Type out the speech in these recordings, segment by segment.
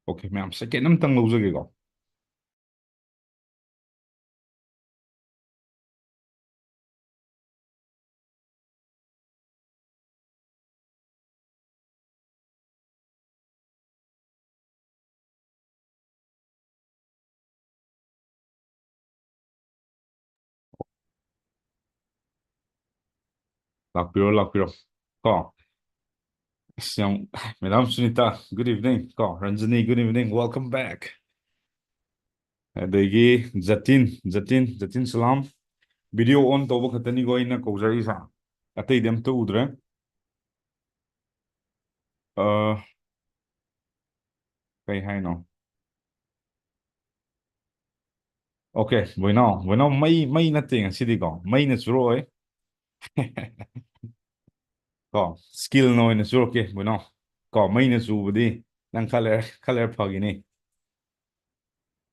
Okay, ma'am. Second amtang lawjagego. Lakpiro, lakpiro. Ko. Siyang, Madam Sunita, good evening. Ko, Ranjani, good evening. Welcome back. Adagi, Jatin Salam. Video on toba khatani go ina kaujari sa. Atay dem to udre. Uh, kay hay no. Okay, bueno, may nating sidi ko. May na suro eh. Ko, skill no ina suro ke, bueno. Ko, may na subudi. Nang kaler pagini.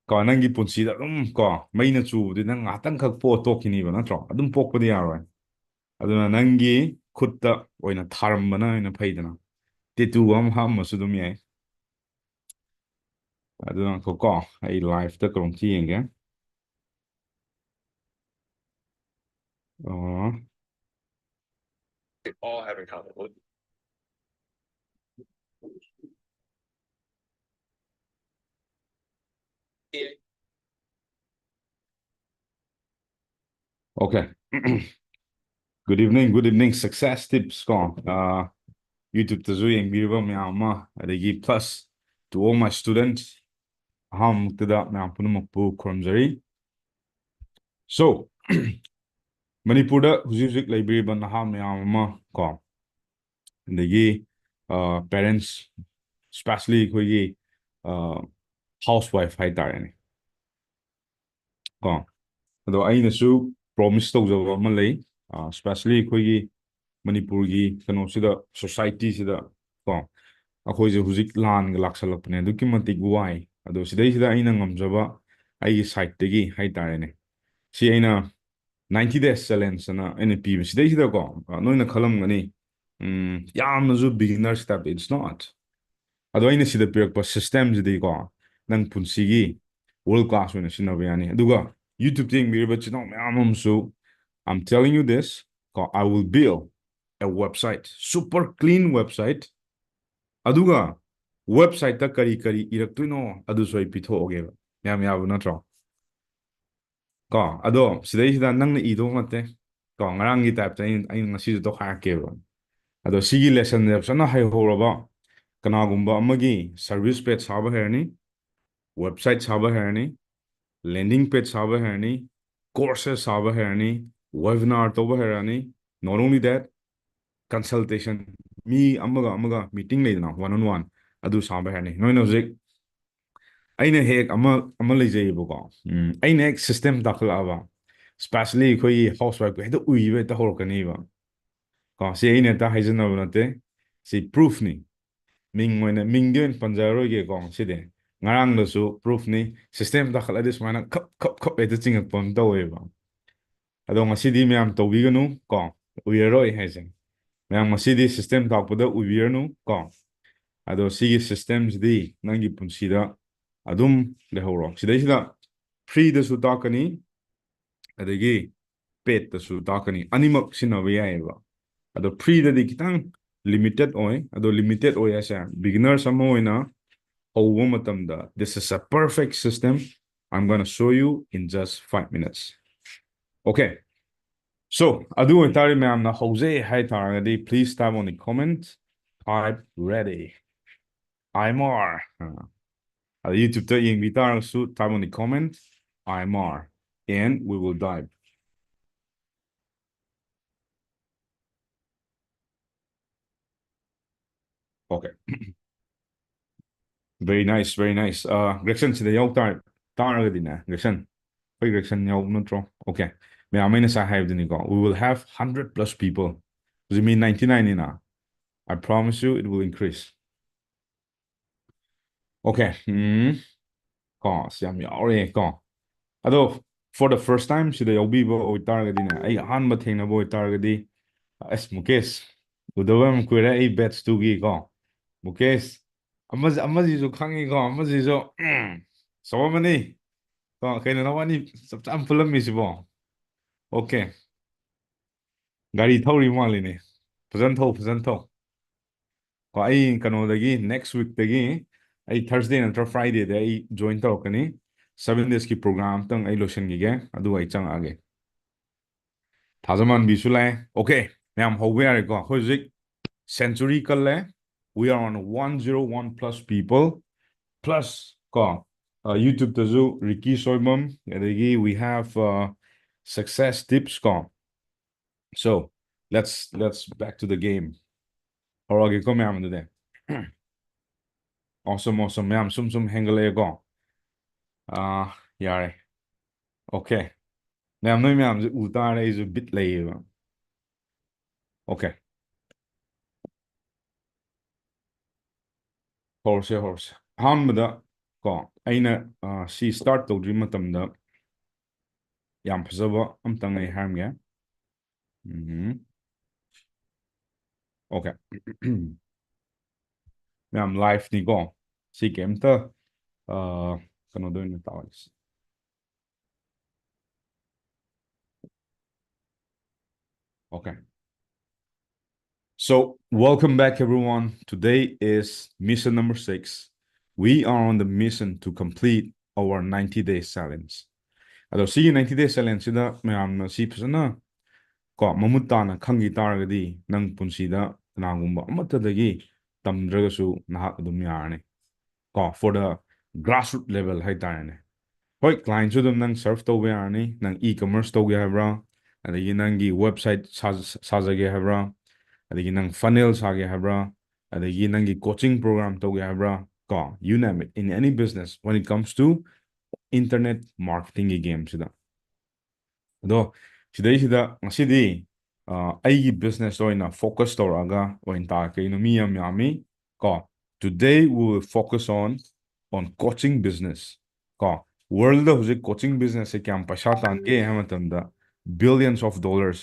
Ko nangi punsida ko maina chubudi nang ngatang khak po tokini ba natro adum pokpadi yaroi aduna nangi khutta oina tharambana ina phaidana tetu am ham masudum yai aduna ko ai live ta krom chi yenge uh, okay. Good evening success tips ko YouTube ta zu yengbiriba mya ma adagi plus to all my students ham tada mya punum pu kromjari so Manipur huzik library ban ha mya ma ko adagi parents especially ꯑꯩꯈꯣꯏꯒꯤ housewife ꯍꯥꯏꯇꯥꯔꯦꯅꯦ ꯀꯣ ꯑꯗꯣ ꯑꯩꯅꯁꯨ promise ꯇꯧꯖꯕ ꯑꯃ ꯂꯩ especially ꯑꯩꯈꯣꯏꯒꯤ ꯃꯅꯤꯄꯨꯔꯒꯤ ꯀꯩꯅꯣꯁꯤꯗ ꯁꯣꯁꯥꯏꯇꯤꯁꯤꯗ ꯀꯣ ꯑꯩꯈꯣꯏꯁꯦ ꯍꯧꯖꯤꯛ ꯂꯥꯟꯒ ꯂꯥꯛꯁꯜꯂꯛꯄꯅꯦ ꯑꯗꯨꯛꯀꯤ ꯃꯇꯤꯛ ꯋꯥꯏ ꯑꯗꯣ ꯁꯤꯗꯩꯁꯤꯗ ꯑꯩꯅ ꯉꯝꯖꯕ ꯑꯩꯒꯤ ꯁꯥꯏꯠꯇꯒꯤ ꯍꯥꯏꯇꯥꯔꯦꯅꯦ ꯁꯤ ꯑꯩꯅ 90 days challenge ꯑꯅ ꯑꯩꯅ ꯄꯤꯕ ꯁꯤꯗꯩꯁꯤꯗꯀꯣ ꯅꯣꯏꯅ ꯈꯜꯂꯝꯒꯅꯤ ꯌꯥꯝꯅꯁꯨ beginners type it's not ꯑꯗꯣ ꯑꯩꯅ ꯁꯤꯗ ꯄꯤꯔꯛꯄ ꯁꯤꯁꯇꯦꯝꯁꯤꯗꯤꯀꯣ ꯅꯪ ꯄꯨꯟꯁꯤꯒꯤ ꯋꯥꯔꯜ ꯀ꯭ꯂꯥꯁ ꯑꯣꯏꯅ ꯁꯤꯖꯤꯟꯅꯕ ꯌꯥꯅꯤ ꯑꯗꯨꯒ ꯌꯨꯇ꯭ꯌꯨꯕꯇ ꯌꯦꯡꯕꯤꯔꯤꯕ ꯆꯤꯅꯥꯎ ꯃꯌꯥꯝ ꯑꯃꯁꯨ I'm telling you this I will build a website super clean website ꯑꯗꯨꯒ ꯋꯦꯕꯁꯥꯏꯠꯇ ꯀꯔꯤ ꯀꯔꯤ ꯏꯔꯛꯇꯣꯏꯅꯣ ꯑꯗꯨꯁꯨ ꯑꯩ ꯄꯤꯊꯣꯛꯑꯒꯦꯕ ꯌꯥꯝ ꯌꯥꯕ ꯅꯠꯇ꯭ꯔꯣ ꯑꯗꯣ ꯁꯤꯗꯩꯁꯤꯗ ꯅꯪꯅ ꯏꯗꯧ ꯅꯠꯇꯦ ꯉꯔꯥꯡꯒꯤ ꯇꯥꯏꯞꯇ ꯑꯩꯅ ꯉꯁꯤꯁꯨ ꯇꯧꯈꯥꯏꯔꯛꯀꯦꯕ ꯑꯗꯣ ꯁꯤꯒꯤ ꯂꯦꯁꯟꯁꯦ ꯐꯖꯅ ꯍꯩꯍꯧꯔꯕ ꯀꯅꯥꯒꯨꯝꯕ ꯑꯃꯒꯤ ꯁꯔꯚꯤꯁ ꯄꯦꯖ ꯁꯥꯕ ꯍꯩꯔꯅꯤ ꯋꯦꯕꯁꯥꯏꯠ ꯁꯥꯕ ꯍꯩꯔꯅꯤ ꯂꯦꯟꯗꯤꯡ ꯄꯦꯖ ꯁꯥꯕ ꯍꯩꯔꯅꯤ ꯀꯣꯔꯁꯦꯁ ꯁꯥꯕ ꯍꯩꯔꯅꯤ ꯋꯦꯕꯤꯅꯥꯔ ꯇꯧꯕ ꯍꯩꯔꯅꯤ not only that consultation mi amaga meeting leidana one on one adu samba herne noina hojik aina hek ama leijayiboko aina hek system dakhlaba especially khoi housewife hedo uibe ta horkani ba ko se aina ta haijana banate si proof ni ming moina ming den panjaro ge ko side ngarang da su proof ni system dakhlade sumana khap edo chingak pom taweba ado ngasidi myam tawbiganu ko uiroi haise ꯃꯌꯥꯝ ꯉꯁꯤꯗꯤ system ꯇꯥꯛꯄꯗ ꯎꯕꯤꯔꯅꯨ ꯑꯗꯣ ꯁꯤꯒꯤ ꯁꯤꯁꯇꯦꯝꯁꯤꯗꯤ ꯅꯪꯒꯤ ꯄꯨꯟꯁꯤꯗ ꯑꯗꯨꯝ ꯂꯩꯍꯧꯔꯣ ꯁꯤꯗꯩꯁꯤꯗ ꯐ꯭ꯔꯤꯗꯁꯨ ꯇꯥꯛꯀꯅꯤ ꯑꯗꯒꯤ ꯄꯦꯗꯇꯁꯨ ꯇꯥꯛꯀꯅꯤ ꯑꯅꯤꯃꯛ ꯁꯤꯟꯅꯕ ꯌꯥꯏꯑꯕ ꯑꯗꯣ ꯐ꯭ꯔꯤꯗꯗꯤ ꯈꯤꯇꯪ ꯂꯤꯃꯤꯇꯦꯠ ꯑꯣꯏ ꯑꯗꯣ ꯂꯤꯃꯤꯇꯦꯠ ꯑꯣꯏ ꯍꯥꯏꯁꯦ ꯕꯤꯒꯤꯅꯔꯁ ꯑꯃ ꯑꯣꯏꯅ ꯍꯧꯕ ꯃꯇꯝꯗ this is a perfect system I'm gonna show you in just 5 minutes okay so adu oitari mayamna hauze hai taragadi please type on the comment type ready I'm R YouTube ta yeng bitar su type on the comment I'm R and we will dive okay very nice Gretchen sida yaw taragadi na Gretchen hey Gretchen yaw nutro okay mayam ina sa haibdini ko we will have 100 plus people does it mean 99 ina I promise you it will increase okay ko siam yaw ko ado for the first time sida yawbiba oitargadina ay ahanba thengnaba oitargadi as Mukesh udawam kuira ay batch 2 gi ko Mukesh ꯑꯃꯁꯤꯁꯨ ꯈꯪꯉꯤꯀꯣ ꯑꯃꯁꯤꯁꯨ ꯁꯣꯝꯃꯅꯤ ꯀꯣ ꯀꯩꯅꯣ ꯅꯋꯥꯅꯤ ꯆꯞ ꯆꯥꯅ ꯄꯨꯜꯂꯝꯃꯤꯁꯤꯕꯣ okay ꯒꯥꯔꯤ ꯊꯧꯔꯤ ꯃꯥꯜꯂꯤꯅꯦ ꯐꯖꯅ ꯊꯧ ꯐꯖꯅ ꯊꯧ ꯀꯣ ꯑꯩ ꯀꯩꯅꯣꯗꯒꯤ ꯅꯦꯛꯁ ꯋꯤꯛꯇꯒꯤ ꯑꯩ ꯊꯔꯁꯗꯦ ꯅꯠꯇ꯭ꯔꯒ ꯐ꯭ꯔꯥꯏꯗꯦꯗ ꯑꯩ ꯖꯣꯏꯟ ꯇꯧꯔꯛꯀꯅꯤ 7 days ꯄ꯭ꯔꯣꯒ꯭ꯔꯥꯝ ꯑꯝꯇꯪ ꯑꯩ ꯂꯣꯏꯁꯤꯟꯈꯤꯒꯦ ꯑꯗꯨꯒ ꯑꯩ ꯆꯪꯉꯛꯑꯒꯦ ꯊꯥꯖꯃꯥꯟꯕꯤꯁꯨ ꯂꯥꯛꯑꯦ ꯑꯣꯀꯦ ꯃꯌꯥꯝ ꯍꯧꯕ ꯌꯥꯔꯦꯀꯣ ꯑꯩꯈꯣꯏ ꯍꯧꯖꯤꯛ ꯁꯦꯟꯆꯨꯔꯤ ꯀꯜꯂꯦ we are on 101 plus people plus ꯀꯣ ꯌꯨꯇ꯭ꯌꯨꯕꯇꯁꯨ ꯔꯤꯀꯤ ꯁꯣꯏꯕꯝ ꯑꯗꯒꯤ we have success tips ꯀꯣ so let's back to the game ꯍꯧꯔꯛꯑꯒꯦꯀꯣ ꯃꯌꯥꯝ ꯑꯗꯨꯗꯤ awesome awesome ꯃꯌꯥꯝ ꯁꯨꯝ ꯍꯦꯟꯒꯠꯂꯛꯑꯦꯀꯣ ꯌꯥꯔꯦ ꯑꯣꯀꯦ ꯃꯌꯥꯝ ꯅꯣꯏ ꯃꯌꯥꯝꯁꯦ ꯎ ꯇꯥꯔꯦ ꯑꯩꯁꯨ ꯕꯤꯠ ꯂꯩꯌꯦꯕ ꯑꯣꯀꯦ ꯍꯧꯔꯁꯦ ꯑꯍꯥꯟꯕꯗ ꯀꯣ ꯑꯩꯅ ꯁꯤ ꯁ꯭ꯇꯥꯔꯠ ꯇꯧꯗ꯭ꯔꯤ ꯃꯇꯝꯗ ꯌꯥꯝ ꯐꯖꯕ ꯑꯝꯇꯪ ꯑꯩ ꯍꯥꯏꯔꯝꯒꯦ ꯑꯣꯀꯦ ꯃꯌꯥꯝ ꯂꯥꯏꯐꯅꯤꯀꯣ ꯁꯤ ꯀꯩꯝꯇ ꯀꯩꯅꯣꯗ ꯑꯣꯏꯅ ꯇꯧꯔꯁꯤ Okay. So, welcome back, everyone. Today is mission number 6. We are on the mission to complete our 90-day challenge. ꯑꯗꯣ ꯁꯤꯒꯤ 90-day challenge ꯁꯤꯗ ꯃꯌꯥꯝꯅ ꯁꯤ ꯐꯖꯅ ꯀꯣ ꯃꯃꯨꯠ ꯇꯥꯅ ꯈꯪꯈꯤ ꯇꯥꯔꯒꯗꯤ ꯅꯪ ꯄꯨꯟꯁꯤꯗ ꯀꯅꯥꯒꯨꯝꯕ ꯑꯃꯠꯇꯗꯒꯤ ꯇꯝꯗ꯭ꯔꯒꯁꯨ ꯅꯍꯥꯛ ꯑꯗꯨꯝ ꯌꯥꯔꯅꯤ ꯀꯣ for the grassroots level ꯍꯥꯏꯇꯥꯔꯦꯅꯦ ꯍꯣꯏ ꯀ꯭ꯂꯥꯏꯟꯁꯨ ꯑꯗꯨꯝ ꯅꯪ ꯁꯔꯐ ꯇꯧꯕ ꯌꯥꯔꯅꯤ ꯅꯪ ꯏ-ꯀꯃꯔꯁ ꯇꯧꯒꯦ ꯍꯥꯏꯕ꯭ꯔꯥ ꯑꯗꯒꯤ ꯅꯪꯒꯤ ꯋꯦꯕꯁꯥꯏꯠ ꯁꯥꯖꯒꯦ ꯍꯥꯏꯕ꯭ꯔꯥ ꯑꯗꯒꯤ ꯅꯪ ꯐꯅꯦꯜ ꯁꯥꯒꯦ ꯍꯥꯏꯕ꯭ꯔꯥ ꯑꯗꯒꯤ ꯅꯪꯒꯤ ꯀꯣꯆꯤꯡ ꯄ꯭ꯔꯣꯒ꯭ꯔꯥꯝ ꯇꯧꯒꯦ ꯍꯥꯏꯕ꯭ꯔꯥ ꯀꯣ you name it in any business when it comes to internet marketingꯒꯤ ꯒꯦꯝꯁꯤꯗ ꯑꯗꯣ ꯁꯤꯗꯩꯁꯤꯗ ꯉꯁꯤꯗꯤ ꯑꯩꯒꯤ ꯕꯤꯖꯤꯅꯦꯁꯇ ꯑꯣꯏꯅ ꯐꯣꯀꯁ ꯇꯧꯔꯛꯑꯒ ꯑꯣꯏꯅ ꯇꯥꯛꯀꯩꯅꯣ ꯃꯤ ꯌꯥꯝ ꯌꯥꯝꯃꯤ ꯀꯣ today we will focus on coaching business ꯀꯣ ꯋꯥꯔꯜꯗ ꯍꯧꯖꯤꯛ ꯀꯣꯆꯤꯡ ꯕꯤꯖꯤꯅꯦꯁꯁꯦ ꯀꯌꯥꯝ ꯄꯩꯁꯥ ꯇꯥꯟꯒꯦ ꯍꯥꯏꯕ ꯃꯇꯝꯗ billions of dollars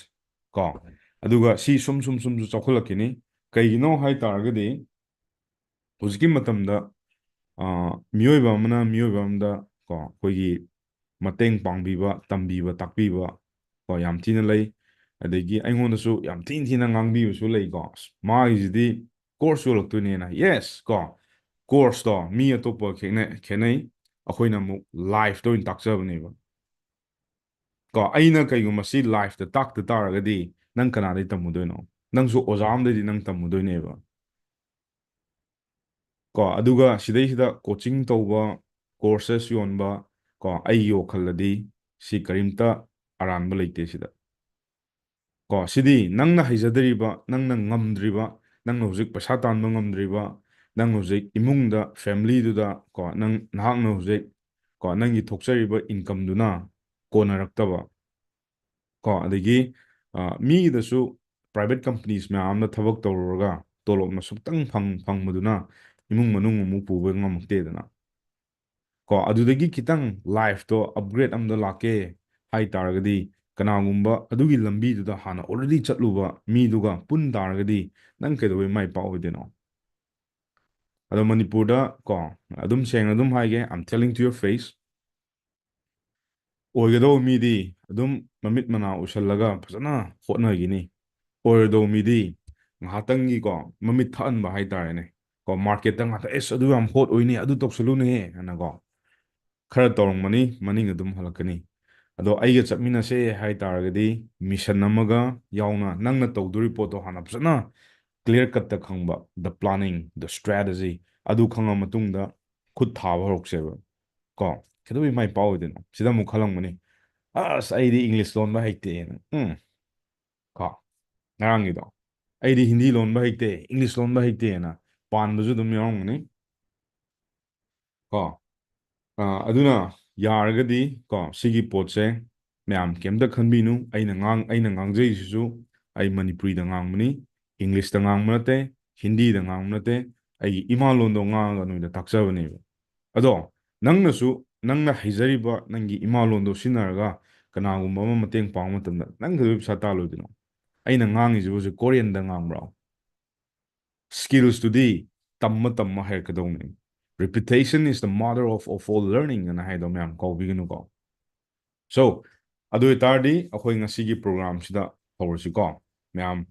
ꯀꯣ ꯑꯗꯨꯒ ꯁꯤ ꯁꯨꯝꯁꯨ ꯆꯥꯎꯈꯠꯂꯛꯈꯤꯅꯤ ꯀꯩꯒꯤꯅꯣ ꯍꯥꯏ ꯇꯥꯔꯒꯗꯤ ꯍꯧꯖꯤꯛꯀꯤ ꯃꯇꯝꯗ ꯃꯤꯑꯣꯏꯕ ꯑꯃꯅ ꯃꯤꯑꯣꯏꯕ ꯑꯃꯗ ꯀꯣ ꯑꯩꯈꯣꯏꯒꯤ ꯃꯇꯦꯡ ꯄꯥꯡꯕꯤꯕ ꯇꯝꯕꯤꯕ ꯇꯥꯛꯄꯤꯕ ꯀꯣ ꯌꯥꯝ ꯊꯤꯅ ꯂꯩ ꯑꯗꯒꯤ ꯑꯩꯉꯣꯟꯗꯁꯨ ꯌꯥꯝ ꯊꯤꯅ ꯉꯥꯡꯕꯤꯕꯁꯨ ꯂꯩꯀꯣ ꯃꯥꯒꯤꯁꯤꯗꯤ ꯀꯣꯔꯁ ꯌꯣꯜꯂꯛꯇꯣꯏꯅꯦꯅ ꯌꯦꯁ ꯀꯣ ꯀꯣꯔꯁꯇꯣ ꯃꯤ ꯑꯇꯣꯞꯄ ꯈꯦꯠꯅꯩ ꯑꯩꯈꯣꯏꯅ ꯑꯃꯨꯛ ꯂꯥꯏꯐꯇ ꯑꯣꯏꯅ ꯇꯥꯛꯆꯕꯅꯦꯕ ꯀꯣ ꯑꯩꯅ ꯀꯩꯒꯨꯝꯕ ꯁꯤ ꯂꯥꯏꯐꯇ ꯇꯥꯛꯇ ꯇꯥꯔꯒꯗꯤ ꯅꯪ ꯀꯅꯥꯗꯩ ꯇꯝꯃꯨꯗꯣꯏꯅꯣ ꯅꯪꯁꯨ ꯑꯣꯖꯥ ꯑꯝꯗꯩꯗꯤ ꯅꯪ ꯇꯝꯃꯨꯗꯣꯏꯅꯦꯕ ꯀꯣ ꯑꯗꯨꯒ ꯁꯤꯗꯩꯁꯤꯗ ꯀꯣꯆꯤꯡ ꯇꯧꯕ ꯀꯣꯔꯁꯦꯁ ꯌꯣꯟꯕ ꯀꯣ ꯑꯩꯒꯤ ꯋꯥꯈꯜꯗꯗꯤ ꯁꯤ ꯀꯔꯤꯝꯇ ꯑꯔꯥꯟꯕ ꯂꯩꯇꯦ ꯁꯤꯗ ꯀꯣ ꯁꯤꯗꯤ ꯅꯪꯅ ꯍꯩꯖꯗ꯭ꯔꯤꯕ ꯅꯪꯅ ꯉꯝꯗ꯭ꯔꯤꯕ ꯅꯪꯅ ꯍꯧꯖꯤꯛ ꯄꯩꯁꯥ ꯇꯥꯟꯕ ꯉꯝꯗ꯭ꯔꯤꯕ ꯅꯪ ꯍꯧꯖꯤꯛ ꯏꯃꯨꯡꯗ ꯐꯦꯃꯤꯂꯤꯗꯨꯗ ꯀꯣ ꯅꯍꯥꯛꯅ ꯍꯧꯖꯤꯛ ꯀꯣ ꯅꯪꯒꯤ ꯊꯣꯛꯆꯔꯤꯕ ꯏꯟꯀꯝꯗꯨꯅ ꯀꯣꯟꯅꯔꯛꯇꯕ ꯀꯣ ꯑꯗꯒꯤ ꯃꯤꯒꯤꯗꯁꯨ ꯄ꯭ꯔꯥꯏꯚꯦꯠ ꯀꯝꯄꯅꯤꯁ ꯃꯌꯥꯝ ꯑꯃꯗ ꯊꯕꯛ ꯇꯧꯔꯨꯔꯒ ꯇꯣꯂꯣꯞꯅ ꯁꯨꯛꯇꯪ ꯐꯪꯕꯗꯨꯅ ꯏꯃꯨꯡ ꯃꯅꯨꯡ ꯑꯃꯨꯛ ꯄꯨꯕ ꯉꯝꯃꯛꯇꯦꯗꯅ ꯀꯣ ꯑꯗꯨꯗꯒꯤ ꯈꯤꯇꯪ ꯂꯥꯏꯐꯇꯣ ꯑꯞꯒ꯭ꯔꯦꯗ ꯑꯝꯗ ꯂꯥꯛꯀꯦ ꯍꯥꯏꯇꯥꯔꯒꯗꯤ ꯀꯅꯥꯒꯨꯝꯕ ꯑꯗꯨꯒꯤ ꯂꯝꯕꯤꯗꯨꯗ ꯍꯥꯟꯅ ꯑꯣꯜꯔꯦꯗꯤ ꯆꯠꯂꯨꯕ ꯃꯤꯗꯨꯒ ꯄꯨꯟ ꯇꯥꯔꯒꯗꯤ ꯅꯪ ꯀꯩꯗꯧꯕꯩ ꯃꯥꯏ ꯄꯥꯛꯑꯣꯏꯗꯣꯏꯅꯣ ꯑꯗꯣ ꯃꯅꯤꯄꯨꯔꯗ ꯀꯣ ꯑꯗꯨꯝ ꯁꯦꯡꯅ ꯑꯗꯨꯝ ꯍꯥꯏꯒꯦ ꯑꯝ ꯇꯦꯂꯤꯡ ꯇꯨ ꯌꯣꯔ ꯐꯦꯁ ꯑꯣꯏꯒꯗꯧꯕ ꯃꯤꯗꯤ ꯑꯗꯨꯝ ꯃꯃꯤꯠ ꯃꯅꯥ ꯎꯏꯁꯜꯂꯒ ꯐꯖꯅ ꯍꯣꯠꯅꯈꯤꯅꯤ ꯑꯣꯏꯔꯣꯏꯗꯧꯕ ꯃꯤꯗꯤ ꯉꯥꯏꯍꯥꯛꯇꯪꯒꯤꯀꯣ ꯃꯃꯤꯠ ꯊꯛꯍꯟꯕ ꯍꯥꯏꯇꯥꯔꯦꯅꯦ ꯀꯣ ꯃꯥꯔꯀꯦꯠꯇ ꯉꯥꯛꯇ ꯑꯦꯁ ꯑꯗꯨ ꯌꯥꯝ ꯍꯣꯠ ꯑꯣꯏꯅꯤ ꯑꯗꯨ ꯇꯧꯁꯜꯂꯨꯅꯦꯍꯦ ꯍꯥꯏꯅꯀꯣ ꯈꯔ ꯇꯧꯔꯝꯒꯅꯤ ꯃꯅꯤꯡ ꯑꯗꯨꯝ ꯍꯜꯂꯛꯀꯅꯤ ꯑꯗꯣ ꯑꯩꯒ ꯆꯠꯃꯤꯟꯅꯁꯦ ꯍꯥꯏ ꯇꯥꯔꯒꯗꯤ ꯃꯤꯁꯟ ꯑꯃꯒ ꯌꯥꯎꯅ ꯅꯪꯅ ꯇꯧꯗꯣꯔꯤ ꯄꯣꯠꯇꯣ ꯍꯥꯟꯅ ꯐꯖꯅ ꯀ꯭ꯂꯤꯌꯔ ꯀꯠꯇ ꯈꯪꯕ ꯗ ꯄ꯭ꯂꯥꯅꯤꯡ ꯗ ꯁ꯭ꯇ꯭ꯔꯦꯇꯦꯖꯤ ꯑꯗꯨ ꯈꯪꯉ ꯃꯇꯨꯡꯗ ꯈꯨꯠ ꯊꯥꯕ ꯍꯧꯔꯛꯁꯦꯕ ꯀꯣ ꯀꯩꯗꯧꯕꯩ ꯃꯥꯏ ꯄꯥꯛꯑꯣꯏꯗꯣꯏꯅꯣ ꯁꯤꯗ ꯑꯃꯨꯛ ꯈꯜꯂꯝꯒꯅꯤ ꯑꯁ ꯑꯩꯗꯤ ꯏꯪꯂꯤꯁ ꯂꯣꯟꯕ ꯍꯩꯇꯦꯅ ꯀꯣ ꯉꯔꯥꯡꯒꯤꯗꯣ ꯑꯩꯗꯤ ꯍꯤꯟꯗꯤ ꯂꯣꯟꯕ ꯍꯩꯇꯦ ꯏꯪꯂꯤꯁ ꯂꯣꯟꯕ ꯍꯩꯇꯦꯅ ꯄꯥꯟꯕꯁꯨ ꯑꯗꯨꯝ ꯌꯥꯎꯔꯝꯒꯅꯤ ꯀꯣ ꯑꯗꯨꯅ ꯌꯥꯔꯒꯗꯤ ꯀꯣ ꯁꯤꯒꯤ ꯄꯣꯠꯁꯦ ꯃꯌꯥꯝ ꯀꯩꯝꯇ ꯈꯟꯕꯤꯅꯨ ꯑꯩꯅ ꯉꯥꯡꯖꯩꯁꯤꯁꯨ ꯑꯩ ꯃꯅꯤꯄꯨꯔꯤꯗ ꯉꯥꯡꯕꯅꯤ ꯏꯪꯂꯤꯁꯇ ꯉꯥꯡꯕ ꯅꯠꯇꯦ ꯍꯤꯟꯗꯤꯗ ꯉꯥꯡꯕ ꯅꯠꯇꯦ ꯑꯩꯒꯤ ꯏꯃꯥ ꯂꯣꯟꯗꯣ ꯉꯥꯡꯉꯒ ꯅꯣꯏꯗ ꯇꯥꯛꯆꯕꯅꯦꯕ ꯑꯗꯣ ꯅꯪꯅꯁꯨ ꯅꯪꯅ ꯍꯩꯖꯔꯤꯕ ꯅꯪꯒꯤ ꯏꯃꯥ ꯂꯣꯟꯗꯣ ꯁꯤꯖꯤꯟꯅꯔꯒ ꯀꯅꯥꯒꯨꯝꯕ ꯑꯃ ꯃꯇꯦꯡ ꯄꯥꯡꯕ ꯃꯇꯝꯗ ꯅꯪ ꯀꯩꯗꯧꯕꯩ ꯄꯩꯁꯥ ꯇꯥꯜꯂꯣꯏꯗꯣꯏꯅꯣ ꯑꯩꯅ ꯉꯥꯡꯉꯤꯁꯤꯕꯨ ꯍꯧꯖꯤꯛ ꯀꯣꯔꯤꯌꯟꯗ ꯉꯥꯡꯕ꯭ꯔꯣ ꯁ꯭ꯀꯤꯜꯁꯇꯨꯗꯤ tamma tamma hairkadongni. Repetition is the mother of all learning and I don't know go. So adu itardi akhoi ngasi program sida hawrsi ko myam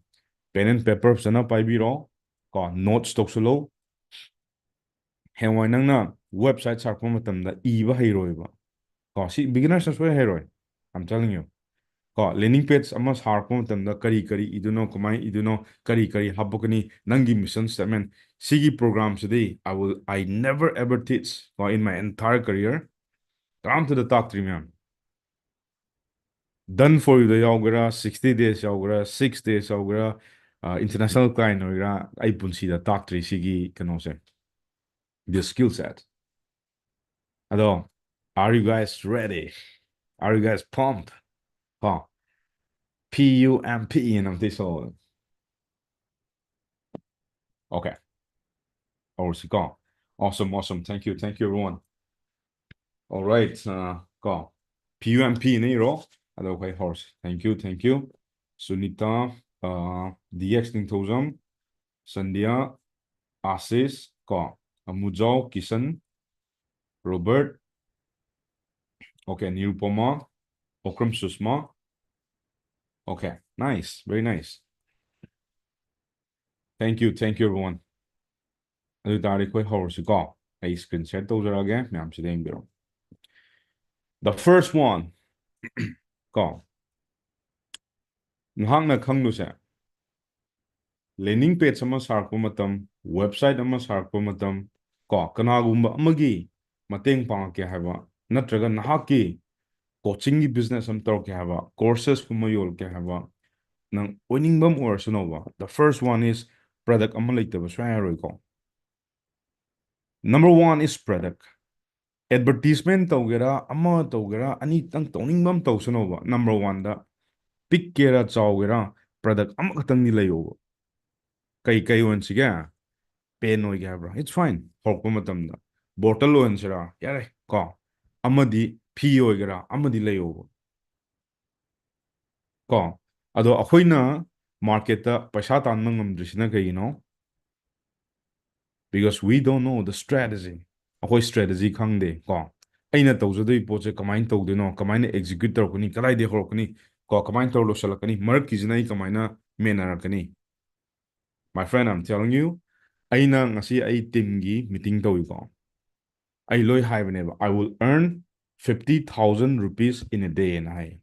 pen and paper sana paibiro ko notes toksolo hengwai nangna website sarpa matamda iba heiroiba ko si beginners na soy heroi. I'm telling you. Ko landing page ama sarpa matamda kari iduno kamai iduno kari habokani nangi mission statement sigi program today I never ever teach ko in my entire career come to the top 3 myam. Done for you the yaugara 60 days yaugara 6 days yaugara international client oira I punsi the top 3 sigi kanose the skill set. Ado, are you guys ready? Are you guys pumped? Huh. PUMP in this all. Okay. Or go. Awesome. Thank you, everyone. All right. Go. PUMP in Iro. Okay, horse. Thank you. Sunita, DX Thokchom, Sandhya, Asis, Go. Mujao, Kisan, Robert. Okay, Nirupama, Okram Susma. Okay, nice. Very nice. Thank you, everyone. The first one, go. Landing page sama sarko matam, website ama sarko matam, ko kanagumba amagi mateng pangake haba, natraga nahaki coaching business am tawke haba, courses kumayol ke haba, nang winning bam or sunova. The first one is product amalite ko. Number one is product. Advertisement tawgera ama tawgera ani tang toning bam tawsunova. Number one da pick kera chawgera product ama katang ni layo. Kai onsiga pen oi ga bra. It's fine. Horko matamda. Bottle onsira. Yare ko. Amadi P oi gara amadi layo. Ko. Ado akhoina market ta paisa tan ngamdrisina kai because we don't know the strategy. Akoi strategy khangde ko. Aina tawjadoi poche kamain tawdeno kamaina execute tawkani kalai de horokani ko kamain taw losalakani mark kijnai kamaina menarakani. My friend, I'm telling you, aina ngasi ai team gi meeting tawi ko. Ai loi haibane I will earn 50,000 rupees in a day na hai.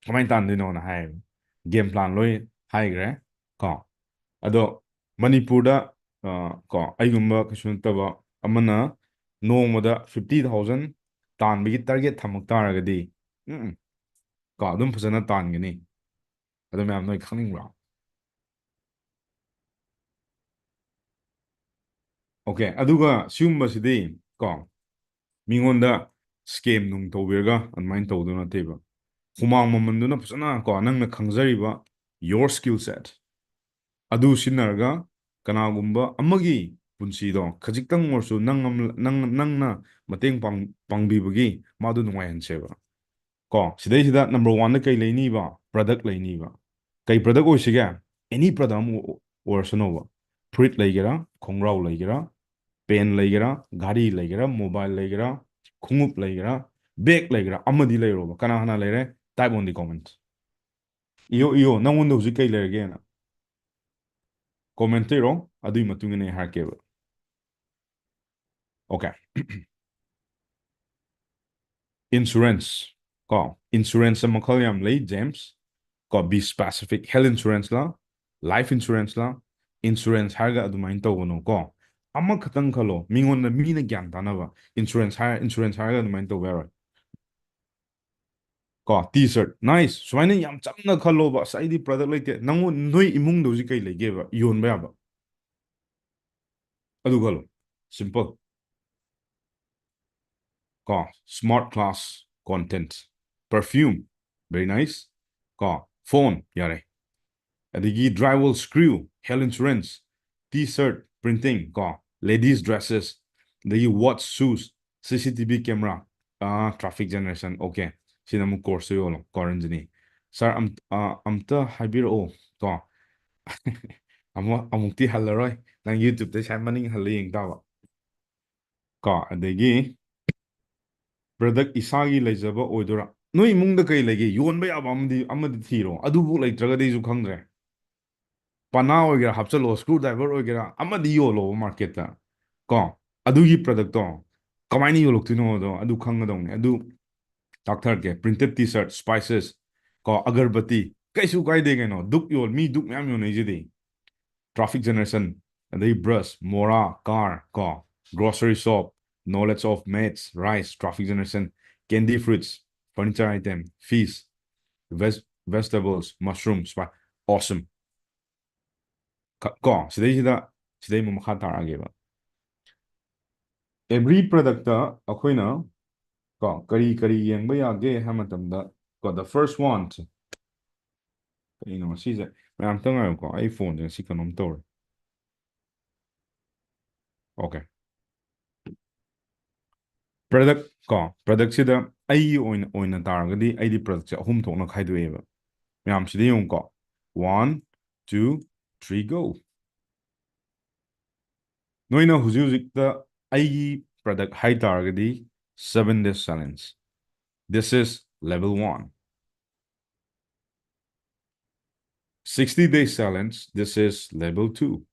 Kamain tan dino na hai. Game plan loi hai gre ko. Ado Manipur da ko ai gumba kashun taba amana no moda 50,000 tan bigi target thamak taragadi ko adum phasana tan gani. Ado myam noi khangning bra. Okay, aduga siumba sidei ko mingonda scam nung tawbirga anmain tawduna teba. Humang mamanduna phasana ko nangna khangzariba your skill set. Adu sinarga kanagumba amagi punsido khajiktang morsu nangna mateng pangbibagi madu nungai hanseba. Ko sidai sida number 1 na kai leini ba product leini ba. Kai product oisiga any product or sonova. Fruit legera, kongrau legera, pen legera, gari legera, mobile legera, khungup legera, bag legera, amadi leroba. Kana hana lere type on the comment. Iyo nangonda huzik kai lerege na. Commentero adui matungene harkeba. Okay. Insurance. Ko insurance sa makhalyam lay James. Ko be specific health insurance la, life insurance la, insurance harga adumain tawno ko. Ama khatang khalo mingon na mina gyan tanaba insurance harga adumain tawero. Ko t-shirt nice swaina yam chamna khalo ba saidi product like nango noi imung doji kai lege ba yon ba ba. Adu khalo simple. Ko smart class content. Perfume, very nice. Ko phone, yare. Adigi drywall screw, health insurance. T-shirt, printing, ko ladies dresses. Adigi watch, shoes, CCTV camera. Traffic generation, okay. Sinamu course yolo, ko ranjini. Sir, amta habiro ko. ꯑꯃꯨꯛꯇꯤ ꯍꯜꯂꯔꯣꯏ ꯅꯪ ꯌꯨꯇ꯭ꯌꯨꯕꯇ ꯁꯥꯏ ꯃꯅꯤꯡ ꯍꯜꯂ ꯌꯦꯡ ꯇꯥꯕ ꯀꯣ ꯑꯗꯒꯤ product ꯏꯁꯥꯒꯤ ꯂꯩꯖꯕ ꯑꯣꯏꯗꯣꯏꯔꯥ ꯅꯣꯏ ꯏꯃꯨꯡꯗ ꯀꯩ ꯂꯩꯒꯦ ꯌꯣꯟꯕ ꯌꯥꯕ ꯑꯃꯗꯤ ꯊꯤꯔꯣ ꯑꯗꯨꯕꯨ ꯂꯩꯇ꯭ꯔꯒꯗꯤ ꯑꯩꯁꯨ ꯈꯪꯗ꯭ꯔꯦ ꯄꯅꯥ ꯑꯣꯏꯒꯦꯔꯥ ꯍꯥꯞꯆꯤꯜꯂꯣ ꯁ꯭ꯀ꯭ꯔꯨ ꯗ꯭राꯏꯚꯔ ꯑꯣꯏꯒꯦꯔꯥ ꯑꯃꯗꯤ ꯌꯣꯜꯂꯣꯕ ꯃꯥꯔꯀꯦꯠꯇ ꯀꯣ ꯑꯗꯨꯒꯤ ꯄ꯭ꯔꯗꯛꯇꯣ ꯀꯃꯥꯏꯅ ꯌꯣꯜꯂꯛꯇꯣꯏꯅꯣꯗꯣ ꯑꯗꯨ ꯈꯪꯒꯗꯧꯅꯦ ꯑꯗꯨ ꯇꯥꯛꯊꯔꯛꯀꯦ ꯄ꯭ꯔꯤꯟꯇꯦꯠ ꯇꯤ ꯁꯥꯔꯠ ꯁ꯭ꯄꯥꯏꯁꯦꯁ ꯀꯣ ꯑꯒꯔꯕꯇꯤ ꯀꯩꯁꯨ ꯀꯥꯏꯗꯦ ꯀꯩꯅꯣ ꯗꯨꯛ ꯃꯤ ꯗꯨꯛ ꯃꯌꯥꯝ ꯌꯣꯟꯅꯩꯁꯤꯗꯤ ꯇ꯭ꯔꯥꯐꯤꯛ ꯖꯦꯅꯦꯔꯦꯁꯟ ꯑꯗꯩ ꯕ꯭ꯔꯁ ꯃꯣꯔꯥ ꯀꯥꯔ ꯀꯣ grocery shop knowledge of maths rice traffic generation candy fruits furniture item fish vegetables mushroom ꯑꯣꯁꯝ ꯀꯣ ꯁꯤꯗꯩ ꯑꯃꯨꯛ ꯃꯈꯥ ꯇꯥꯔꯛꯑꯒꯦꯕ ꯑꯦꯕ꯭ꯔꯤ ꯄ꯭ꯔꯗꯛꯇ ꯑꯩꯈꯣꯏꯅ ꯀꯣ ꯀꯔꯤ ꯌꯦꯡꯕ ꯌꯥꯒꯦ ꯍꯥꯏꯕ ꯃꯇꯝꯗ ꯀꯣ ꯗ ꯐꯥꯔꯁ ꯋꯥꯟ ꯀꯩꯅꯣ ꯁꯤꯁꯦ ꯃꯌꯥꯝꯇ ꯉꯥꯏꯌꯨꯀꯣ ꯑꯩ ꯐꯣꯟꯁꯦ ꯉꯁꯤ ꯀꯩꯅꯣꯝ ꯇꯧꯔꯦ ꯑꯣꯀꯦ ꯄ꯭ꯔꯗꯛ ꯀꯣ ꯄ꯭ꯔꯗꯛꯁꯤꯗ ꯑꯩꯒꯤ ꯑꯣꯏꯅ ꯇꯥꯔꯒꯗꯤ ꯑꯩꯗꯤ ꯄ꯭ꯔꯗꯛꯁꯦ ꯑꯍꯨꯝ ꯊꯣꯛꯅ ꯈꯥꯏꯗꯣꯛꯑꯦꯕ ꯃꯌꯥꯝꯁꯤꯗ ꯌꯦꯡꯉꯨꯀꯣ ꯋꯥꯟ ꯇꯨ ꯊ꯭ꯔꯤ ꯒꯣ ꯅꯣꯏꯅ ꯍꯧꯖꯤꯛꯇ ꯑꯩꯒꯤ ꯄ꯭ꯔꯗꯛ ꯍꯥꯏ ꯇꯥꯔꯒꯗꯤ 7 days challenge this is level 1 60 days challenge this is level 2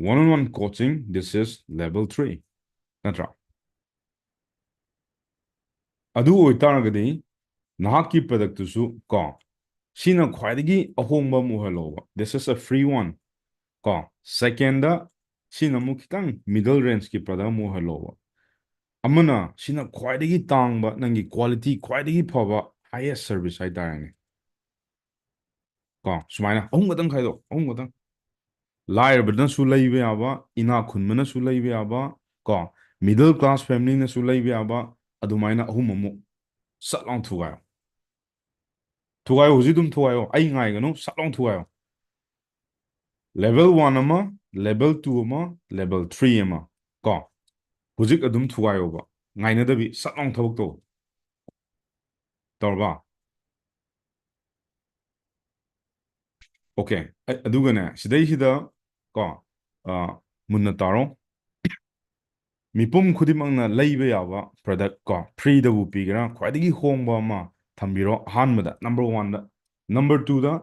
one-on-one coaching this is level 3 ꯅꯠꯇ꯭ꯔꯥ ꯑꯗꯨ ꯑꯣꯏꯇꯥꯔꯒꯗꯤ ꯅꯍꯥꯛꯀꯤ ꯄ꯭ꯔꯗꯛꯇꯨꯁꯨ ꯀꯣ ꯁꯤꯅ ꯈ꯭ꯋꯥꯏꯗꯒꯤ ꯑꯍꯣꯡꯕ ꯑꯃ ꯑꯣꯏꯍꯜꯂꯣꯕ ꯗꯤꯁ ꯏꯁ ꯑ ꯐ꯭ꯔꯤ ꯋꯥꯟ ꯀꯣ ꯁꯦꯀꯦꯟꯗ ꯁꯤꯅ ꯑꯃꯨꯛ ꯈꯤꯇꯪ ꯃꯤꯗꯜ ꯔꯦꯟꯖꯀꯤ ꯄ꯭ꯔꯗꯛ ꯑꯃ ꯑꯣꯏꯍꯜꯂꯣꯕ ꯑꯃꯅ ꯁꯤꯅ ꯈ꯭ꯋꯥꯏꯗꯒꯤ ꯇꯥꯡꯕ ꯅꯪꯒꯤ ꯀ꯭ꯋꯥꯂꯤꯇꯤ ꯈ꯭ꯋꯥꯏꯗꯒꯤ ꯐꯕ ꯍꯥꯏꯌꯦꯁ ꯁꯔꯚꯤꯁ ꯍꯥꯏꯇꯥꯔꯦꯅꯦ ꯀꯣ ꯁꯨꯃꯥꯏꯅ ꯑꯍꯨꯝ ꯈꯛꯇꯪ ꯈꯥꯏꯗꯣ ꯑꯍꯨꯝ ꯈꯛꯇꯪ ꯂꯥꯏꯔꯕꯅꯁꯨ ꯂꯩꯕ ꯌꯥꯕ ꯏꯅꯥꯛ ꯈꯨꯟꯕꯅꯁꯨ ꯂꯩꯕ ꯌꯥꯕ ꯀꯣ ꯃꯤꯗꯜ ꯀ꯭ꯂꯥꯁ ꯐꯦꯃꯤꯂꯤꯅꯁꯨ ꯂꯩꯕ ꯌꯥꯕ ꯑꯗꯨꯃꯥꯏꯅ ꯑꯍꯨꯝ ꯑꯃꯨꯛ ꯁꯠ ꯂꯥꯎ ꯊꯨꯒꯥꯏꯌꯣ ꯊꯨꯒꯥꯏꯌꯣ ꯍꯧꯖꯤꯛ ꯑꯗꯨꯝ ꯊꯨꯒꯥꯏꯌꯣ ꯑꯩ ꯉꯥꯏꯒꯅꯨ ꯁꯠ ꯂꯥꯎ ꯊꯨꯒꯥꯏꯌꯣ ꯂꯦꯚꯦꯜ 1 ꯑꯃ ꯂꯦꯚꯦꯜ 2 ꯑꯃ ꯂꯦꯚꯦꯜ 3 ꯑꯃ ꯀꯣ ꯍꯧꯖꯤꯛ ꯑꯗꯨꯝ ꯊꯨꯒꯥꯏꯌꯣꯕ ꯉꯥꯏꯅꯗꯕꯤ ꯁꯠ ꯂꯥꯎ ꯊꯕꯛ ꯇꯧ ꯇꯧꯔꯕ ꯑꯣꯀꯦ ꯑꯗꯨꯒꯅꯦ ꯁꯤꯗꯩꯁꯤꯗ ꯀꯣ ꯃꯨꯟꯅ ꯇꯥꯔꯣ ꯃꯤꯄꯨꯝ ꯈꯨꯗꯤꯡꯃꯛꯅ ꯂꯩꯕ ꯌꯥꯕ ꯄ꯭ꯔꯗꯛ ꯀꯣ ꯐ꯭ꯔꯤꯗꯕꯨ ꯄꯤꯒꯦꯔꯥ ꯈ꯭ꯋꯥꯏꯗꯒꯤ ꯍꯣꯡꯕ ꯑꯃ ꯊꯝꯕꯤꯔꯣ ꯑꯍꯥꯟꯕꯗ ꯅꯝꯕꯔ 1ꯗ ꯅꯝꯕꯔ 2ꯗ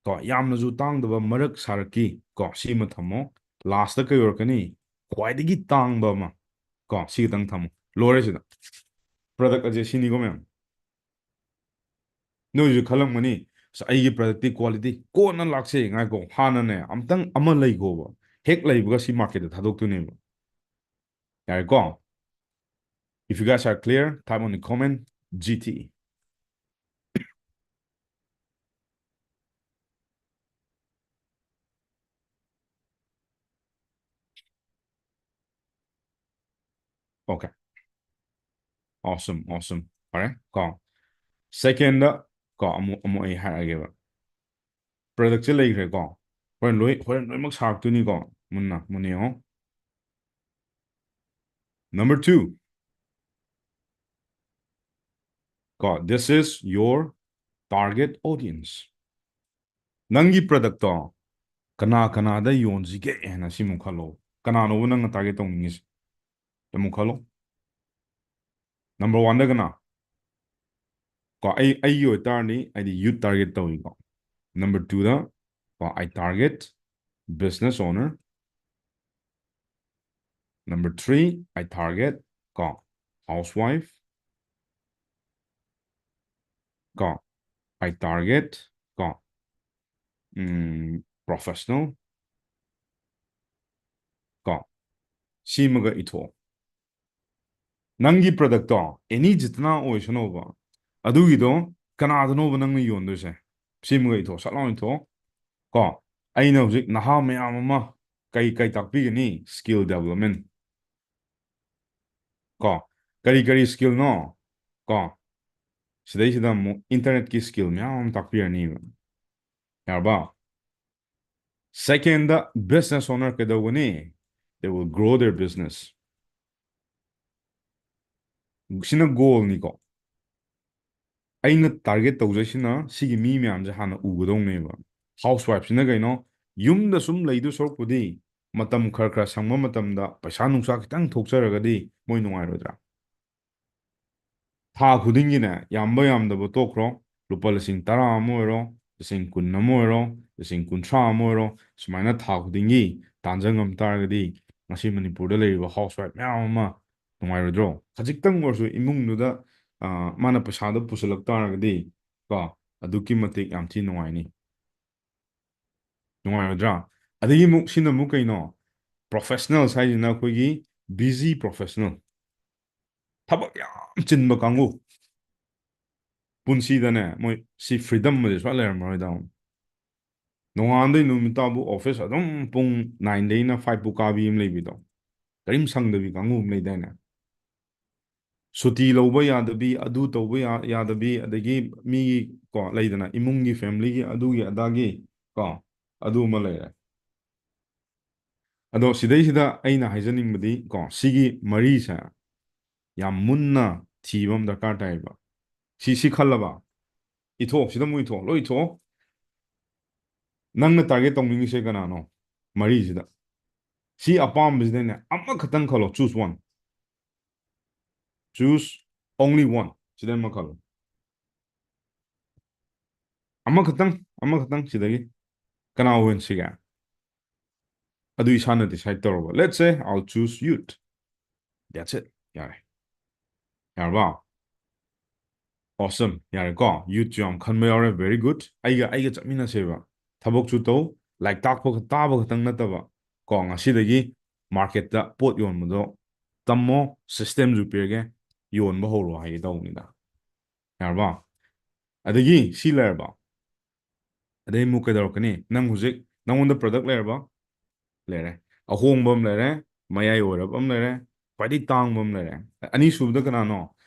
ꯀꯣ ꯌꯥꯝꯅꯁꯨ ꯇꯥꯡꯗꯕ ꯃꯔꯛ ꯁꯥꯔꯛꯀꯤ ꯀꯣ ꯁꯤꯃ ꯊꯝꯃꯣ ꯂꯥꯁꯇ ꯀꯩ ꯑꯣꯏꯔꯛꯀꯅꯤ ꯈ꯭ꯋꯥꯏꯗꯒꯤ ꯇꯥꯡꯕ ꯑꯃ ꯀꯣ ꯁꯤ ꯈꯛꯇꯪ ꯊꯝꯃꯣ ꯂꯣꯏꯔꯦ ꯁꯤꯗ ꯄ꯭ꯔꯗꯛ ꯑꯁꯦ ꯁꯤꯅꯤꯀꯣ ꯃꯌꯥꯝ ꯅꯣꯏꯁꯨ ꯈꯜꯂꯝꯒꯅꯤ ꯑꯩꯒꯤ ꯄ꯭ꯔꯗꯛꯇꯤ ꯀ꯭ꯋꯥꯂꯤꯇꯤ ꯀꯣꯟꯅ ꯂꯥꯛꯁꯦ ꯉꯥꯏꯀꯣ ꯍꯥꯟꯅꯅꯦ ꯑꯝꯇꯪ ꯑꯃ ꯂꯩꯈꯣꯕ ꯍꯦꯛ ꯂꯩꯕꯒ ꯁꯤ ꯃꯥꯔꯀꯦꯠꯇ ꯊꯥꯗꯣꯛꯇꯣꯏꯅꯦꯕ ꯌꯥꯔꯦꯀꯣ if you guys are clear type on the comment GT okay awesome alright ꯀꯣ ꯁꯦꯀꯦꯟꯗ ꯀꯣ ꯑꯃꯨꯛ ꯑꯩ ꯍꯥꯏꯔꯛꯑꯒꯦꯕ ꯄ꯭ꯔꯗꯛꯁꯦ ꯂꯩꯈ꯭ꯔꯦꯀꯣ ꯍꯣꯔꯦꯟ ꯂꯣꯏꯅꯃꯛ ꯁꯥꯔꯛꯇꯣꯏꯅꯤꯀꯣ ꯃꯨꯟꯅ ꯌꯦꯡꯉꯣ number 2 ꯀꯣ this is your target audience ꯅꯪꯒꯤ ꯄ꯭ꯔꯗꯛꯇꯣ ꯀꯅꯥꯗ ꯌꯣꯟꯁꯤꯒꯦ ꯍꯥꯏꯅ ꯁꯤꯃꯨꯛ ꯈꯜꯂꯣ ꯀꯅꯥꯅꯣꯕ ꯅꯪꯅ ꯇꯥꯔꯒꯦꯠ ꯇꯧꯅꯤꯡꯉꯤꯁꯦ ꯑꯃꯨꯛ ꯈꯜꯂꯣ ꯅꯝꯕꯔ 1ꯗ ꯀꯅꯥ ꯀꯣ ꯑꯩꯒꯤ ꯑꯣꯏꯇꯥꯔꯗꯤ ꯑꯩꯗꯤ ꯌꯨꯠ ꯇꯥꯔꯒꯦꯠ ꯇꯧꯏꯀꯣ ꯅꯝꯕꯔ 2ꯗ ꯀꯣ ꯑꯩ target business owner number 3 I target ꯀꯣ housewife ꯀꯣ I target ꯀꯣ professional ꯀꯣ ꯁꯤꯃꯒ ꯏꯊꯣꯛꯑꯣ ꯅꯪꯒꯤ ꯄ꯭ꯔꯗꯛꯇꯣ ꯑꯦꯅꯤ ꯖꯤꯇꯅꯥ ꯑꯣꯏꯁꯅꯣꯕ ꯑꯗꯨꯒꯤꯗꯣ ꯀꯅꯥꯗꯅꯣꯕ ꯅꯪꯅ ꯌꯣꯟꯗꯣꯏꯁꯦ ꯁꯤꯃꯒ ꯏꯊꯣꯛꯑꯣ ꯁꯠ ꯂꯥꯎꯅ ꯏꯊꯣꯛꯑꯣ ꯀꯣ ꯑꯩꯅ ꯍꯧꯖꯤꯛ ꯅꯍꯥ ꯃꯌꯥꯝ ꯑꯃ ꯀꯩ ꯇꯥꯛꯄꯤꯒꯅꯤ ꯁ꯭ꯀꯤꯜ ꯗꯦꯕꯂꯞꯃꯦꯟ ꯀꯣ ꯀꯔꯤ ꯁ꯭ꯀꯤꯜꯅꯣ ꯀꯣ ꯁꯤꯗꯩꯁꯤꯗ ꯑꯃꯨꯛ ꯏꯟꯇꯔꯅꯦꯠꯀꯤ ꯁ꯭ꯀꯤꯜ ꯃꯌꯥꯝ ꯑꯃ ꯇꯥꯛꯄꯤꯔꯅꯤꯕ ꯌꯥꯔꯕ ꯁꯦꯀꯦꯟꯗ ꯕꯤꯖꯤꯅꯦꯁ ꯑꯣꯅꯔ ꯀꯩꯗꯧꯒꯅꯤ they will grow their business ꯁꯤꯅ ꯒꯣꯜꯅꯤꯀꯣ ꯑꯩꯅ ꯇꯥꯔꯒꯦꯠ ꯇꯧꯖꯩꯁꯤꯅ ꯁꯤꯒꯤ ꯃꯤ ꯃꯌꯥꯝꯁꯦ ꯍꯥꯟꯅ ꯎꯒꯗꯧꯅꯦꯕ ꯍꯥꯎꯁꯋꯥꯏꯐꯁꯤꯅ ꯀꯩꯅꯣ ꯌꯨꯝꯗ ꯁꯨꯝ ꯂꯩꯗꯨ ꯁꯔꯨꯛꯄꯨꯗꯤ ꯃꯇꯝ ꯈꯔ ꯈꯔ ꯁꯪꯕ ꯃꯇꯝꯗ ꯄꯩꯁꯥ ꯅꯨꯡꯁꯥ ꯈꯤꯇꯪ ꯊꯣꯛꯆꯔꯒꯗꯤ ꯃꯣꯏ ꯅꯨꯡꯉꯥꯏꯔꯣꯏꯗ꯭ꯔꯥ? ꯊꯥ ꯈꯨꯗꯤꯡꯒꯤꯅꯦ ꯌꯥꯝꯕ ꯌꯥꯝꯗꯕ ꯇꯣꯛꯈ꯭ꯔꯣ, ꯂꯨꯄꯥ ꯂꯤꯁꯤꯡ 10 ꯑꯃ ꯑꯣꯏꯔꯣ, ꯂꯤꯁꯤꯡ 20 ꯑꯃ ꯑꯣꯏꯔో, ꯂꯤꯁꯤꯡ 30 ꯑꯃ ꯑꯣꯏꯔో, ꯁꯨꯃꯥꯏꯅ ꯊꯥ ꯈꯨꯗꯤꯡꯒꯤ ꯇꯥꯟꯖ ꯉꯝ ꯇꯥꯔꯒꯗꯤ ꯉꯁꯤ ꯃꯅꯤꯄꯨꯔꯗ ꯂꯩꯔꯤꯕ ꯍꯥꯎꯁꯋꯥꯏꯐ ꯃꯌꯥꯝ ꯑꯃ ꯅꯨꯡꯉꯥꯏꯔꯣꯏꯗ꯭ꯔꯣ? ꯈꯖꯤꯛꯇꯪ ꯑꯣꯏꯔꯁꯨ ꯏꯃꯨꯡꯗꯨꯗ ꯃꯥꯅ ꯄꯩꯁꯥꯗꯣ ꯄꯨꯁꯤꯜꯂꯛ ꯇꯥꯔꯒꯗꯤ ꯀꯣ ꯑꯗꯨꯛꯀꯤ ꯃꯇꯤꯛ ꯌꯥꯝ ꯊꯤ ꯅꯨꯡꯉꯥꯏꯅꯤ, ꯅꯨꯡꯉꯥꯏꯔꯣꯏꯗ꯭ꯔꯥ? ꯑꯗꯒꯤ ꯑꯃꯨꯛ ꯁꯤꯅ ꯑꯃꯨꯛ ꯀꯩꯅꯣ, ꯄ꯭ꯔꯣꯐꯦꯁꯅꯦꯜ ꯍꯥꯏꯁꯤꯅ ꯑꯩꯈꯣꯏꯒꯤ ꯕꯤꯖꯤ ꯄ꯭ꯔꯣꯐꯦꯁꯅꯦꯜ, ꯊꯕꯛ ꯌꯥꯝ ꯆꯤꯟꯕ ꯀꯥꯡꯕꯨ ꯄꯨꯟꯁꯤꯗꯅꯦ ꯃꯣꯏ ꯁꯤ ꯐ꯭ꯔꯤꯗꯝ ꯑꯁꯤ ꯁꯨꯡꯂꯩ ꯂꯩꯔꯝꯃꯔꯣꯏꯗ꯫ ꯅꯣꯡꯉꯥꯟꯗꯩ ꯅꯨꯃꯤꯠ ꯇꯥꯕꯨ ꯑꯣꯐꯤꯁ ꯑꯗꯨꯝ ꯄꯨꯡ 9ꯗꯩꯅ 5ꯄꯨ ꯀꯥꯕꯤ ꯑꯃ ꯂꯩꯕꯤꯗꯣ, ꯀꯔꯤꯝ ꯁꯪꯗꯕꯤ ꯀꯥꯡꯕꯨ ꯑꯃ ꯂꯩꯗꯥꯏꯅꯦ? ꯁꯨꯇꯤ ꯂꯧꯕ ꯌꯥꯗꯕꯤ, ꯑꯗꯨ ꯇꯧꯕ ꯌꯥꯗꯕꯤ, ꯑꯗꯒꯤ ꯃꯤꯒꯤ ꯀꯣ ꯂꯩꯗꯅ ꯏꯃꯨꯡꯒꯤ ꯐꯦꯃꯤꯂꯤꯒꯤ ꯑꯗꯨꯒꯤ ꯑꯗꯥꯒꯤ ꯀꯣ ꯑꯗꯨ ꯑꯃ ꯂꯩꯔꯦ꯫ ꯑꯗꯣ ꯁꯤꯗꯩꯁꯤꯗ ꯑꯩꯅ ꯍꯥꯏꯖꯅꯤꯡꯕꯗꯤ ꯀꯣ ꯁꯤꯒꯤ ꯃꯔꯤꯁꯦ ꯌꯥꯝ ꯃꯨꯟꯅ ꯊꯤꯕ ꯑꯃ ꯗꯔꯀꯥꯔ ꯇꯥꯏꯌꯦꯕ꯫ ꯁꯤ ꯈꯜꯂꯕ ꯏꯊꯣꯛ, ꯁꯤꯗ ꯑꯃꯨꯛ ꯏꯊꯣꯛ, ꯂꯣꯏ ꯏꯊꯣꯛꯑꯣ꯫ ꯅꯪꯅ ꯇꯥꯔꯒꯦꯠ ꯇꯧꯅꯤꯡꯉꯤꯁꯦ ꯀꯅꯥꯅꯣ? ꯃꯔꯤꯁꯤꯗ ꯁꯤ ꯑꯄꯥꯝꯕꯁꯤꯗꯅꯦ ꯑꯃꯈꯛꯇꯪ ꯈꯜꯂꯣ, ꯆꯨꯁ ꯋꯥꯟ, ꯆꯨꯁ ꯑꯣꯟꯂꯤ ꯋꯥꯟ, ꯁꯤꯗ ꯑꯃ ꯈꯜꯂꯣ, ꯑꯃꯈꯛꯇꯪ ꯁꯤꯗꯒꯤ ꯀꯅꯥ ꯑꯣꯏꯍꯟꯁꯤꯒꯦ? ꯑꯗꯨ ꯏꯁꯥꯅ ꯗꯤꯁꯥꯏꯠ ꯇꯧꯔꯕ, let's say I'll choose youth, that's it, ꯌꯥꯔꯦ, ꯌꯥꯔꯕ? ꯑꯣꯁꯝ, ꯌꯥꯔꯦꯀꯣ, ꯌꯨꯠꯁꯨ ꯌꯥꯝ ꯈꯟꯕ ꯌꯥꯎꯔꯦ, ꯚꯦꯔꯤ ꯒꯨꯗ, ꯑꯩꯒ ꯆꯠꯃꯤꯟꯅꯁꯦꯕ, ꯊꯕꯛꯁꯨ ꯇꯧ, ꯂꯥꯏꯔꯤꯛ ꯇꯥꯕ ꯈꯛꯇꯪ ꯅꯠꯇꯕ ꯀꯣ, ꯉꯁꯤꯗꯒꯤ ꯃꯥꯔꯀꯦꯠꯇ ꯄꯣꯠ ꯌꯣꯟꯕꯗꯣ ꯇꯝꯃꯣ, ꯁꯤꯁꯇꯦꯝꯁꯨ ꯄꯤꯔꯒꯦ, ꯌꯣꯟꯕ ꯍꯧꯔꯣ ꯍꯥꯏꯒꯦ ꯇꯧꯕꯅꯤꯗ, ꯌꯥꯔꯕ? ꯑꯗꯒꯤ ꯁꯤ ꯂꯩꯔꯕ, ꯑꯗꯩ ꯑꯃꯨꯛ ꯀꯩꯗꯧꯔꯛꯀꯅꯤ? ꯅꯪ ꯍꯧꯖꯤꯛ ꯅꯪꯉꯣꯟꯗ ꯄ꯭ꯔꯗꯛ ꯂꯩꯔꯕ? ꯂꯩꯔꯦ, ꯑꯍꯣꯡꯕ ꯑꯃ ꯂꯩꯔꯦ, ꯃꯌꯥꯏ ꯑꯣꯏꯔꯞ ꯑꯃ ꯂꯩꯔꯦ, ꯈ꯭ꯋꯥꯏꯗꯒꯤ ꯇꯥꯡꯕ ꯑꯃ ꯂꯩꯔꯦ, ꯑꯅꯤꯁꯨꯕꯗ ꯀꯅꯥꯅꯣ?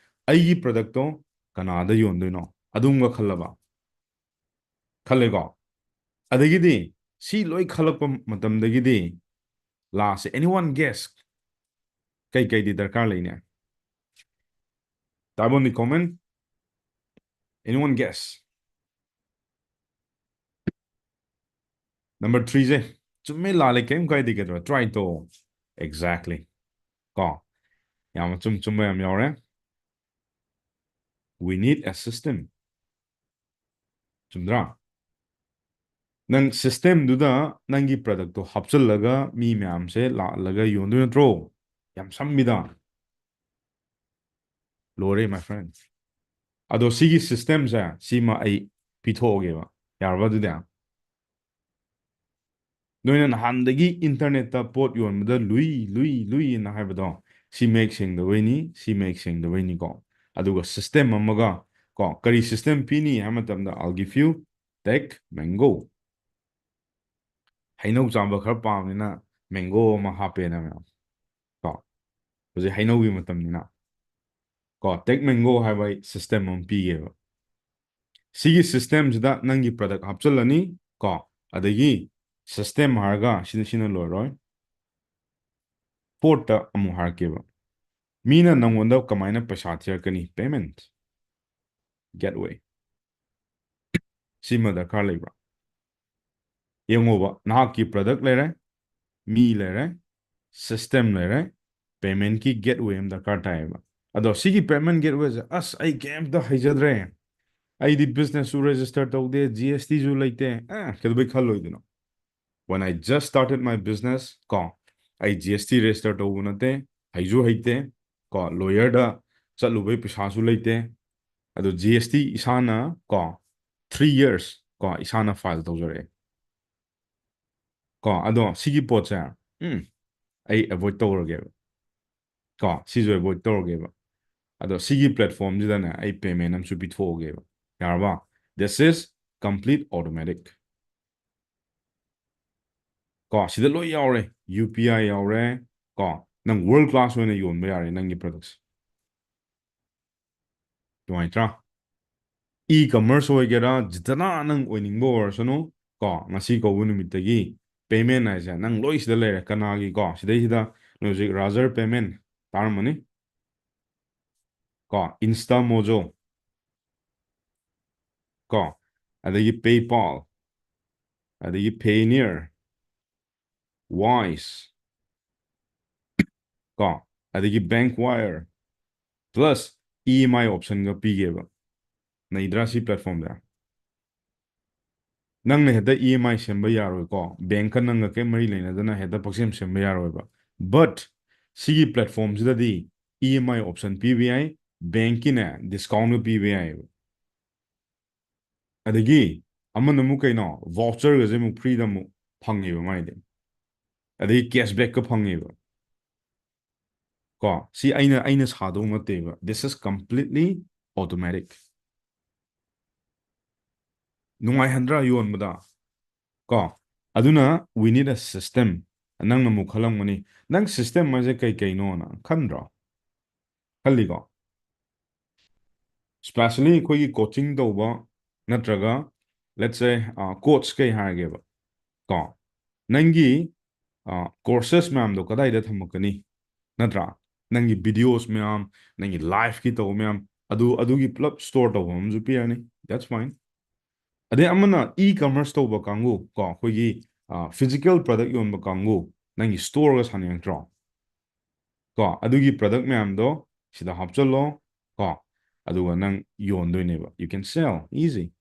ꯑꯩꯒꯤ ꯄ꯭ꯔꯗꯛꯇꯣ ꯀꯅꯥꯗ ꯌꯣꯟꯗꯣꯏꯅꯣ? ꯑꯗꯨꯝꯒ ꯈꯜꯂꯕ? ꯈꯜꯂꯦꯀꯣ? ꯑꯗꯒꯤꯗꯤ ꯁꯤ ꯂꯣꯏ ꯈꯜꯂꯛꯄ ꯃꯇꯝꯗꯒꯤꯗꯤ ꯂꯥꯁꯁꯦ ꯑꯦꯅꯤ ꯋꯥꯟ ꯒꯦꯁ ꯀꯩꯀꯩꯗꯤ ꯗꯔꯀꯥꯔ ꯂꯩꯅꯦ? ꯇꯥꯏꯞ ꯑꯣꯟ ꯗꯤ ꯀꯣꯃꯦꯟ, ꯑꯦꯅꯤ ꯋꯥꯟ ꯒꯦꯁ? ꯅꯝꯕꯔ 3ꯁꯦ ꯆꯨꯝꯃꯦ ꯂꯥꯜꯂꯦ ꯀꯔꯤꯝ ꯀꯥꯏꯗꯦ, ꯀꯩꯗꯧꯔꯦ, ꯇ꯭ꯔꯥꯏ ꯇꯧ, ꯑꯦꯛꯖꯦꯛꯇꯂꯤ ꯀꯣ, ꯌꯥꯝ ꯆꯨꯝꯕ ꯌꯥꯝ ꯌꯥꯎꯔꯦ꯫ We need a system, ꯆꯨꯝꯗ꯭ꯔꯥ? ꯅꯪ ꯁꯤꯁꯇꯦꯝꯗꯨꯗ ꯅꯪꯒꯤ ꯄ꯭ꯔꯗꯛꯇꯣ ꯍꯥꯞꯆꯤꯜꯂꯒ ꯃꯤ ꯃꯌꯥꯝꯁꯦ ꯂꯥꯛꯍꯜꯂꯒ ꯌꯣꯟꯗꯣꯏ ꯅꯠꯇ꯭ꯔꯣ? ꯌꯥꯝ ꯁꯝꯃꯤꯗ, ꯂꯣꯏꯔꯦ ꯃꯥꯏ ꯐ꯭ꯔꯦꯟ꯫ ꯑꯗꯣ ꯁꯤꯒꯤ ꯁꯤꯁꯇꯦꯝꯁꯦ ꯁꯤꯃ ꯑꯩ ꯄꯤꯊꯣꯛꯑꯒꯦꯕ, ꯌꯥꯔꯕ? ꯑꯗꯨꯗꯤ ꯅꯣꯏꯅ ꯅꯍꯥꯟꯗꯒꯤ ꯏꯟꯇꯔꯅꯦꯠꯇ ꯄꯣꯠ ꯌꯣꯟꯕꯗ ꯂꯨꯏꯅ ꯍꯥꯏꯕꯗꯣ, ꯁꯤ ꯃꯌꯦꯛ ꯁꯦꯡꯗꯕꯩꯅꯤ, ꯁꯤ ꯃꯌꯦꯛ ꯁꯦꯡꯗꯕꯩꯅꯤꯀꯣ, ꯑꯗꯨꯒ ꯁꯤꯁꯇꯦꯝ ꯑꯃꯒ ꯀꯣ, ꯀꯔꯤ ꯁꯤꯁꯇꯦꯝ ꯄꯤꯅꯤ ꯍꯥꯏꯕ ꯃꯇꯝꯗ I'll give you TagMango, ꯍꯩꯅꯧ ꯆꯥꯕ ꯈꯔ ꯄꯥꯝꯕꯅꯤꯅ ꯃꯦꯡꯒꯣ ꯑꯃ ꯍꯥꯞꯄꯦꯅ ꯃꯌꯥꯝ ꯀꯣ, ꯍꯧꯖꯤꯛ ꯍꯩꯅꯧꯒꯤ ꯃꯇꯝꯅꯤꯅ ꯀꯣ, TagMango ꯍꯥꯏꯕ ꯑꯩ ꯁꯤꯁꯇꯦꯝ ꯑꯃ ꯄꯤꯒꯦꯕ꯫ ꯁꯤꯒꯤ ꯁꯤꯁꯇꯦꯝꯁꯤꯗ ꯅꯪꯒꯤ ꯄ꯭ꯔꯗꯛ ꯍꯥꯞꯆꯤꯜꯂꯅꯤ ꯀꯣ, ꯑꯗꯒꯤ ꯁꯤꯁꯇꯦꯝ ꯍꯥꯏꯔꯒ ꯁꯤꯅ ꯂꯣꯏꯔꯣꯏ, ꯄꯣꯠꯇ ꯑꯃꯨꯛ ꯍꯥꯏꯔꯛꯀꯦꯕ, ꯃꯤꯅ ꯅꯪꯉꯣꯟꯗ ꯀꯃꯥꯏꯅ ꯄꯩꯁꯥ ꯊꯤꯔꯛꯀꯅꯤ? ꯄꯦꯃꯦꯟꯠ ꯒꯦꯠꯋꯦ, ꯁꯤꯃ ꯗꯔꯀꯥꯔ ꯂꯩꯕ꯭ꯔꯥ? ꯌꯦꯡꯉꯣꯕ, ꯅꯍꯥꯛꯀꯤ ꯄ꯭ꯔꯗꯛ ꯂꯩꯔꯦ, ꯃꯤ ꯂꯩꯔꯦ, ꯁꯤꯁꯇꯦꯝ ꯂꯩꯔꯦ, ꯄꯦꯃꯦꯟꯠꯀꯤ ꯒꯦꯠꯋꯦ ꯑꯃ ꯗꯔꯀꯥꯔ ꯇꯥꯏꯌꯦꯕ꯫ ꯑꯗꯣ ꯁꯤꯒꯤ ꯄꯦꯃꯦꯟꯠ ꯒꯦꯠꯋꯦꯁꯦ, ꯑꯁ ꯑꯩ ꯀꯩꯝꯇ ꯍꯩꯖꯗ꯭ꯔꯦ, ꯑꯩꯗꯤ ꯕꯤꯖꯤꯅꯦꯁꯁꯨ ꯔꯦꯖꯤꯁꯇꯔ ꯇꯧꯗꯦ, GSTꯁꯨ ꯂꯩꯇꯦ, ꯀꯩꯗꯧꯕꯩ ꯈꯜꯂꯣꯏꯗꯣꯏꯅꯣ? When I just started my business ꯀꯣ, ꯑꯩ GST ꯔꯦꯖꯤꯁꯇꯔ ꯇꯧꯕ ꯅꯠꯇꯦ, ꯍꯩꯁꯨ ꯍꯩꯇꯦ ꯀꯣ, ꯂꯣꯌꯔꯗ ꯆꯠꯂꯨꯕꯩ ꯄꯩꯁꯥꯁꯨ ꯂꯩꯇꯦ, ꯑꯗꯣ GST ꯏꯁꯥꯅ ꯀꯣ 3 years ꯀꯣ ꯏꯁꯥꯅ ꯐꯥꯏꯜ ꯇꯧꯖꯔꯛꯑꯦ ꯀꯣ, ꯑꯗꯣ ꯁꯤꯒꯤ ꯄꯣꯠꯁꯦ ꯑꯩ ꯑꯦꯚꯣꯏꯗ ꯇꯧꯔꯒꯦꯕ ꯀꯣ, ꯁꯤꯁꯨ ꯑꯦꯚꯣꯏꯗ ꯇꯧꯔꯒꯦꯕ, ꯑꯗꯣ ꯁꯤꯒꯤ ꯄ꯭ꯂꯦꯠꯐꯣꯝꯁꯤꯗꯅꯦ ꯑꯩ ꯄꯦꯃꯦꯟ ꯑꯃꯁꯨ ꯄꯤꯊꯣꯛꯑꯒꯦꯕ, ꯌꯥꯔꯕ? this is complete automatic ꯀꯣ, ꯁꯤꯗ ꯂꯣꯏ ꯌꯥꯎꯔꯦ, UPI ꯌꯥꯎꯔꯦ ꯀꯣ, ꯅꯪ ꯋꯥꯔꯜ ꯀ꯭ꯂꯥꯁ ꯑꯣꯏꯅ ꯌꯣꯟꯕ ꯌꯥꯔꯦ ꯅꯪꯒꯤ ꯄ꯭ꯔꯗꯛꯁ, ꯅꯨꯡꯉꯥꯏꯇ꯭ꯔꯥ? ꯏ ꯀꯃꯔꯁ ꯑꯣꯏꯒꯦꯔꯥ, ꯖꯤꯇꯅ ꯅꯪ ꯑꯣꯏꯅꯤꯡꯕ ꯑꯣꯏꯔꯁꯅꯨ ꯀꯣ, ꯉꯁꯤ ꯀꯧꯕ ꯅꯨꯃꯤꯠꯇꯒꯤ ꯄꯦꯃꯦꯟ ꯍꯥꯏꯁꯦ ꯅꯪ ꯂꯣꯏ ꯁꯤꯗ ꯂꯩꯔꯦ, ꯀꯅꯥꯒꯤ ꯀꯣ, ꯁꯤꯗꯩꯁꯤꯗ ꯅꯣꯏ ꯍꯧꯖꯤꯛ ꯔꯥꯖꯔ ꯄꯦꯃꯦꯟ ꯇꯥꯔꯝꯃꯅꯤ ꯀꯣ, ꯏꯟꯁꯇꯥ ꯃꯣꯖꯣ ꯀꯣ, ꯑꯗꯒꯤ ꯄꯦꯄꯥꯜ ꯑꯗꯒꯤ Payoneer, Wise, ꯀꯣ ꯑꯗꯒꯤ Bankwire +, EMI ꯑꯣꯞꯁꯟꯒ ꯄꯤꯒꯦꯕ ꯅꯩꯗ꯭ꯔꯥ ꯁꯤ ꯄ꯭ꯂꯦꯠꯐꯣꯝꯗ ꯅꯪꯅ ꯍꯦꯛꯇ EMI ꯁꯦꯝꯕ ꯌꯥꯔꯣꯏꯀꯣ ꯕꯦꯡꯀ ꯅꯪꯒ ꯀꯩ ꯃꯔꯤ ꯂꯩꯅꯗꯅ ꯍꯦꯛꯇ ꯄꯛꯁꯦꯝ ꯁꯦꯝꯕ ꯌꯥꯔꯣꯏꯕ ꯕꯠ ꯁꯤꯒꯤ ꯄ꯭ꯂꯦꯠꯐꯣꯝꯁꯤꯗꯗꯤ EMI ꯑꯣꯞꯁꯟ ꯄꯤꯕ ꯌꯥꯏ ꯕꯦꯡꯀꯤꯅꯦ ꯗꯤꯁꯀꯥꯎꯟꯒ ꯄꯤꯕ ꯌꯥꯏꯑꯕ ꯑꯗꯒꯤ ꯑꯃꯅ ꯑꯃꯨꯛ ꯀꯩꯅꯣ ꯚꯥꯎꯆꯔꯒꯁꯦ ꯑꯃꯨꯛ ꯐ꯭ꯔꯤꯗ ꯑꯃꯨꯛ ꯐꯪꯉꯦꯕ ꯃꯥꯏꯗꯤ ꯑꯗꯒꯤ ꯀꯦꯁꯕꯦꯛꯀ ꯐꯪꯉꯦꯕ ꯀꯣ ꯁꯤ ꯑꯩꯅ ꯁꯥꯗꯧ ꯅꯠꯇꯦꯕ ꯗꯤꯁ ꯏꯁ ꯀꯝꯄ꯭ꯂꯤꯠꯂꯤ ꯑꯣꯇꯣꯃꯦꯇꯤꯛ ꯅꯨꯡꯉꯥꯏꯍꯟꯗ꯭ꯔꯥ ꯌꯣꯟꯕꯗ ꯀꯣ ꯑꯗꯨꯅ we need a system ꯅꯪꯅ ꯑꯃꯨꯛ ꯈꯜꯂꯝꯒꯅꯤ ꯅꯪ ꯁꯤꯁꯇꯦꯝ ꯍꯥꯏꯁꯦ ꯀꯩꯅꯣꯅ ꯈꯟꯗ꯭ꯔꯣ ꯈꯜꯂꯤꯀꯣ ꯁ꯭ꯄꯦꯁꯤꯌꯦꯜꯂꯤ ꯑꯩꯈꯣꯏꯒꯤ ꯀꯣꯆꯤꯡ ꯇꯧꯕ ꯅꯠꯇ꯭ꯔꯒ ꯂꯦꯠꯁ ꯁꯦ ꯀꯣꯆ ꯀꯩ ꯍꯥꯏꯔꯒꯦꯕ ꯀꯣ ꯅꯪꯒꯤ ꯀꯣꯔꯁꯦꯁ ꯃꯌꯥꯝꯗꯣ ꯀꯗꯥꯏꯗ ꯊꯝꯃꯛꯀꯅꯤ ꯅꯠꯇ꯭ꯔꯥ ꯅꯪꯒꯤ ꯚꯤꯗꯤꯑꯣꯁ ꯃꯌꯥꯝ ꯅꯪꯒꯤ ꯂꯥꯏꯐꯀꯤ ꯇꯧꯕ ꯃꯌꯥꯝ ꯑꯗꯨꯒꯤ ꯄꯨꯂꯞ ꯁ꯭ꯇꯣꯔ ꯇꯧꯕ ꯑꯃꯁꯨ ꯄꯤꯔꯅꯤ ꯗꯦꯠꯁ ꯐꯥꯏꯟ ꯑꯗꯩ ꯑꯃꯅ ꯀꯃꯔꯁ ꯇꯧꯕ ꯀꯥꯡꯕꯨ ꯀꯣ ꯑꯩꯈꯣꯏꯒꯤ ꯐꯤꯖꯤꯀꯦꯜ ꯄ꯭ꯔꯗꯛ ꯌꯣꯟꯕ ꯀꯥꯡꯕꯨ ꯅꯪꯒꯤ ꯁ꯭ꯇꯣꯔꯒ ꯁꯥꯅꯤꯡꯉꯛꯇ꯭ꯔꯣ ꯀꯣ ꯑꯗꯨꯒꯤ ꯄ꯭ꯔꯗꯛ ꯃꯌꯥꯝꯗꯣ ꯁꯤꯗ ꯍꯥꯞꯆꯜꯂꯣ ꯀꯣ ꯑꯗꯨꯒ ꯅꯪ ꯌꯣꯟꯗꯣꯏꯅꯦꯕ ꯌꯨ ꯀꯦꯟ ꯁꯦꯜ ꯏꯖꯤ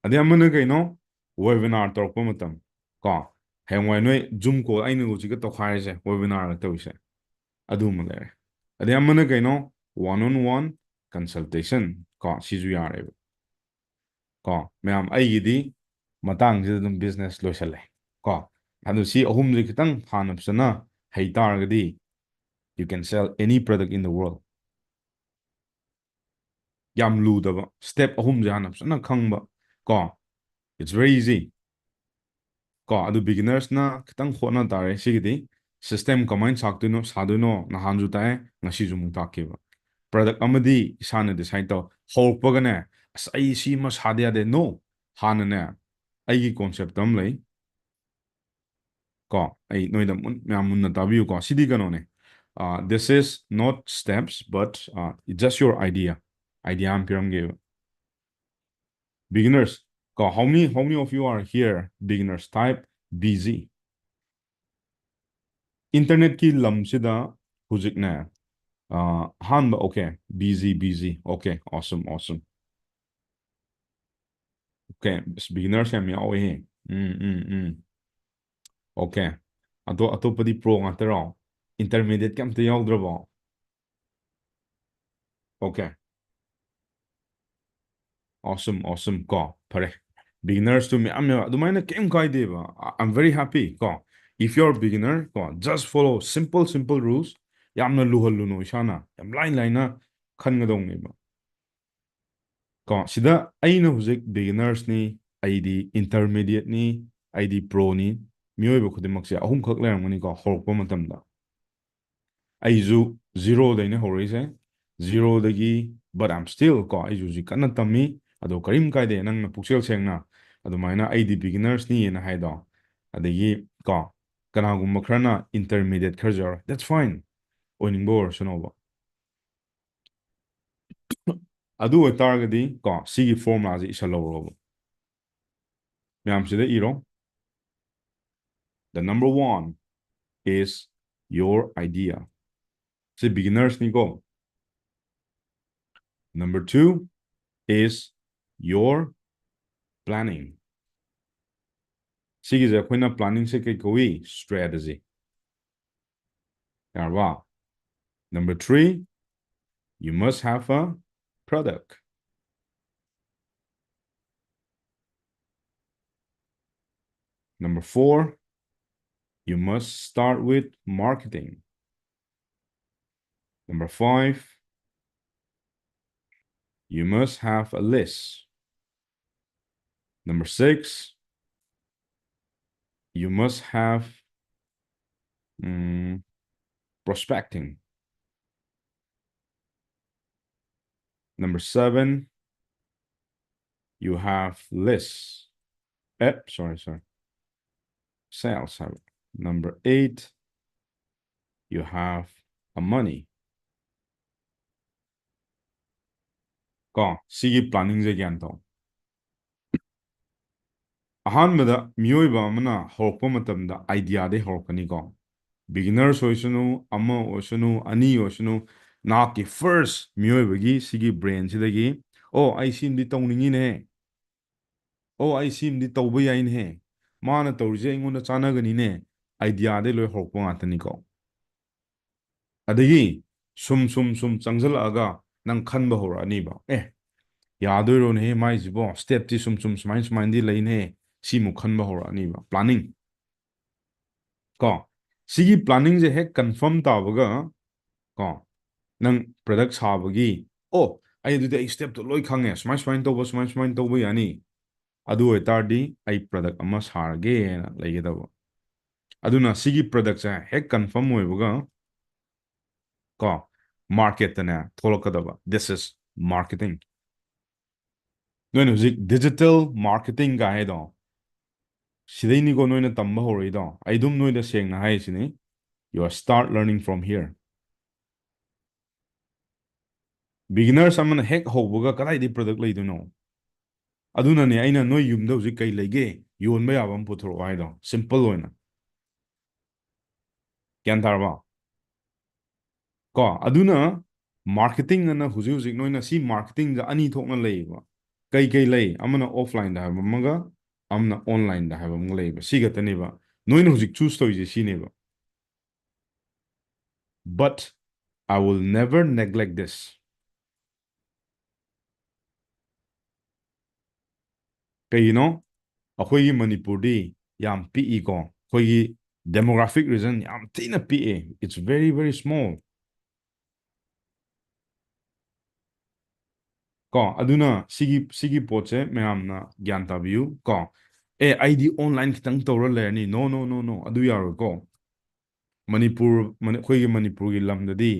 ꯑꯗꯩ ꯑꯃꯅ ꯀꯩꯅꯣ ꯋꯦꯕꯤꯅꯥꯔ ꯇꯧꯔꯛꯄ ꯃꯇꯝ ꯀꯣ ꯍꯌꯦꯡꯋꯥꯏ ꯅꯣꯏ ꯖꯨꯝ ꯀꯣꯜ ꯑꯩꯅ ꯍꯧꯖꯤꯛꯀ ꯇꯧꯈꯥꯏꯔꯤꯁꯦ ꯋꯦꯕꯤꯅꯥꯔ ꯇꯧꯔꯤꯁꯦ ꯑꯗꯨꯃ ꯂꯩꯔꯦ ꯑꯗꯩ ꯑꯃꯅ ꯀꯩꯅꯣ ꯋꯥꯟ ꯀꯟꯁꯜꯇꯦꯁꯟ ꯀꯣ ꯁꯤꯁꯨ ꯌꯥꯔꯦꯕ ꯀꯣ ꯃꯌꯥꯝ ꯑꯩꯒꯤꯗꯤ ꯃꯇꯥꯡꯁꯤꯗ ꯑꯗꯨꯝ ꯕꯤꯖꯤꯅꯦꯁ ꯂꯣꯏꯁꯜꯂꯦ ꯀꯣ ꯑꯗꯨ ꯁꯤ ꯑꯍꯨꯝꯁꯦ ꯈꯤꯇꯪ ꯍꯥꯟꯅ ꯐꯖꯅ ꯍꯩ ꯇꯥꯔꯒꯗꯤ you can sell any product in the world ꯌꯥꯝ ꯂꯨꯗꯕ ꯁ꯭ꯇꯦꯞ ꯑꯍꯨꯝꯁꯦ ꯍꯥꯟꯅ ꯐꯖꯅ ꯈꯪꯕ ꯀꯣ it's very easy ꯀꯣ ꯑꯗꯨ ꯕꯤꯒꯤꯅꯔꯁꯅ ꯈꯤꯇꯪ ꯍꯣꯠꯅ ꯇꯥꯔꯦ ꯁꯤꯒꯤꯗꯤ ꯁꯤꯁꯇꯦꯝ ꯀꯃꯥꯏꯅ ꯁꯥꯗꯣꯏꯅꯣ ꯅꯍꯥꯟꯁꯨ ꯇꯥꯛꯑꯦ ꯉꯁꯤꯁꯨ ꯑꯃꯨꯛ ꯇꯥꯛꯀꯦꯕ ꯄ꯭ꯔꯗꯛ ꯑꯃꯗꯤ ꯏꯁꯥꯅ ꯗꯤꯁꯥꯏꯠ ꯇꯧ ꯍꯧꯔꯛꯄꯒꯅꯦ ꯑꯁ ꯑꯩ ꯁꯤ ꯑꯃ ꯁꯥꯗ ꯌꯥꯗꯦ ꯅꯣ ꯍꯥꯟꯅꯅꯦ ꯑꯩꯒꯤ ꯀꯣꯟꯁꯦꯞꯇ ꯑꯃ ꯂꯩ ꯀꯣ ꯑꯩ ꯅꯣꯏꯗ ꯃꯌꯥꯝ ꯃꯨꯟꯅ ꯇꯥꯕꯤꯌꯨꯀꯣ ꯁꯤꯗꯤ ꯀꯩꯅꯣꯅꯦ this is not steps but just your idea ꯑꯃ ꯄꯤꯔꯝꯒꯦꯕ beginners ko how many of you are here beginners type busy internet ki lamsida hujikne hanba okay busy okay awesome okay beginners yam yawe he okay atopadi pro ngataro intermediate kam te yawdrabo okay awesome ko pare beginners to me adumaina kem kaideba I'm very happy ko if you're a beginner ko just follow simple rules yamna luhalluno isana yam line khangadongneba ko sida aina hujik beginners ni aidi intermediate ni aidi pro ni miyoiba khudimakse ahum khak lerangani ko horokpa matamda aizu zero daina horise zero dagi but I'm still ko aizu kana tammi ado karim kaide nangna puksel sengna adumaina aidi beginners ni na haido adagi ko kanagumba khrana intermediate kharjar that's fine oiningbo or sunoba adu oitargadi ko sigi formula ji isalawro myam sida iro the number one is your idea say beginners ni go number two is your planning sigi je akoina planning se kai koi strategy yarwa number three you must have a product number four you must start with marketing number five you must have a list number six you must have prospecting number seven you have lists sorry sales number eight you have a money ko sigi planning je gyan to ꯑꯍꯥꯟꯕꯗ ꯃꯤꯑꯣꯏꯕ ꯑꯃꯅ ꯍꯧꯔꯛꯄ ꯃꯇꯝꯗ ꯑꯥꯏꯗꯤꯌꯥꯗꯩ ꯍꯧꯔꯛꯀꯅꯤꯀꯣ beginners ꯑꯣꯏꯁꯅꯨ ꯑꯃ ꯑꯣꯏꯁꯅꯨ ꯑꯅꯤ ꯑꯣꯏꯁꯅꯨ ꯅꯍꯥꯛꯀꯤ ꯐꯥꯔꯁ ꯃꯤꯑꯣꯏꯕꯒꯤ ꯁꯤꯒꯤ ꯕ꯭ꯔꯦꯟꯁꯤꯗꯒꯤ ꯑꯣ ꯑꯩ ꯁꯤꯃꯗꯤ ꯇꯧꯅꯤꯡꯉꯤꯅꯦ ꯑꯣ ꯑꯩ ꯁꯤꯃꯗꯤ ꯇꯧꯕ ꯌꯥꯏꯅꯦ ꯃꯥꯅ ꯇꯧꯔꯤꯁꯦ ꯑꯩꯉꯣꯟꯗ ꯆꯥꯟꯅꯒꯅꯤꯅꯦ ꯑꯥꯏꯗꯤꯌꯥꯗꯩ ꯂꯣꯏ ꯍꯧꯔꯛꯄ ꯉꯥꯛꯇꯅꯤꯀꯣ ꯑꯗꯒꯤ ꯁꯨꯝ ꯆꯪꯁꯤꯜꯂꯛꯑꯒ ꯅꯪ ꯈꯟꯕ ꯍꯧꯔꯛꯑꯅꯤꯕ ꯌꯥꯗꯣꯏꯔꯣꯅꯦꯍꯦ ꯃꯥꯏꯁꯤꯕꯣ ꯁ꯭ꯇꯦꯞꯇꯤ ꯁꯨꯃꯥꯏꯅꯗꯤ ꯂꯩꯅꯦ ꯁꯤꯃꯨꯛ ꯈꯟꯕ ꯍꯧꯔꯛꯑꯅꯤꯕ ꯄ꯭ꯂꯥꯅꯤꯡ ꯀꯣ ꯁꯤꯒꯤ ꯄ꯭ꯂꯥꯅꯤꯡꯁꯦ ꯍꯦꯛ ꯀꯟꯐꯥꯔꯝ ꯇꯥꯕꯒ ꯀꯣ ꯅꯪ ꯄ꯭ꯔꯗꯛ ꯁꯥꯕꯒꯤ ꯑꯣ ꯑꯗꯨꯗꯤ ꯑꯩ ꯁ꯭ꯇꯦꯞꯇꯣ ꯂꯣꯏ ꯈꯪꯉꯦ ꯁꯨꯃꯥꯏꯅ ꯇꯧꯕ ꯁꯨꯃꯥꯏꯅ ꯇꯧꯕ ꯌꯥꯅꯤ ꯑꯗꯨ ꯑꯣꯏꯇꯥꯔꯗꯤ ꯑꯩ ꯄ꯭ꯔꯗꯛ ꯑꯃ ꯁꯥꯔꯒꯦꯅ ꯂꯩꯒꯗꯕ ꯑꯗꯨꯅ ꯁꯤꯒꯤ ꯄ꯭ꯔꯗꯛꯁꯦ ꯍꯦꯛ ꯀꯟꯐꯥꯔꯝ ꯑꯣꯏꯕꯒ ꯀꯣ ꯃꯥꯔꯀꯦꯠꯇꯅꯦ ꯊꯣꯛꯂꯛꯀꯗꯕ ꯗꯤꯁ ꯏꯁ ꯃꯥꯔꯀꯦꯇꯤꯡ ꯅꯣꯏꯅ ꯍꯧꯖꯤꯛ ꯗꯤꯖꯤꯇꯦꯜ ꯃꯥꯔꯀꯦꯇꯤꯡꯒ ꯍꯥꯏꯗꯣ ꯁꯤꯗꯩꯅꯤꯀꯣ ꯅꯣꯏꯅ ꯇꯝꯕ ꯍꯧꯔꯛꯏꯗꯣ ꯑꯩ ꯑꯗꯨꯝ ꯅꯣꯏꯗ ꯁꯦꯡꯅ ꯍꯥꯏꯔꯤꯁꯤꯅꯤ you are start learning from here beginners ꯑꯃꯅ ꯍꯦꯛ ꯍꯧꯕꯒ ꯀꯗꯥꯏꯗꯒꯤ ꯄ꯭ꯔꯗꯛ ꯂꯩꯗꯣꯏꯅꯣ ꯑꯗꯨꯅꯅꯦ ꯑꯩꯅ ꯅꯣꯏ ꯌꯨꯝꯗ ꯍꯧꯖꯤꯛ ꯀꯩ ꯂꯩꯒꯦ ꯌꯣꯟꯕ ꯌꯥꯕ ꯑꯃ ꯄꯨꯊꯣꯔꯛꯑꯣ ꯍꯥꯏꯗꯣ ꯁꯤꯝꯄꯜ ꯑꯣꯏꯅ ꯒ꯭ꯌꯥꯟ ꯇꯥꯔꯕ ꯀꯣ ꯑꯗꯨꯅ ꯃꯥꯔꯀꯦꯇꯤꯡ ꯑꯅ ꯍꯧꯖꯤꯛ ꯅꯣꯏꯅ ꯁꯤ ꯃꯥꯔꯀꯦꯇꯤꯡꯗ ꯑꯅꯤ ꯊꯣꯛꯅ ꯂꯩꯌꯦꯕ ꯀꯩ ꯂꯩ ꯑꯃꯅ ꯑꯣꯐꯂꯥꯏꯟꯗ ꯍꯥꯏꯕ ꯑꯃꯒ ꯑꯃꯅ ꯑꯣꯟꯂꯥꯏꯟꯗ ꯍꯥꯏꯕ ꯑꯃꯒ ꯂꯩꯌꯦꯕ ꯁꯤ ꯈꯛꯇꯅꯦꯕ ꯅꯣꯏꯅ ꯍꯧꯖꯤꯛ ꯆꯨꯁ ꯇꯧꯔꯤꯁꯦ ꯁꯤꯅꯦꯕ but I will never neglect this ꯀꯩꯒꯤꯅꯣ ꯑꯩꯈꯣꯏꯒꯤ ꯃꯅꯤꯄꯨꯔꯗꯤ ꯌꯥꯝ ꯄꯤꯛꯏꯀꯣ ꯑꯩꯈꯣꯏꯒꯤ ꯗꯦꯃꯣꯒ꯭ꯔꯥꯐꯤꯛ ꯔꯤꯖꯟ ꯌꯥꯝ ꯊꯤꯅ ꯄꯤꯛꯑꯦ ꯏꯠꯁ ꯚꯦꯔꯤ ꯁ꯭ꯃꯣꯜ ꯀꯣ ꯑꯗꯨꯅ ꯁꯤꯒꯤ ꯄꯣꯠꯁꯦ ꯃꯌꯥꯝꯅ ꯒ꯭ꯌꯥꯟ ꯇꯥꯕꯤꯌꯨ ꯀꯣ ꯑꯩꯗꯤ ꯑꯣꯟꯂꯥꯏꯟ ꯈꯤꯇꯪ ꯇꯧꯔ ꯂꯩꯔꯅꯤ ꯅꯣ ꯑꯗꯨ ꯌꯥꯔꯣꯏꯀꯣ ꯑꯩꯈꯣꯏꯒꯤ ꯃꯅꯤꯄꯨꯔꯒꯤ ꯂꯝꯗꯗꯤ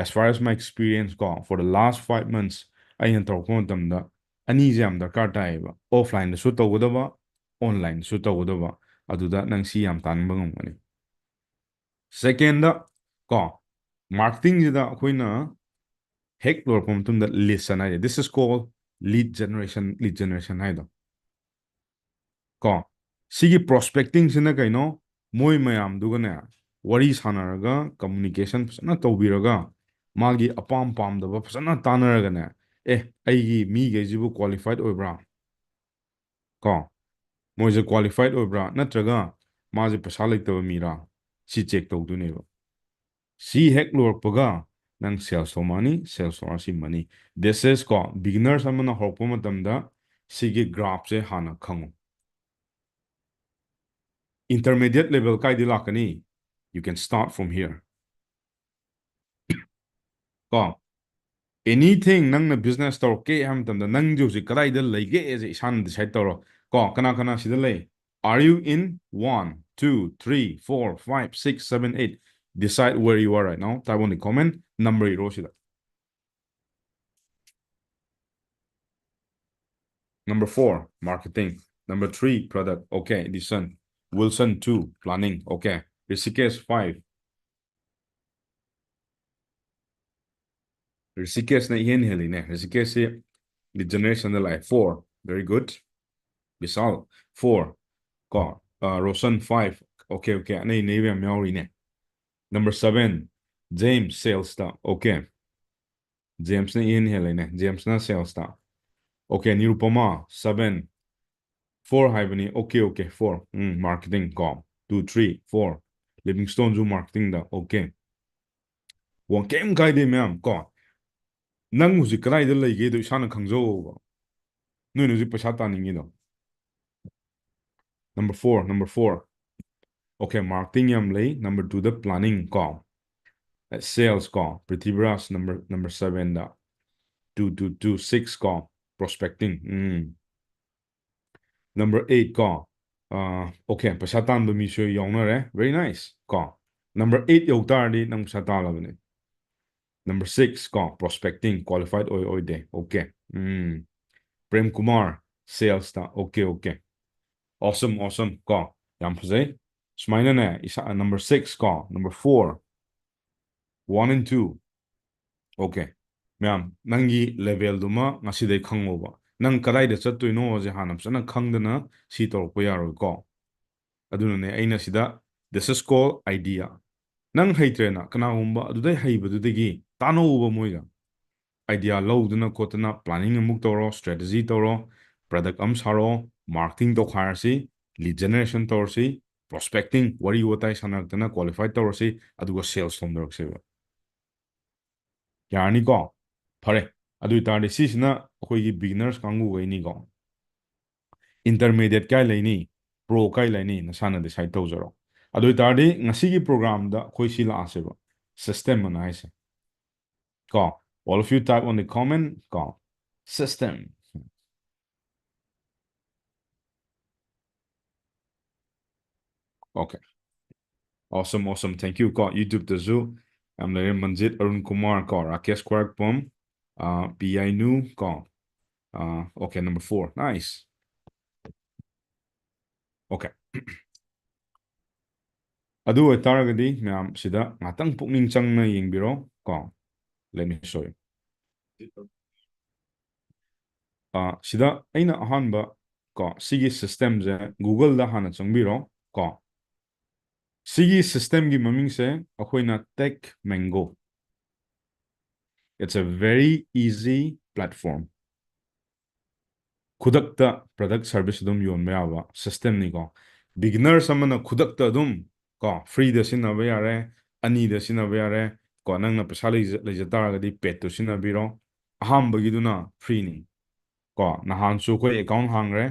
as far as my experience ꯀꯣ for the last 5 months ꯑꯩꯅ ꯇꯧꯔꯛꯄ ꯃꯇꯝꯗ ꯑꯅꯤꯁꯦ ꯌꯥꯝ ꯗꯔꯀꯥꯔ ꯇꯥꯏꯌꯦꯕ ꯑꯣꯐꯂꯥꯏꯟꯗꯁꯨ ꯇꯧꯒꯗꯕ ꯑꯣꯟꯂꯥꯏꯟꯗꯁꯨ ꯇꯧꯒꯗꯕ ꯑꯗꯨꯗ ꯅꯪ ꯁꯤ ꯌꯥꯝ ꯇꯥꯟꯕ ꯉꯝꯒꯅꯤ ꯁꯦꯀꯦꯟꯗ ꯀꯣ ꯃꯥꯔꯀꯦꯇꯤꯡꯁꯤꯗ ꯑꯩꯈꯣꯏꯅ ꯍꯦꯛ ꯂꯣꯏꯔꯛꯄ ꯃꯇꯨꯡꯗ ꯂꯤꯁꯟ ꯍꯥꯏꯁꯦ this is called lead generation ꯍꯥꯏꯗꯣ ꯀꯣ ꯁꯤꯒꯤ ꯄ꯭ꯔꯣꯁꯄꯦꯛꯇꯤꯡꯁꯤꯅ ꯀꯩꯅꯣ ꯃꯣꯏ ꯃꯌꯥꯝꯗꯨꯒꯅꯦ ꯋꯥꯔꯤ ꯁꯥꯟꯅꯔꯒ ꯀꯝꯃꯨꯅꯤꯀꯦꯁꯟ ꯐꯖꯅ ꯇꯧꯕꯤꯔꯒ ꯃꯥꯒꯤ ꯑꯄꯥꯝ ꯄꯥꯝꯗꯕ ꯐꯖꯅ ꯇꯥꯟꯅꯔꯒꯅꯦ ꯑꯩꯒꯤ ꯃꯤꯈꯩꯁꯤꯕꯨ ꯀ꯭ꯋꯥꯂꯤꯐꯥꯏড ꯑꯣꯏꯕ꯭ꯔꯥ ꯀꯣ ꯃꯣꯏꯁꯦ ꯀ꯭ꯋꯥꯂꯤꯐꯥꯏড ꯑꯣꯏꯕ꯭ꯔꯥ ꯅꯠꯇ꯭ꯔꯒ ꯃꯥꯁꯦ ꯄꯩꯁꯥ ꯂꯩꯇꯕ ꯃꯤꯔꯥ ꯁꯤ ꯆꯦꯛ ꯇꯧꯗꯣꯏꯅꯦꯕ ꯁꯤ ꯍꯦꯛ ꯂꯣꯏꯔꯛꯄꯒ ꯅꯪ ꯁꯦꯜꯁ ꯇꯧꯃꯅꯤ ꯁꯦꯜꯁ ꯇꯧꯔ ꯃꯅꯤ ꯗꯤꯁ ꯏꯁ ꯀꯣ ꯕꯤꯒꯤꯅꯔꯁ ꯑꯃꯅ ꯍꯧꯔꯛꯄ ꯃꯇꯝꯗ ꯁꯤꯒꯤ ꯒ꯭ꯔꯥꯐꯁꯦ ꯍꯥꯟꯅ ꯈꯪꯉꯨ ꯏꯟꯇꯔꯃꯦꯗꯤꯌꯦꯠ ꯂꯦꯚꯦꯜ ꯀꯥꯏꯗꯤ ꯂꯥꯛꯀꯅꯤ ꯌꯨ ꯀꯦꯟ ꯁ꯭ꯇꯥꯔꯠ ꯐ꯭ꯔꯣꯝ ꯍꯤꯌꯔ ꯀꯣ ꯑꯦꯅꯤꯊꯤꯡ ꯅꯪꯅ ꯕꯤꯖꯤꯅꯦꯁ ꯇꯧꯔꯛꯀꯦ ꯍꯥꯏꯕ ꯃꯇꯝꯗ ꯅꯪꯁꯦ ꯍꯧꯖꯤꯛ ꯀꯗꯥꯏꯗ ꯂꯩꯒꯦꯁꯦ ꯏꯁꯥꯅ ꯗꯤꯁꯥꯏꯠ ꯇꯧꯔꯣ ꯀꯣ ꯀꯅꯥ ꯁꯤꯗ ꯂꯩ Are you in 1, 2, 3, 4, 5, 6, 7, 8? Decide where you are right now. Type on the comment. Number ꯏꯔꯣ ꯁꯤꯗ. Number 4, marketing. Number 3, product. Okay, Edison. Wilson 2, planning. Okay. Rishikesh 5. Rishikesh na ihen heli ne. Rishikesh the generation the life 4. Very good. Vishal 4. Ko. Roshan 5. Okay. Anay navy am ne. Number 7, James sales ta. Okay. James na ihen heli ne. James na sales ta. Okay, Nirupama 7. 4 haibani. Okay. 4. Marketing ko. 2, 3, 4. Livingstone jo marketing da. Okay. Wang kem kaide ma'am ko. Nang hꯧꯖꯤꯛ ꯀꯗꯥꯏꯗ ꯂꯩꯒꯦꯗꯣ ꯏꯁꯥꯅ ꯈꯪꯖꯧꯕ ꯅꯣꯏꯅ ꯍꯧꯖꯤꯛ ꯄꯩꯁꯥ ꯇꯥꯅꯤꯡꯉꯤꯗꯣ number 4 okay marketing yam lay number 2 the planning ko sales ko prithviraj number 7 da 2 ko prospecting number 8 ko okay paisa tan mi sho yawnare very nice ko number 8 yaw tardi nang paisa talabane number 6 ko prospecting qualified oi de okay Prem Kumar sales ta okay awesome ko yam phazai sumaina ne isa number 6 ko number 4 1 and 2 okay ma'am nangi level duma ngasi dai khangoba ꯅꯪ ꯀꯗꯥꯏꯗ ꯆꯠꯇꯣꯏꯅꯣꯁꯦ ꯍꯥꯟꯅ ꯐꯖꯅ ꯈꯪꯗꯅ ꯁꯤ ꯇꯧꯔꯛꯄ ꯌꯥꯔꯣꯏꯀꯣ ꯑꯗꯨꯅꯅꯦ ꯑꯩꯅ ꯁꯤꯗ this is called idea ꯅꯪ ꯍꯩꯇ꯭ꯔꯦꯅ ꯀꯅꯥꯒꯨꯝꯕ ꯑꯗꯨꯗꯩ ꯍꯩꯕꯗꯨꯗꯒꯤ ꯇꯥꯟꯅꯧꯕ ꯃꯣꯏꯒ ꯑꯥꯏꯗꯤꯌꯥ ꯂꯧꯗꯅ ꯈꯣꯠꯇꯅ ꯄ꯭ꯂꯥꯅꯤꯡ ꯑꯃꯨꯛ ꯇꯧꯔꯣ ꯁ꯭ꯇ꯭ꯔꯦꯇꯦꯖꯤ ꯇꯧꯔꯣ ꯄ꯭ꯔꯗꯛ ꯑꯃ ꯁꯥꯔꯣ ꯃꯥꯔꯀꯦꯇꯤꯡ ꯇꯧꯈꯥꯏꯔꯁꯤ ꯂꯤꯗ ꯖꯦꯅꯦꯔꯦꯁꯟ ꯇꯧꯔꯁꯤ ꯄ꯭ꯔꯣꯁꯄꯦꯛꯇꯤꯡ ꯋꯥꯔꯤ ꯋꯥꯇꯥꯏ ꯁꯥꯟꯅꯔꯛꯇꯅ ꯀ꯭ꯋꯥꯂꯤꯐꯥꯏ ꯇꯧꯔꯁꯤ ꯑꯗꯨꯒ ꯁꯦꯜꯁ ꯇꯧꯅꯔꯛꯁꯦꯕ ꯌꯥꯔꯅꯤꯀꯣ ꯐꯔꯦ ꯑꯗꯨ ꯑꯣꯏꯇꯥꯔꯗꯤ ꯁꯤꯁꯤꯅ ꯑꯩꯈꯣꯏꯒꯤ ꯕꯤꯒꯤꯅꯔꯁ ꯀꯥꯡꯕꯨꯈꯩꯅꯤꯀꯣ ꯏꯟꯇꯔꯃꯦꯗꯤꯌꯦꯠ ꯀꯥꯏ ꯂꯩꯅꯤ ꯄ꯭ꯔꯣ ꯀꯥꯏ ꯂꯩꯅꯤ ꯅꯁꯥꯅ ꯗꯤꯁꯥꯏꯠ ꯇꯧꯖꯔꯣ ꯑꯗꯨ ꯑꯣꯏꯇꯥꯔꯗꯤ ꯉꯁꯤꯒꯤ ꯄ꯭रोग्राꯝꯗ ꯑꯩꯈꯣꯏ ꯁꯤ ꯂꯥꯛꯑꯁꯦꯕ ꯁꯤꯁꯇꯦꯝ ꯑꯅ ꯍꯥꯏꯁꯦ ꯀꯣ all of you type on the comment ꯀꯣ system okay awesome thank you ꯀꯣ YouTube-ꯗꯁꯨ ꯌꯥꯝ ꯂꯩꯔꯦ ꯃꯟꯖꯤꯠ ꯑꯔꯨꯟ ꯀꯨꯃꯥꯔ ꯀꯣ ꯔꯥꯀꯦꯁ ꯀ꯭ꯋꯥꯔꯛꯄꯝ ꯄꯤꯌꯥꯏꯅꯨ ꯀꯣ okay number 4 nice okay ꯑꯗꯨ ꯑꯣꯏꯇꯥꯔꯒꯗꯤ ꯃꯌꯥꯝ ꯁꯤꯗ ꯉꯥꯛꯇꯪ ꯄꯨꯛꯅꯤꯡ ꯆꯪꯅ ꯌꯦꯡꯕꯤꯔꯣ ꯀꯣ let me show you ꯁꯤꯗ ꯑꯩꯅ ꯑꯍꯥꯟꯕ ꯀꯣ ꯁꯤꯒꯤ ꯁꯤꯁꯇꯦꯝꯁꯦ ꯒꯨꯒꯜꯗ ꯍꯥꯟꯅ ꯆꯪꯕꯤꯔꯣ ꯀꯣ ꯁꯤꯒꯤ ꯁꯤꯁꯇꯦꯝꯒꯤ ꯃꯃꯤꯡꯁꯦ ꯑꯩꯈꯣꯏꯅ ꯇꯦꯛ ꯃꯦꯡꯒꯣ it's a very easy platform ꯈꯨꯗꯛꯇ ꯄ꯭ꯔꯗꯛ ꯁꯔꯚꯤꯁ ꯑꯗꯨꯝ ꯌꯣꯟꯕ ꯌꯥꯕ ꯁꯤꯁꯇꯦꯝꯅꯤꯀꯣ ꯕꯤꯒꯤꯅꯔꯁ ꯑꯃꯅ ꯈꯨꯗꯛꯇ ꯑꯗꯨꯝ ꯀꯣ ꯐ꯭ꯔꯤꯗ ꯁꯤꯖꯤꯟꯅꯕ ꯌꯥꯔꯦ ꯑꯅꯤꯗ ꯁꯤꯖꯤꯟꯅꯕ ꯌꯥꯔꯦ ꯀꯣ ꯅꯪꯅ ꯄꯩꯁꯥ ꯂꯩꯖ ꯇꯥꯔꯒꯗꯤ ꯄꯦꯗꯇꯨ ꯁꯤꯖꯤꯟꯅꯕꯤꯔꯣ ꯑꯍꯥꯟꯕꯒꯤꯗꯨꯅ ꯐ꯭ꯔꯤꯅꯤ ꯀꯣ ꯅꯍꯥꯟꯁꯨ ꯑꯩꯈꯣꯏ ꯑꯦꯀꯥꯎꯟ ꯍꯥꯡꯈ꯭ꯔꯦ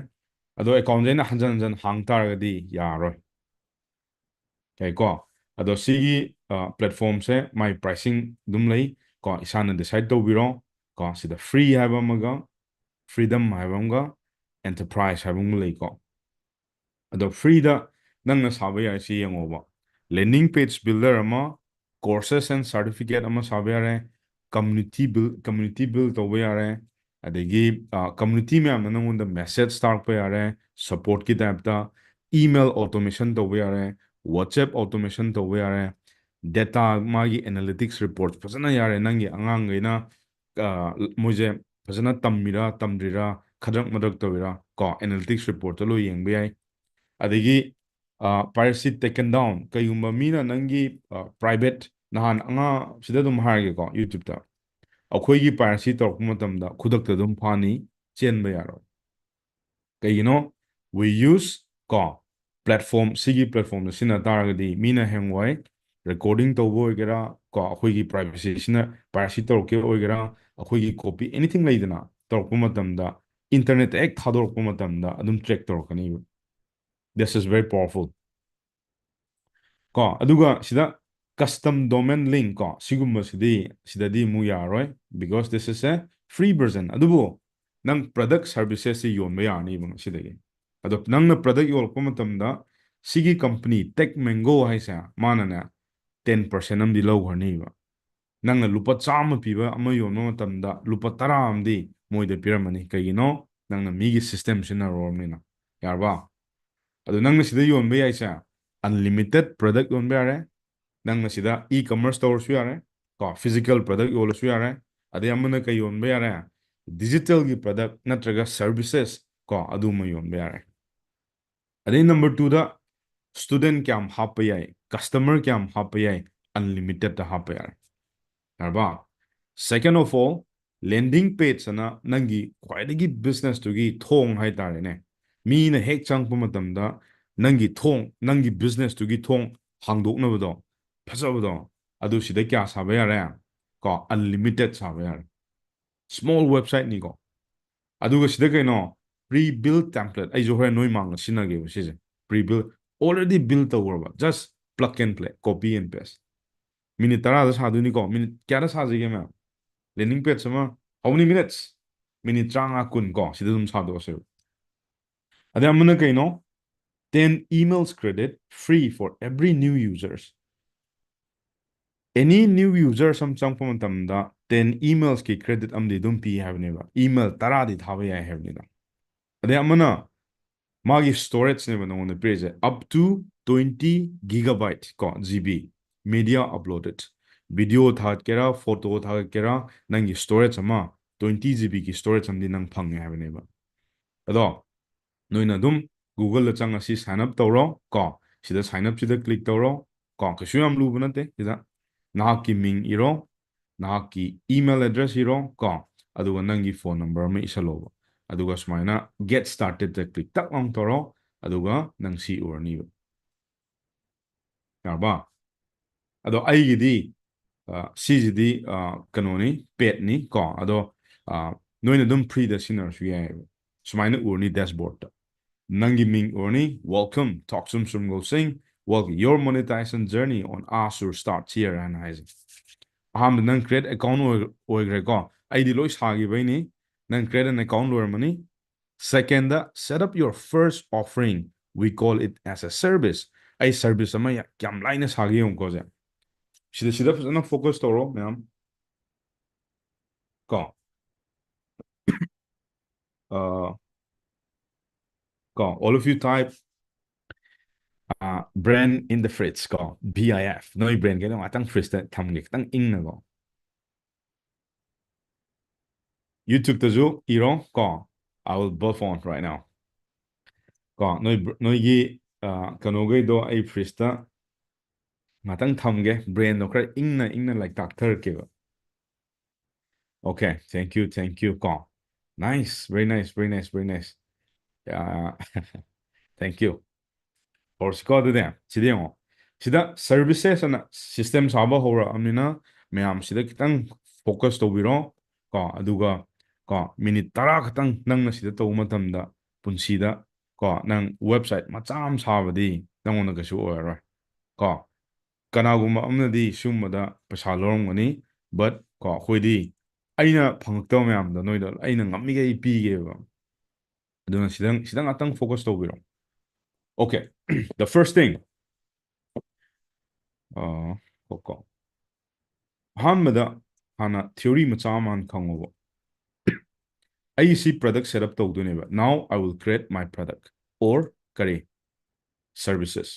ꯑꯗꯣ ꯑꯦꯀꯥꯎꯟꯁꯦ ꯑꯩꯅ ꯍꯟꯖꯟ ꯍꯟꯖꯟ ꯍꯥꯡ ꯇꯥꯔꯒꯗꯤ ꯌꯥꯔꯣꯏ ꯀꯣ ꯑꯗꯣ ꯁꯤꯒꯤ ꯄ꯭ꯂꯦꯠꯐꯣꯝꯁꯦ ꯃꯥꯏ ꯄ꯭ꯔꯥꯏꯁꯤꯡ ꯑꯗꯨꯝ ꯂꯩ ꯀꯣ ꯏꯁꯥꯅ ꯗꯤꯁꯥꯏꯠ ꯇꯧꯕꯤꯔꯣ ꯀꯣ ꯁꯤꯗ ꯐ꯭ꯔꯤ ꯍꯥꯏꯕ ꯑꯃꯒ ꯐ꯭रीडम ꯍꯥꯏꯕ ꯑꯃꯒ ꯑꯦꯟꯇꯔꯄ꯭ꯔꯥꯏꯁ ꯍꯥꯏꯕ ꯑꯃꯒ ꯂꯩꯀꯣ ꯑꯗꯣ ꯐ꯭ꯔꯤꯗ ꯅꯪꯅ ꯁꯥꯕ ꯌꯥꯏ ꯁꯤ ꯌꯦꯡꯉꯣꯕ ꯂꯦꯟꯗꯤꯡ ꯄꯦꯖ ꯕꯤꯜꯗꯔ ꯑꯃ ꯀꯣꯔꯁꯦꯁ ꯑꯦꯟ ꯁꯥꯔꯇꯤꯐꯤꯀꯦꯠ ꯑꯃ ꯁꯥꯕ ꯌꯥꯔꯦ ꯀꯝꯃ꯭ꯌꯨꯅꯤꯇꯤ ꯕꯤꯜ ꯇꯧꯕ ꯌꯥꯔꯦ ꯑꯗꯒꯤ ꯀꯝꯃ꯭ꯌꯨꯅꯤꯇꯤ ꯃꯌꯥꯝꯅ ꯅꯪꯉꯣꯟꯗ ꯃꯦꯁꯦꯖ ꯇꯥꯔꯛꯄ ꯌꯥꯔꯦ ꯁꯄꯣꯔꯠꯀꯤ ꯇꯥꯏꯞꯇ ꯏꯃꯦꯜ ꯑꯣꯇꯣꯃꯦꯁꯟ ꯇꯧꯕ ꯌꯥꯔꯦ ꯋꯥꯆꯦꯞ ꯑꯣꯇꯣꯃꯦꯁꯟ ꯇꯧꯕ ꯌꯥꯔꯦ ꯗꯦꯇꯥ ꯃꯥꯒꯤ ꯑꯦꯅꯥꯂꯤꯇꯤꯛꯁ ꯔꯤꯄꯣꯔꯠ ꯐꯖꯅ ꯌꯥꯔꯦ ꯅꯪꯒꯤ ꯑꯉꯥꯡꯈꯩꯅ ꯃꯣꯏꯁꯦ ꯐꯖꯅ ꯇꯝꯃꯤꯔꯥ ꯇꯝꯗ꯭ꯔꯤꯔꯥ ꯈꯗ꯭ꯔꯛ ꯃꯗ꯭ꯔꯛ ꯇꯧꯋꯤꯔꯥ ꯀꯣ ꯑꯦꯅꯥꯂꯤꯇꯤꯛꯁ ꯔꯤꯄꯣꯔꯠꯇ ꯂꯣꯏ ꯌꯦꯡꯕ ꯌꯥꯏ ꯑꯗꯒꯤ ꯄꯥꯏꯔꯁꯤ ꯇꯦꯀꯟ ꯗꯥꯎꯟ ꯀꯩꯒꯨꯝꯕ ꯃꯤꯅ ꯅꯪꯒꯤ ꯄ꯭ꯔꯥꯏꯚꯦꯠ ꯅꯍꯥꯟ ꯑꯉꯥꯡ ꯁꯤꯗ ꯑꯗꯨꯝ ꯍꯥꯏꯔꯒꯦꯀꯣ ꯌꯨꯇ꯭ꯌꯨꯕꯇ ꯑꯩꯈꯣꯏꯒꯤ ꯄꯥꯏꯔꯁꯤ ꯇꯧꯔꯛꯄ ꯃꯇꯝꯗ ꯈꯨꯗꯛꯇ ꯑꯗꯨꯝ ꯐꯥꯅꯤ ꯆꯦꯟꯕ ꯌꯥꯔꯣꯏ ꯀꯩꯒꯤꯅꯣ we use ꯀꯣ ꯄ꯭ꯂꯦꯠꯐꯣꯝ ꯁꯤꯒꯤ ꯄ꯭ꯂꯦꯠꯐꯣꯝꯗ ꯁꯤꯖꯤꯟꯅ ꯇꯥꯔꯒꯗꯤ ꯃꯤꯅ ꯍꯌꯦꯡꯋꯥꯏ ꯔꯦꯀꯣꯔꯗꯤꯡ ꯇꯧꯕ ꯑꯣꯏꯒꯦꯔꯥ ꯀꯣ ꯑꯩꯈꯣꯏꯒꯤ ꯄ꯭ꯔꯥꯏꯚꯦꯁꯤꯁꯤꯅ ꯄꯥꯏꯔꯁꯤ ꯇꯧꯔꯛꯀꯦ ꯑꯣꯏꯒꯦꯔꯥ ꯑꯩꯈꯣꯏꯒꯤ ꯀꯣꯄꯤ ꯑꯦꯅꯤꯊꯤꯡ ꯂꯩꯗꯅ ꯇꯧꯔꯛꯄ ꯃꯇꯝꯗ ꯏꯟꯇꯔꯅꯦꯠꯇ ꯍꯦꯛ ꯊꯥꯗꯣꯔꯛꯄ ꯃꯇꯝꯗ ꯑꯗꯨꯝ track ꯇꯧꯔꯛꯀꯅꯤꯕ this is very powerful ꯀꯣ ꯑꯗꯨꯒ ꯁꯤꯗ ꯀꯁꯇꯝ ꯗꯣꯃꯦꯟ ꯂꯤꯡ ꯀꯣ ꯁꯤꯒꯨꯝꯕꯁꯤꯗꯤ ꯁꯤꯗꯗꯤ ꯑꯃꯨꯛ ꯌꯥꯔꯣꯏ because this is a free version ꯑꯗꯨꯕꯨ ꯅꯪ ꯄ꯭ꯔꯗꯛ ꯁꯥꯔꯚꯤꯁꯦꯁꯁꯤ ꯌꯣꯟꯕ ꯌꯥꯔꯅꯤꯕ ꯉꯁꯤꯗꯒꯤ ꯑꯗꯣ ꯅꯪꯅ ꯄ꯭ꯔꯗꯛ ꯌꯣꯜꯂꯛꯄ ꯃꯇꯝꯗ ꯁꯤꯒꯤ ꯀꯝꯄꯅꯤ ꯇꯦꯛ ꯃꯦꯡꯒꯣ ꯍꯥꯏꯁꯦ ꯃꯥꯅꯅꯦ 10% ꯑꯃꯗꯤ ꯂꯧꯈ꯭ꯔꯅꯤꯕ ꯅꯪꯅ ꯂꯨꯄꯥ 100 ꯄꯤꯕ ꯑꯃ ꯌꯣꯟꯕ ꯃꯇꯝꯗ ꯂꯨꯄꯥ 10 ꯑꯃꯗꯤ ꯃꯣꯏꯗ ꯄꯤꯔꯝꯃꯅꯤ ꯀꯩꯒꯤꯅꯣ ꯅꯪꯅ ꯃꯤꯒꯤ ꯁꯤꯁꯇꯦꯝ ꯁꯤꯖꯤꯟꯅꯔꯨꯔꯕꯅꯤꯅ ꯌꯥꯔꯕ ꯑꯗꯣ ꯅꯪꯅ ꯁꯤꯗ ꯌꯣꯟꯕ ꯌꯥꯏꯁꯦ ꯑꯟꯂꯤꯃꯤꯇꯦꯠ ꯄ꯭ꯔꯗꯛ ꯌꯣꯟꯕ ꯌꯥꯔꯦ ꯅꯪꯅ ꯁꯤꯗ ꯏ ꯀꯃꯔꯁ ꯇꯧꯔꯁꯨ ꯌꯥꯔꯦ ꯀꯣ ꯐꯤꯖꯤꯀꯦꯜ ꯄ꯭ꯔꯗꯛ ꯌꯣꯜꯂꯁꯨ ꯌꯥꯔꯦ ꯑꯗꯩ ꯑꯃꯅ ꯀꯩ ꯌꯣꯟꯕ ꯌꯥꯔꯦ ꯗꯤꯖꯤꯇꯦꯜꯒꯤ ꯄ꯭ꯔꯗꯛ ꯅꯠꯇ꯭ꯔꯒ ꯁꯔꯚꯤꯁꯦꯁ ꯀꯣ ꯑꯗꯨꯃ ꯌꯣꯟꯕ ꯌꯥꯔꯦ ꯑꯗꯩ ꯅꯝꯕꯔ 2ꯗ ꯁ꯭ꯇꯨꯗꯦꯟ ꯀꯌꯥꯝ ꯍꯥꯞꯄ ꯌꯥꯏ ꯀꯁꯇꯃꯔ ꯀꯌꯥꯝ ꯍꯥꯞꯄ ꯌꯥꯏ ꯑꯟꯂꯤꯃꯤꯇꯦꯠꯇ ꯍꯥꯞꯄ ꯌꯥꯔꯦ ꯌꯥꯔꯕ ꯁꯦꯀꯦꯟ ꯑꯣꯐ ꯑꯣꯜ ꯂꯦꯟꯗꯤꯡ ꯄꯦꯖ ꯑꯅ ꯅꯪꯒꯤ ꯈ꯭ꯋꯥꯏꯗꯒꯤ ꯕꯤꯖꯤꯅꯦꯁꯇꯨꯒꯤ ꯊꯣꯡ ꯍꯥꯏꯇꯥꯔꯦꯅꯦ ꯃꯤꯅ ꯍꯦꯛ ꯆꯪꯉꯛꯄ ꯃꯇꯝꯗ ꯅꯪꯒꯤ ꯊꯣꯡ ꯅꯪꯒꯤ ꯕꯤꯖꯤꯅꯦꯁꯇꯨꯒꯤ ꯊꯣꯡ ꯍꯥꯡꯗꯣꯛꯅꯕꯗꯣ ꯐꯖꯕꯗꯣ ꯑꯗꯨ ꯁꯤꯗ ꯀꯌꯥ ꯁꯥꯕ ꯌꯥꯔꯦ ꯀꯣ ꯑꯟꯂꯤꯃꯤꯇꯦꯠ ꯁꯥꯕ ꯌꯥꯔꯦ ꯁ꯭ꯃꯣꯜ ꯋꯦꯕꯁꯥꯏꯠꯅꯤꯀꯣ ꯑꯗꯨꯒ ꯁꯤꯗ ꯀꯩꯅꯣ ꯄ꯭ꯔꯤ ꯕꯤꯜ ꯇꯦꯝꯄ꯭ꯂꯦꯠ ꯑꯩꯁꯨ ꯍꯣꯔꯦꯟ ꯅꯣꯏ ꯃꯥꯡꯅ ꯁꯤꯖꯤꯟꯅꯒꯦꯕ ꯁꯤꯁꯦ ꯄ꯭ꯔꯤ ꯕꯤꯜ ꯑꯣꯜꯔꯦꯗꯤ ꯕꯤꯜ ꯇꯧꯈ꯭ꯔꯕ just plug and play copy and paste minute 10ꯗ ꯁꯥꯗꯣꯏꯅꯤꯀꯣ ꯃꯤꯅꯤꯠ ꯀꯌꯥꯗ ꯁꯥꯁꯤꯒꯦ ꯃꯌꯥꯝ ꯂꯦꯟꯗꯤꯡ ꯄꯦꯖ ꯑꯃ how many minutes ꯃꯤꯅꯤꯠ 35 10 ꯀꯣ ꯁꯤꯗ ꯑꯗꯨꯝ ꯁꯥꯗꯣꯛꯑꯁꯦꯕ ꯑꯗꯩ ꯑꯃꯅ ꯀꯩꯅꯣ 10 emails credit free for every new users any new users ꯑꯃ ꯆꯪꯉꯛꯄ ꯃꯇꯝꯗ 10 ꯏꯃꯦꯜꯁꯀꯤ ꯀ꯭ꯔꯦꯗꯤꯠ ꯑꯃꯗꯤ ꯑꯗꯨꯝ ꯄꯤ ꯍꯥꯏꯕꯅꯦꯕ ꯏꯃꯦꯜ 10ꯗꯤ ꯊꯥꯕ ꯌꯥꯏ ꯍꯥꯏꯕꯅꯤꯗ ꯑꯗꯩ ꯑꯃꯅ ꯃꯥꯒꯤ ꯁ꯭ꯇꯣꯔꯦꯖꯅꯦꯕ ꯅꯉꯣꯟꯗ ꯄꯤꯔꯤꯁꯦ up to 20 gigabyte ꯀꯣ GB media uploaded ꯚꯤꯗꯤꯑꯣ ꯊꯥꯒꯠꯀꯦꯔꯥ ꯐꯣꯇꯣ ꯊꯥꯒꯠꯀꯦꯔꯥ ꯅꯪꯒꯤ ꯁ꯭ꯇꯣꯔꯦꯖ ꯑꯃ 20 GB storage ꯑꯃꯗꯤ ꯅꯪ ꯐꯪꯉꯦ ꯍꯥꯏꯕꯅꯦꯕ ꯑꯗꯣ ꯅꯣꯏꯅ ꯑꯗꯨꯝ ꯒꯨꯒꯜꯗ ꯆꯪꯉ ꯁꯤ ꯁꯥꯏꯟ ꯑꯞ ꯇꯧꯔꯣ ꯀꯣ ꯁꯤꯗ ꯁꯥꯏꯟ ꯑꯞꯁꯤꯗ ꯀ꯭ꯂꯤꯛ ꯇꯧꯔꯣ ꯀꯣ ꯀꯩꯁꯨ ꯌꯥꯝ ꯂꯨꯕ ꯅꯠꯇꯦ ꯁꯤꯗ ꯅꯍꯥꯛꯀꯤ ꯃꯤꯡ ꯏꯔꯣ ꯅꯍꯥꯛꯀꯤ ꯏꯃꯦꯜ ꯑꯦꯗ꯭ꯔꯦꯁ ꯏꯔꯣ ꯀꯣ ꯑꯗꯨꯒ ꯅꯪꯒꯤ ꯐꯣꯟ ꯅꯝꯕꯔ ꯑꯃ ꯏꯁꯜꯂꯣꯕ ꯑꯗꯨꯒ ꯁꯨꯃꯥꯏꯅ ꯒꯦꯠ ꯁ꯭ꯇꯥꯔꯇꯦꯗꯇ ꯀ꯭ꯂꯤꯛ ꯇꯛ ꯂꯥꯎ ꯇꯧꯔꯣ ꯑꯗꯨꯒ ꯅꯪ ꯁꯤ ꯎꯔꯅꯤꯕ ꯌꯥꯔꯕ ꯑꯗꯣ ꯑꯩꯒꯤꯗꯤ ꯁꯤꯁꯤꯗꯤ ꯀꯩꯅꯣꯅꯤ ꯄꯦꯠꯅꯤ ꯀꯣ ꯑꯗꯣ ꯅꯣꯏꯅ ꯑꯗꯨꯝ ꯐ꯭ꯔꯤꯗ ꯁꯤꯖꯤꯟꯅꯔꯁꯨ ꯌꯥꯏꯑꯕ ꯁꯨꯃꯥꯏꯅ ꯎꯔꯅꯤ ꯗꯦꯁꯕꯣꯔꯗꯇ ꯅꯪꯒꯤ ꯃꯤꯡ ꯎꯔꯅꯤ ꯋꯦꯜꯀꯝ ꯊꯣꯛꯆꯨꯝ ꯁꯨꯔꯃꯪꯒꯣꯜ ꯁꯤꯡ welcome your monetization journey on Asur starts here ꯍꯥꯏꯅ ꯍꯥꯏꯁꯦ ꯑꯍꯥꯟꯕꯗ ꯅꯪ create account ꯑꯣꯏꯈ꯭ꯔꯦꯀꯣ ꯑꯩꯗꯤ ꯂꯣꯏ ꯁꯥꯈꯤꯕꯩꯅꯤ ꯅꯪ create an account ꯂꯣꯏꯔꯝꯃꯅꯤ second set up your first offering we call it as a service ꯑꯩ ꯁꯔꯚꯤꯁ ꯑꯃ ꯌꯥꯝ ꯂꯥꯏꯅ ꯁꯥꯒꯦ ꯌꯦꯡꯉꯨꯀꯣꯁꯦ ꯁꯤꯗ ꯐꯖꯅ ꯐꯣꯀꯁ ꯇꯧꯔꯣ ꯃꯌꯥꯝ ꯀꯣ ꯀꯣ all of you type brand in the fridge ꯀꯣ BIF ꯅꯣꯏ ꯕ꯭ꯔꯦꯟ ꯀꯩꯅꯣ ꯉꯥꯛꯇꯪ ꯐ꯭ꯔꯤꯖꯇ ꯊꯝꯒꯦ ꯈꯤꯇꯪ ꯏꯪꯅꯀꯣ ꯌꯨꯇ꯭ꯌꯨꯕꯇꯁꯨ ꯏꯔꯣ ꯀꯣ I will buff on right now ꯀꯣ ꯅꯣꯏꯒꯤ ꯀꯩꯅꯣꯈꯩꯗꯣ ꯑꯩ ꯐ꯭ꯔꯤꯖꯇ ꯉꯥꯛꯇꯪ ꯊꯝꯒꯦ ꯕ꯭ꯔꯦꯟꯗꯣ ꯈꯔ ꯏꯪꯅ ꯂꯥꯏꯛ ꯇꯥꯛꯊꯔꯛꯀꯦꯕ Okay, thank you ꯀꯣ nice very nice very nice very nice thank you ꯍꯧꯔꯁꯤꯀꯣ ꯑꯗꯨꯗꯤ ꯁꯤꯗ ꯌꯦꯡꯉꯣ ꯁꯤꯗ ꯁꯔꯚꯤꯁꯦꯁ ꯑꯅ ꯁꯤꯁꯇꯦꯝ ꯁꯥꯕ ꯍꯧꯔꯛꯑꯕꯅꯤꯅ ꯃꯌꯥꯝ ꯁꯤꯗ ꯈꯤꯇꯪ ꯐꯣꯀꯁ ꯇꯧꯕꯤꯔꯣ ꯀꯣ ꯑꯗꯨꯒ ꯀꯣ ꯃꯤꯅꯤꯠ 10 ꯈꯛꯇꯪ ꯅꯪꯅ ꯁꯤꯗ ꯇꯧꯕ ꯃꯇꯝꯗ ꯄꯨꯟꯁꯤꯗ ꯀꯣ ꯅꯪ ꯋꯦꯕꯁꯥꯏꯠ ꯃꯆꯥ ꯑꯃ ꯁꯥꯕꯗꯤ ꯅꯪꯉꯣꯟꯗ ꯀꯩꯁꯨ ꯑꯣꯏꯔꯔꯣꯏ ꯀꯣ ꯀꯅꯥꯒꯨꯝꯕ ꯑꯃꯅꯗꯤ ꯁꯤꯒꯨꯝꯕꯗ ꯄꯩꯁꯥ ꯂꯧꯔꯝꯒꯅꯤ ꯕꯠ ꯀꯣ ꯑꯩꯈꯣꯏꯗꯤ ꯑꯩꯅ ꯐꯪꯉꯛꯇꯕ ꯃꯌꯥꯝꯗꯣ ꯅꯣꯏꯗ ꯑꯩꯅ ꯉꯝꯃꯤꯈꯩ ꯄꯤꯒꯦꯕ ꯑꯗꯨꯅ ꯁꯤꯗ ꯉꯥꯛꯇꯪ ꯐꯣꯀꯁ ꯇꯧꯕꯤꯔꯣ Okay, the first thing ꯀꯣ ꯑꯍꯥꯟꯕꯗ ꯍꯥꯟꯅ ꯊꯤꯑꯣꯔꯤ ꯃꯆꯥ ꯑꯃ ꯈꯪꯉꯣꯕ ꯑꯩ ꯁꯤ ꯄ꯭ꯔꯗꯛ ꯁꯦꯠ ꯑꯞ ꯇꯧꯗꯣꯏꯅꯦꯕ ꯅꯥꯎ I will create my product or ꯀꯔꯤ services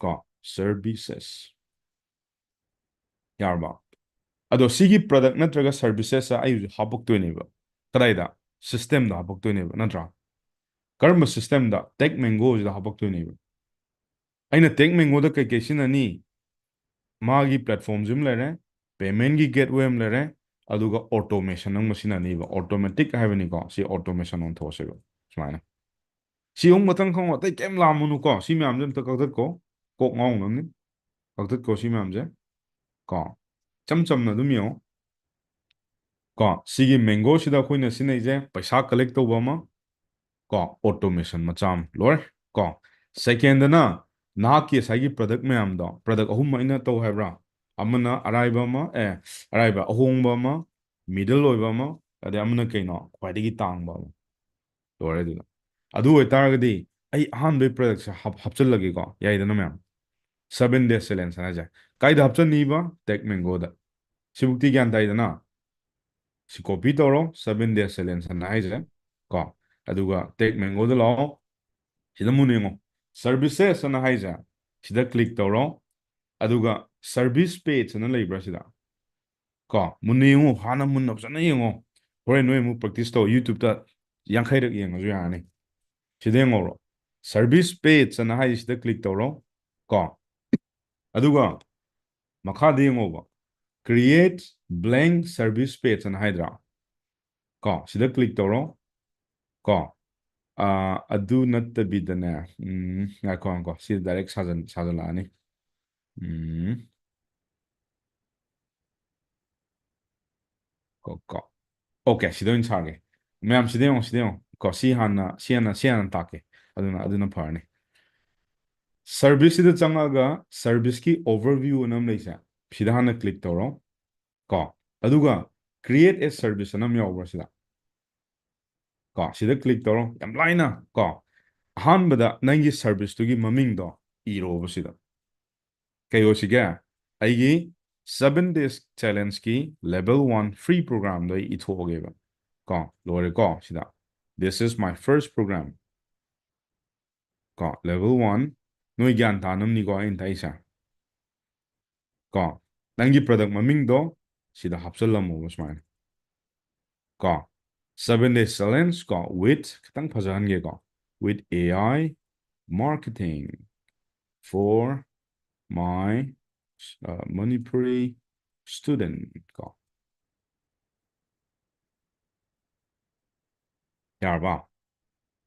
ꯀꯣ services ꯌꯥꯔꯕ ꯑꯗꯣ ꯁꯤꯒꯤ ꯄ꯭ꯔꯗꯛ ꯅꯠꯇ꯭ꯔꯒ ꯁꯔꯚꯤꯁꯦꯁ ꯑꯩ ꯍꯧꯖꯤꯛ ꯍꯥꯞꯄꯛꯇꯣꯏꯅꯦꯕ ꯀꯗꯥꯏꯗ ꯁꯤꯁꯇꯦꯝꯗ ꯍꯥꯞꯄꯛꯇꯣꯏꯅꯦꯕ ꯅꯠꯇ꯭ꯔꯥ ꯀꯔꯝꯕ ꯁꯤꯁꯇꯦꯝꯗ ꯇꯦꯛ ꯃꯦꯡꯒꯣꯁꯤꯗ ꯍꯥꯞꯄꯛꯇꯣꯏꯅꯦꯕ ꯑꯩꯅ ꯇꯦꯛ ꯃꯦꯡꯒꯣꯗ ꯀꯩꯀꯩ ꯁꯤꯖꯤꯟꯅꯅꯤ ꯃꯥꯒꯤ ꯄ꯭ꯂꯦꯠꯐꯣꯝꯁꯨ ꯑꯃ ꯂꯩꯔꯦ ꯄꯦꯃꯦꯟꯒꯤ ꯒꯦꯠꯋꯦ ꯑꯃ ꯂꯩꯔꯦ ꯑꯗꯨꯒ ꯑꯣꯇꯣꯃꯦꯁꯟ ꯑꯃ ꯁꯤꯖꯤꯟꯅꯅꯤꯕ ꯑꯣꯇꯣꯃꯦꯇꯤꯛ ꯍꯥꯏꯕꯅꯤꯀꯣ ꯁꯤ ꯑꯣꯇꯣꯃꯦꯁꯟ ꯑꯣꯟꯊꯣꯛꯑꯁꯦꯕ ꯁꯨꯃꯥꯏꯅ ꯁꯤ ꯑꯃꯨꯛ ꯃꯊꯪ ꯈꯪꯉꯣ ꯑꯇꯩ ꯀꯩꯝ ꯂꯥꯝꯃꯨꯅꯨꯀꯣ ꯁꯤ ꯃꯌꯥꯝꯁꯦ ꯑꯝꯇ ꯀꯛꯊꯠꯀꯣ ꯀꯣꯛ ꯉꯥꯎꯅꯕꯅꯤ ꯀꯛꯊꯠꯀꯣ ꯁꯤ ꯃꯌꯥꯝꯁꯦ ꯀꯣ ꯏꯆꯝ ꯆꯝꯅ ꯑꯗꯨꯝ ꯌꯦꯡꯉꯣ ꯀꯣ ꯁꯤꯒꯤ ꯃꯦꯡꯒꯣꯁꯤꯗ ꯑꯩꯈꯣꯏꯅ ꯁꯤꯖꯤꯟꯅꯩꯁꯦ ꯄꯩꯁꯥ ꯀꯂꯦꯛ ꯇꯧꯕ ꯑꯃ ꯀꯣ ꯑꯣꯇꯣꯃꯦꯁꯟ ꯃꯆꯥ ꯑꯃ ꯂꯣꯏꯔꯦ ꯀꯣ ꯁꯦꯀꯦꯟꯗꯅ ꯅꯍꯥꯛꯀꯤ ꯉꯁꯥꯏꯒꯤ ꯄ꯭ꯔꯗꯛ ꯃꯌꯥꯝꯗꯣ ꯄ꯭ꯔꯗꯛ ꯑꯍꯨꯝ ꯑꯩꯅ ꯇꯧ ꯍꯥꯏꯕ꯭ꯔꯥ ꯑꯃꯅ ꯑꯔꯥꯏꯕ ꯑꯃ ꯑꯔꯥꯏꯕ ꯑꯍꯣꯡꯕ ꯑꯃ ꯃꯤꯗꯜ ꯑꯣꯏꯕ ꯑꯃ ꯑꯗꯩ ꯑꯃꯅ ꯀꯩꯅꯣ ꯈ꯭ꯋꯥꯏꯗꯒꯤ ꯇꯥꯡꯕ ꯑꯃ ꯂꯣꯏꯔꯦ ꯑꯗꯨꯗ ꯑꯗꯨ ꯑꯣꯏꯇꯥꯔꯒꯗꯤ ꯑꯩ ꯑꯍꯥꯟꯕꯩ ꯄ꯭ꯔꯗꯛꯁꯦ ꯍꯥꯞꯆꯤꯜꯂꯒꯦꯀꯣ ꯌꯥꯏꯗꯅ ꯃꯌꯥꯝ 7 days challenge ꯍꯥꯏꯁꯦ ꯀꯥꯏꯗ ꯍꯥꯞꯆꯟꯅꯤꯕ ꯇꯦꯛ ꯃꯦꯡꯒꯣꯗ ꯁꯤꯕꯨꯛꯇꯤ ꯒ꯭ꯌꯥꯟ ꯇꯥꯏꯗꯅ ꯁꯤ ꯀꯣꯄꯤ ꯇꯧꯔꯣ 7 days challenge ꯍꯥꯏꯅ ꯍꯥꯏꯁꯦ ꯀꯣ ꯑꯗꯨꯒ ꯇꯦꯛ ꯃꯦꯡꯒꯣꯗ ꯂꯥꯛꯑꯣ ꯁꯤꯗ ꯃꯨꯟꯅ ꯌꯦꯡꯉꯣ ꯁꯔꯚꯤꯁꯦꯁ ꯑꯅ ꯍꯥꯏꯁꯦ ꯁꯤꯗ ꯀ꯭ꯂꯤꯛ ꯇꯧꯔꯣ ꯑꯗꯨꯒ ꯁꯔꯚꯤꯁ ꯄꯦꯖ ꯑꯅ ꯂꯩꯕ꯭ꯔꯥ ꯁꯤꯗ ꯀꯣ ꯃꯨꯟꯅ ꯌꯦꯡꯉꯣ ꯍꯥꯟꯅ ꯃꯨꯟꯅ ꯐꯖꯅ ꯌꯦꯡꯉꯣ ꯍꯣꯔꯦꯟ ꯅꯣꯏ ꯑꯃꯨꯛ ꯄ꯭ꯔꯦꯛꯇꯤꯁ ꯇꯧ ꯌꯨꯇ꯭ꯌꯨꯕꯇ 50ꯔꯛ ꯌꯦꯡꯉꯁꯨ ꯌꯥꯔꯅꯤ ꯁꯤꯗ ꯌꯦꯡꯉꯧꯔꯣ ꯁꯔꯚꯤꯁ ꯄꯦꯖ ꯑꯅ ꯍꯥꯏꯁꯤꯗ ꯀ꯭ꯂꯤꯛ ꯇꯧꯔꯣ ꯀꯣ ꯑꯗꯨꯒ ꯃꯈꯥꯗ ꯌꯦꯡꯉꯣꯕ create blank service page ꯑꯅ ꯍꯥꯏꯗ꯭ꯔꯥ ꯀꯣ ꯁꯤꯗ ꯀ꯭ꯂꯤꯛ ꯇꯧꯔꯣ ꯀꯣ ꯑꯗꯨ ꯅꯠꯇꯕꯤꯗꯅꯦ ꯉꯥꯏꯈꯣ ꯁꯤꯗ ꯗꯥꯏꯔꯦꯛ ꯁꯥꯖꯜꯂꯛꯑꯅꯤ ꯀꯣ ꯑꯣꯀꯦ ꯁꯤꯗ ꯑꯣꯏꯅ ꯁꯥꯒꯦ ꯃꯌꯥꯝ ꯁꯤꯗ ꯌꯦꯡꯉꯣ ꯀꯣ ꯁꯤ ꯍꯥꯟꯅ ꯇꯥꯛꯀꯦ ꯑꯗꯨꯅ ꯐꯔꯅꯤ ꯁꯔꯚꯤꯁꯁꯤꯗ ꯆꯪꯉꯛꯑꯒ ꯁꯔꯚꯤꯁꯀꯤ ꯑꯣꯚꯔꯚꯤꯌꯨ ꯑꯅ ꯑꯃ ꯂꯩꯁꯦ ꯁꯤꯗ ꯍꯥꯟꯅ ꯀ꯭ꯂꯤꯛ ꯇꯧꯔꯣ ꯀꯣ ꯑꯗꯨꯒ ꯀ꯭ꯔꯤꯌꯦꯠ ꯑꯦ ꯁꯔꯚꯤꯁ ꯑꯅ ꯑꯃ ꯌꯥꯎꯕ꯭ꯔꯥ ꯁꯤꯗ ꯀꯣ ꯁꯤꯗ ꯀ꯭ꯂꯤꯛ ꯇꯧꯔꯣ ꯌꯥꯝ ꯂꯥꯏꯅ ꯀꯣ ꯑꯍꯥꯟꯕꯗ ꯅꯪꯒꯤ ꯁꯔꯚꯤꯁꯇꯨꯒꯤ ꯃꯃꯤꯡꯗꯣ ꯏꯔꯣꯕ ꯁꯤꯗ ꯀꯩ ꯑꯣꯏꯁꯤꯒꯦ ꯑꯩꯒꯤ 7 days ꯆꯦꯂꯦꯟꯖꯀꯤ ꯂꯦꯚꯦꯜ 1 ꯐ꯭ꯔꯤ ꯄ꯭ꯔꯣꯒ꯭ꯔꯥꯝꯗꯣ ꯑꯩ ꯏꯊꯣꯛꯑꯒꯦꯕ ꯀꯣ ꯂꯣꯏꯔꯦꯀꯣ ꯁꯤꯗ this is my first program ꯀꯣ ꯂꯦꯚꯦꯜ 1 ꯅꯣꯏ ꯒ꯭ꯌꯥꯟ ꯇꯥꯅꯕꯅꯤꯀꯣ ꯑꯩꯅ ꯇꯥꯛꯏꯁꯦ ꯀꯣ ꯅꯪꯒꯤ ꯄ꯭ꯔꯗꯛ ꯃꯃꯤꯡꯗꯣ ꯁꯤꯗ ꯍꯥꯞꯆꯤꯜꯂꯝꯃꯣꯕ ꯁꯨꯃꯥꯏꯅ ꯀꯣ 7 days challenge ꯀꯣ with ꯈꯤꯇꯪ ꯐꯖꯍꯟꯒꯦ ꯀꯣ with AI marketing for my Manipuri student ꯀꯣ ꯌꯥꯔꯕ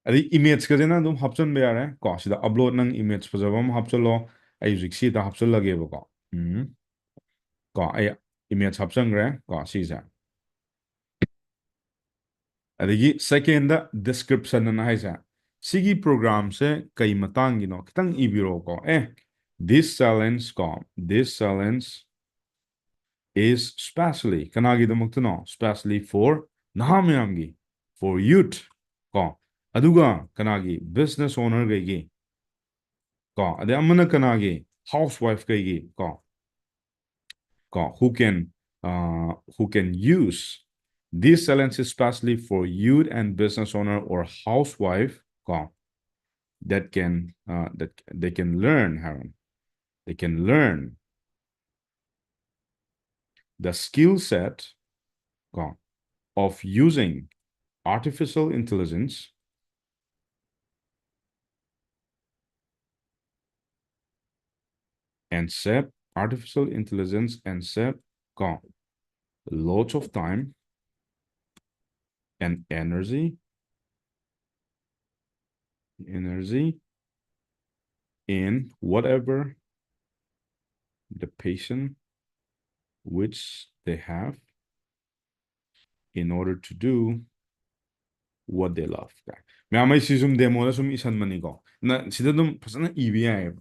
ꯑꯗꯩ ꯏꯃꯦꯖꯀꯁꯦ ꯅꯪ ꯑꯗꯨꯝ ꯍꯥꯞꯆꯤꯟꯕ ꯌꯥꯔꯦ ꯀꯣ ꯁꯤꯗ ꯑꯞꯂꯣꯗ ꯅꯪ ꯏꯃꯦꯖ ꯐꯖꯕ ꯑꯃ ꯍꯥꯞꯆꯤꯜꯂꯣ ꯑꯩ ꯍꯧꯖꯤꯛ ꯁꯤꯗ ꯍꯥꯞꯆꯤꯜꯂꯒꯦꯕꯀꯣ ꯀꯣ ꯑꯩ ꯏꯃꯦꯖ ꯍꯥꯞꯆꯟꯈ꯭ꯔꯦ ꯀꯣ ꯁꯤꯁꯦ ꯑꯗꯒꯤ ꯁꯦꯀꯦꯟꯗ ꯗꯤꯁꯀ꯭ꯔꯤꯞꯁꯟ ꯑꯅ ꯍꯥꯏꯁꯦ ꯁꯤꯒꯤ ꯄ꯭ꯔꯣꯒ꯭ꯔꯥꯝꯁꯦ ꯀꯩ ꯃꯇꯥꯡꯒꯤꯅꯣ ꯈꯤꯇꯪ ꯏꯕꯤꯔꯛꯑꯣꯀꯣ this challenge ꯀꯣ this challenge is specially ꯀꯅꯥꯒꯤꯗꯃꯛꯇꯅꯣ specially for ꯅꯍꯥ ꯃꯌꯥꯝꯒꯤ for youth ꯀꯣ ꯑꯗꯨꯒ ꯀꯅꯥꯒꯤ business owner ꯀꯩꯒꯤ ꯀꯣ ꯑꯗꯩ ꯑꯃꯅ ꯀꯅꯥꯒꯤ housewife ꯀꯩꯒꯤ ꯀꯣ who can use this challenge is especially for youth and business owner or housewife that they can learn the skill set of using artificial intelligence and save lots of time and energy in whatever the patient which they have in order to do what they love. ꯃꯌꯥꯝ ꯑꯩ ꯁꯤ ꯁꯨꯝ ꯗꯦꯃꯣꯗ ꯁꯨꯝ ꯏꯁꯟꯕꯅꯤꯀꯣ ꯁꯤꯗ ꯑꯗꯨꯝ ꯐꯖꯅ ꯏꯕ ꯌꯥꯏꯑꯕ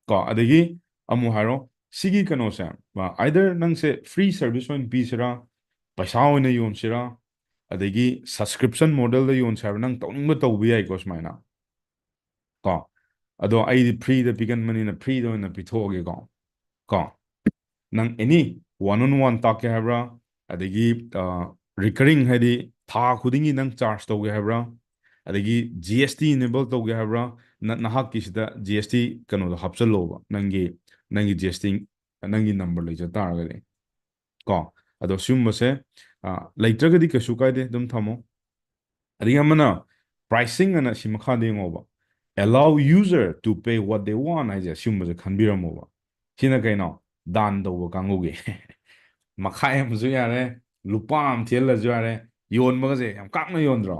ꯀꯣ ꯑꯗꯒꯤ ꯑꯃꯨꯛ ꯍꯥꯏꯔꯣ ꯁꯤꯒꯤ ꯀꯩꯅꯣꯁꯦ ꯑꯥꯏꯗꯔ ꯅꯪꯁꯦ ꯐ꯭ꯔꯤ ꯁꯔꯚꯤꯁ ꯑꯣꯏꯅ ꯄꯤꯁꯤꯔꯥ ꯄꯩꯁꯥ ꯑꯣꯏꯅ ꯌꯣꯟꯁꯤꯔꯥ ꯑꯗꯒꯤ ꯁꯕꯁꯀ꯭ꯔꯤꯞꯁꯟ ꯃꯣꯗꯦꯜꯗ ꯌꯣꯟꯁꯤ ꯍꯥꯏꯕ ꯅꯪ ꯇꯧꯅꯤꯡꯕ ꯇꯧꯕ ꯌꯥꯏꯀꯣ ꯁꯨꯃꯥꯏꯅ ꯀꯣ ꯑꯗꯣ ꯑꯩꯗꯤ ꯐ꯭ꯔꯤꯗ ꯄꯤꯒꯟꯕꯅꯤꯅ ꯐ꯭ꯔꯤꯗ ꯑꯣꯏꯅ ꯄꯤꯊꯣꯛꯑꯒꯦꯀꯣ ꯀꯣ ꯅꯪ ꯑꯦꯅꯤ one-on-one ꯇꯥꯛꯀꯦ ꯍꯥꯏꯕ꯭ꯔꯥ ꯑꯗꯒꯤ ꯔꯤꯀꯔꯤꯡ ꯍꯥꯏꯗꯤ ꯊꯥ ꯈꯨꯗꯤꯡꯒꯤ ꯅꯪ ꯆꯥꯔꯖ ꯇꯧꯒꯦ ꯍꯥꯏꯕ꯭ꯔꯥ ꯑꯗꯒꯤ GST ꯏꯅꯦꯕꯜ ꯇꯧꯒꯦ ꯍꯥꯏꯕ꯭ꯔꯥ ꯅꯍꯥꯛꯀꯤꯁꯤꯗ GST ꯀꯩꯅꯣꯗꯣ ꯍꯥꯞꯆꯜꯂꯣꯕ ꯅꯪꯒꯤ GST ꯅꯪꯒꯤ ꯅꯝꯕꯔ ꯂꯩꯖ ꯇꯥꯔꯒꯗꯤ ꯀꯣ ꯑꯗꯣ ꯁꯤꯒꯨꯝꯕꯁꯦ ꯂꯩꯇ꯭ꯔꯒꯗꯤ ꯀꯩꯁꯨ ꯀꯥꯏꯗꯦ ꯑꯗꯨꯝ ꯊꯝꯃꯣ ꯑꯗꯒꯤ ꯑꯃꯅ ꯄ꯭ꯔꯥꯏꯁꯤꯡ ꯑꯅ ꯁꯤ ꯃꯈꯥꯗ ꯌꯦꯡꯉꯣꯕ allow user to pay what they want ꯍꯥꯏꯁꯦ ꯁꯤꯒꯨꯝꯕꯁꯦ ꯈꯟꯕꯤꯔꯝꯃꯣꯕ ꯁꯤꯅ ꯀꯩꯅꯣ ꯗꯥꯟ ꯇꯧꯕ ꯀꯥꯡꯕꯨꯒꯤ ꯃꯈꯥꯏ ꯑꯃꯁꯨ ꯌꯥꯔꯦ ꯂꯨꯄꯥ ꯑꯃ ꯊꯤꯍꯜꯂꯁꯨ ꯌꯥꯔꯦ ꯌꯣꯟꯕꯒꯁꯦ ꯌꯥꯝ ꯀꯥꯞꯅ ꯌꯣꯟꯗ꯭ꯔꯣ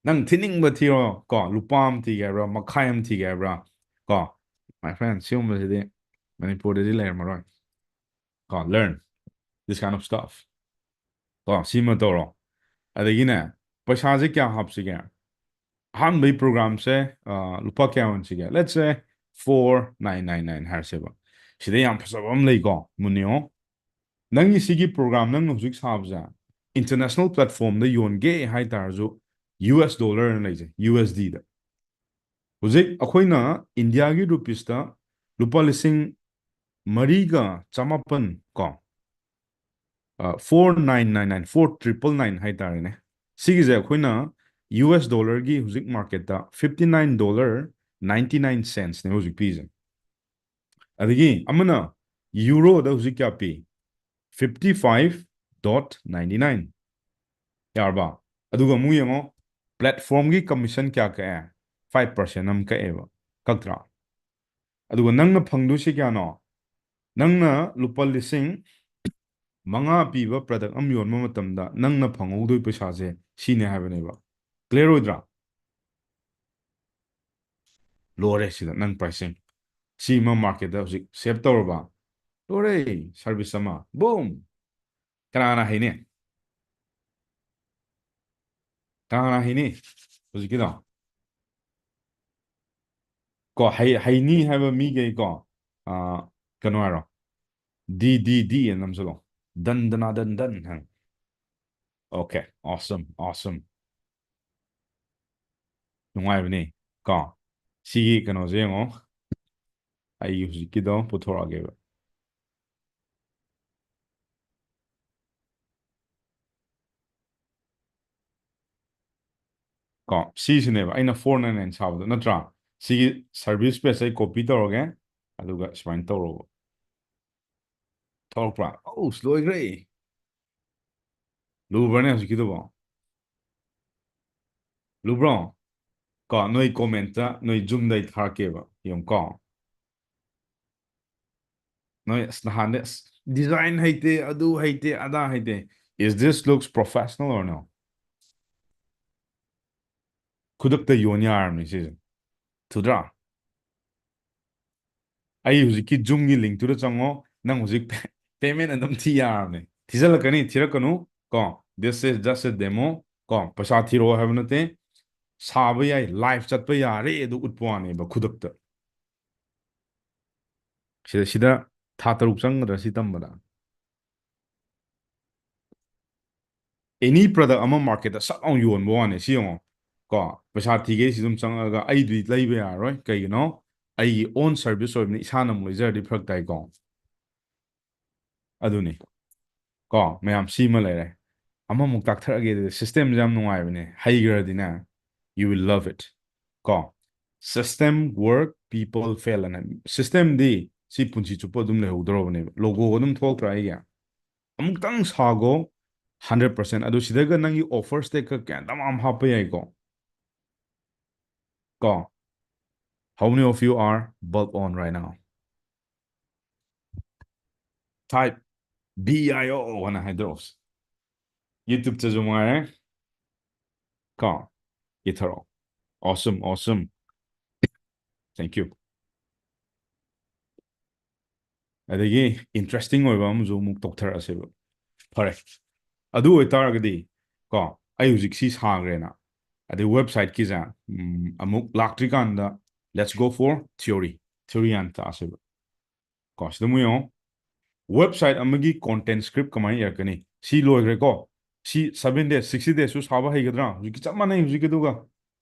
ꯅꯪ ꯊꯤꯅꯤꯡꯕ ꯊꯤꯔꯣ ꯀꯣ ꯂꯨꯄꯥ ꯑꯃ ꯊꯤꯒꯦ ꯍꯥꯏꯕ꯭ꯔꯥ ꯃꯈꯥꯏ ꯑꯃ ꯊꯤꯒꯦ ꯍꯥꯏꯕ꯭ꯔꯥ ꯀꯣ ꯃꯥꯏ ꯐ꯭ꯔꯦꯟ ꯁꯤꯒꯨꯝꯕꯁꯤꯗꯤ ꯃꯅꯤꯄꯨꯔꯗꯗꯤ ꯂꯩꯔꯝꯃꯔꯣꯏ ꯀꯣ learn this kind of stuff ꯀꯣ ꯁꯤꯃ ꯇꯧꯔꯣ ꯑꯗꯒꯤꯅꯦ ꯄꯩꯁꯥꯁꯦ ꯀꯌꯥ ꯍꯥꯞꯁꯤꯒꯦ ꯑꯍꯥꯟꯕꯩ ꯄ꯭ꯔꯣꯒ꯭ꯔꯥꯝꯁꯦ ꯂꯨꯄꯥ ꯀꯌꯥ ꯑꯣꯟꯁꯤꯒꯦ ꯂꯦꯠꯁ ꯁꯦ 4999 ꯍꯥꯏꯔꯁꯦꯕ ꯁꯤꯗ ꯌꯥꯝ ꯐꯖꯕ ꯑꯃ ꯂꯩꯀꯣ ꯃꯨꯟꯅ ꯌꯦꯡꯉꯣ ꯅꯪꯒꯤ ꯁꯤꯒꯤ ꯄ꯭ꯔꯣꯒ꯭ꯔꯥꯝ ꯅꯪꯅ ꯍꯧꯖꯤꯛ ꯁꯥꯕꯁꯦ ꯏꯟꯇꯔꯅꯦꯁꯅꯦꯜ ꯄ꯭ꯂꯦꯠꯐꯣꯝꯗ ꯌꯣꯟꯒꯦ ꯍꯥꯏꯇꯥꯔꯁꯨ US$ ꯂꯩꯖꯦ USDꯗ ꯍꯧꯖꯤꯛ ꯑꯩꯈꯣꯏꯅ ꯏꯟꯗꯤꯌꯥꯒꯤ ꯔꯨꯄꯤꯁꯇ ꯂꯨꯄꯥ 4,999 ꯀꯣ 4,999 ꯍꯥꯏꯇꯥꯔꯦꯅꯦ ꯁꯤꯒꯤꯁꯦ ꯑꯩꯈꯣꯏꯅ US$ꯒꯤ ꯍꯧꯖꯤꯛ ꯃꯥꯔꯀꯦꯠꯇ $59.99 ꯍꯧꯖꯤꯛ ꯄꯤꯁꯦ ꯑꯗꯒꯤ ꯑꯃꯅ ꯌꯨꯔꯣꯗ ꯍꯧꯖꯤꯛ ꯀꯌꯥ ꯄꯤ 55.99 ꯌꯥꯔꯕ ꯑꯗꯨꯒ ꯑꯃꯨꯛ ꯌꯦꯡꯉꯣ ꯄ꯭ꯂꯦꯠꯐꯣꯝꯒꯤ ꯀꯃꯤꯁꯟ ꯀꯌꯥ ꯀꯛꯑꯦ 5% ꯑꯃ ꯀꯛꯑꯦꯕ ꯀꯛꯇ꯭ꯔꯥ ꯑꯗꯨꯒ ꯅꯪꯅ ꯐꯪꯗꯣꯏꯁꯤ ꯀꯌꯥꯅꯣ ꯅꯪꯅ ꯂꯨꯄꯥ 5,000 ꯄꯤꯕ ꯄ꯭ꯔꯗꯛ ꯑꯃ ꯌꯣꯟꯕ ꯃꯇꯝꯗ ꯅꯪꯅ ꯐꯪꯍꯧꯗꯣꯏ ꯄꯩꯁꯥꯁꯦ ꯁꯤꯅꯦ ꯍꯥꯏꯕꯅꯦꯕ ꯀ꯭ꯂꯤꯌꯔ ꯑꯣꯏꯗ꯭ꯔꯥ ꯂꯣꯏꯔꯦ ꯁꯤꯗ ꯅꯪ ꯄ꯭ꯔꯥꯏꯁꯤꯡ ꯁꯤꯃ ꯃꯥꯔꯀꯦꯠꯇ ꯍꯧꯖꯤꯛ ꯁꯦꯞ ꯇꯧꯔꯕ ꯂꯣꯏꯔꯦ ꯁꯥꯔꯚꯤꯁ ꯑꯃ ꯕꯨꯝ ꯀꯅꯥꯅ ꯍꯩꯅꯤ ꯀꯅꯥꯅ ꯍꯩꯅꯤ ꯍꯧꯖꯤꯛꯀꯤꯗꯣ ꯀꯣ ꯍꯩꯅꯤ ꯍꯥꯏꯕ ꯃꯤꯈꯩ ꯀꯩꯅꯣ ꯍꯥꯏꯔꯣ DDD ꯑꯅ ꯅꯝꯁꯤꯜꯂꯣ ꯗꯟꯗꯅꯥ ꯗꯟ ꯗꯟ ꯍꯥꯏ ꯑꯣꯀꯦ awesome ꯅꯨꯡꯉꯥꯏꯕꯅꯤ ꯀꯣ ꯁꯤꯒꯤ ꯀꯩꯅꯣꯁꯦ ꯌꯦꯡꯉꯣ ꯑꯩ ꯍꯧꯖꯤꯛꯀꯤꯗꯣ ꯄꯨꯊꯣꯔꯛꯑꯒꯦꯕ ꯀꯣ ꯁꯤꯁꯤꯅꯦꯕ ꯑꯩꯅ 499 ꯁꯥꯕꯗꯣ ꯅꯠꯇ꯭ꯔꯥ ꯁꯤꯒꯤ ꯁꯔꯚꯤꯁ ꯄꯦꯖ ꯑꯩ ꯀꯣꯄꯤ ꯇꯧꯔꯒꯦ ꯑꯗꯨꯒ ꯁꯨꯃꯥꯏꯅ ꯇꯧꯔꯣꯕ ꯊꯣꯛꯂꯛꯄ꯭ꯔꯥ ꯂꯣꯏꯈ꯭ꯔꯦ ꯂꯨꯕ꯭ꯔꯅꯦ ꯍꯧꯖꯤꯛꯀꯤꯗꯨꯕꯣ ꯂꯨꯕ꯭ꯔꯣ ꯀꯣ ꯅꯣꯏ ꯀꯣꯃꯦꯟꯇ ꯅꯣꯏ ꯖꯨꯝꯗꯩ ꯊꯥꯔꯛꯀꯦꯕ ꯌꯦꯡꯉꯨꯀꯣ ꯅꯣꯏ ꯑꯁ ꯅꯍꯥꯟꯗꯩ ꯑꯁ ꯗꯤꯖꯥꯏꯟ ꯍꯩꯇꯦ ꯑꯗꯨ ꯍꯩꯇꯦ ꯑꯗꯥ ꯍꯩꯇꯦ is this looks professional or no ꯈꯨꯗꯛꯇ ꯌꯣꯟ ꯌꯥꯔꯕꯅꯤ ꯁꯤꯁꯦ ꯊꯨꯗ꯭ꯔꯥ ꯑꯩ ꯍꯧꯖꯤꯛꯀꯤ ꯖꯨꯝꯒꯤ ꯂꯤꯡꯛꯇꯨꯗ ꯆꯪꯉꯣ ꯅꯪ ꯍꯧꯖꯤꯛ ꯄꯦꯃꯦꯟ ꯑꯗꯨꯝ ꯊꯤ ꯌꯥꯔꯕꯅꯦ ꯊꯤꯖꯤꯜꯂꯛꯀꯅꯤ ꯊꯤꯔꯛꯀꯅꯨ ꯀꯣ this is just a demo ꯀꯣ ꯄꯩꯁꯥ ꯊꯤꯔꯛꯑꯣ ꯍꯥꯏꯕ ꯅꯠꯇꯦ ꯁꯥꯕ ꯌꯥꯏ ꯂꯥꯏꯚ ꯆꯠꯄ ꯌꯥꯔꯦ ꯑꯗꯨ ꯎꯠꯄ ꯋꯥꯅꯦꯕ ꯈꯨꯗꯛꯇ ꯁꯤꯗ ꯊꯥ 3 ꯆꯪꯒꯗ꯭ꯔꯥ ꯁꯤ ꯇꯝꯕꯗ ꯑꯦꯅꯤ ꯄ꯭ꯔꯗꯛ ꯑꯃ ꯃꯥꯔꯀꯦꯠꯇ ꯁꯠ ꯂꯥꯎ ꯌꯣꯟꯕ ꯋꯥꯅꯦ ꯁꯤ ꯌꯦꯡꯉꯣ ꯀꯣ ꯄꯩꯁꯥ ꯊꯤꯒꯦ ꯁꯤ ꯑꯗꯨꯝ ꯆꯪꯉꯛꯑꯒ ꯑꯩꯗꯨꯗꯤ ꯂꯩꯕ ꯌꯥꯔꯔꯣꯏ ꯀꯩꯒꯤꯅꯣ ꯑꯩꯒꯤ ꯑꯣꯟ ꯁꯔꯚꯤꯁ ꯑꯣꯏꯕꯅꯤ ꯏꯁꯥꯅ ꯑꯃꯨꯛ ꯂꯩꯖꯔꯗꯤ ꯐꯔꯛ ꯇꯥꯏꯀꯣ ꯑꯗꯨꯅꯤ ꯀꯣ ꯃꯌꯥꯝ ꯁꯤꯃ ꯂꯩꯔꯦ ꯑꯃꯃꯨꯛ ꯇꯥꯛꯊꯔꯛꯑꯒꯦ ꯑꯗꯨꯗꯤ ꯁꯤꯁꯇꯦꯝꯁꯦ ꯌꯥꯝ ꯅꯨꯡꯉꯥꯏꯕꯅꯦ ꯍꯩꯈ꯭ꯔꯗꯤꯅꯦ you will love it ꯀꯣ system work people fail ꯑꯅ ꯁꯤꯁꯇꯦꯝꯗꯤ ꯁꯤ ꯄꯨꯟꯁꯤ ꯆꯨꯞꯄ ꯑꯗꯨꯝ ꯂꯩꯍꯧꯗꯧꯔꯕꯅꯦꯕ ꯂꯣꯒꯣ ꯑꯗꯨꯝ ꯊꯣꯛꯇ꯭ꯔꯥ ꯑꯩꯒꯤ ꯑꯃꯨꯛꯇꯪ ꯁꯥꯒꯣ 100% ꯑꯗꯨ ꯁꯤꯗꯒ ꯅꯪꯒꯤ ꯑꯣꯐꯔ ꯁ꯭ꯇꯦꯛꯀ ꯀꯌꯥ ꯍꯥꯞꯄ ꯌꯥꯏꯀꯣ ꯀꯣ how many of you are bulb on right now type BIO ꯑꯅ ꯍꯥꯏꯗꯣꯔꯛꯑꯣ ꯌꯨꯇ꯭ꯌꯨꯕꯇꯁꯨ ꯉꯥꯏꯔꯦ ꯀꯣ ꯏꯊꯔꯛꯑꯣ awesome awesome thank you ꯑꯗꯒꯤ ꯏꯟꯇꯔꯦꯁꯇꯤꯡ ꯑꯣꯏꯕ ꯑꯃꯁꯨ ꯑꯃꯨꯛ ꯇꯧꯊꯔꯛꯑꯁꯦꯕ ꯐꯔꯦ ꯑꯗꯨ ꯑꯣꯏꯇꯥꯔꯒꯗꯤ ꯀꯣ ꯑꯩ ꯍꯧꯖꯤꯛ ꯁꯤ ꯁꯥꯈ꯭ꯔꯦꯅ ꯑꯗꯩ ꯋꯦꯕꯁꯥꯏꯠꯀꯤꯁꯦ ꯑꯃꯨꯛ ꯂꯥꯛꯇ꯭ꯔꯤꯀꯥꯟꯗ ꯂꯦꯠꯁ ꯒꯣ ꯐꯣꯔ ꯊꯤꯑꯣꯔꯤ ꯌꯥꯟ ꯇꯥꯛꯑꯁꯦꯕ ꯀꯣ ꯁꯤꯗ ꯑꯃꯨꯛ ꯌꯦꯡꯉꯣ ꯋꯦꯕꯁꯥꯏꯠ ꯑꯃꯒꯤ ꯀꯣꯟꯇꯦꯟꯠ ꯁꯀ꯭ꯔꯤꯞ ꯀꯃꯥꯏꯅ ꯏꯔꯛꯀꯅꯤ ꯁꯤ ꯂꯣꯏꯈ꯭ꯔꯦꯀꯣ ꯁꯤ 7 days 60 days ꯁꯥꯕ ꯍꯩꯒꯗ꯭ꯔꯥ ꯍꯧꯖꯤꯛꯀꯤ ꯆꯞ ꯃꯥꯟꯅꯩ ꯍꯧꯖꯤꯛꯀꯤꯗꯨꯒ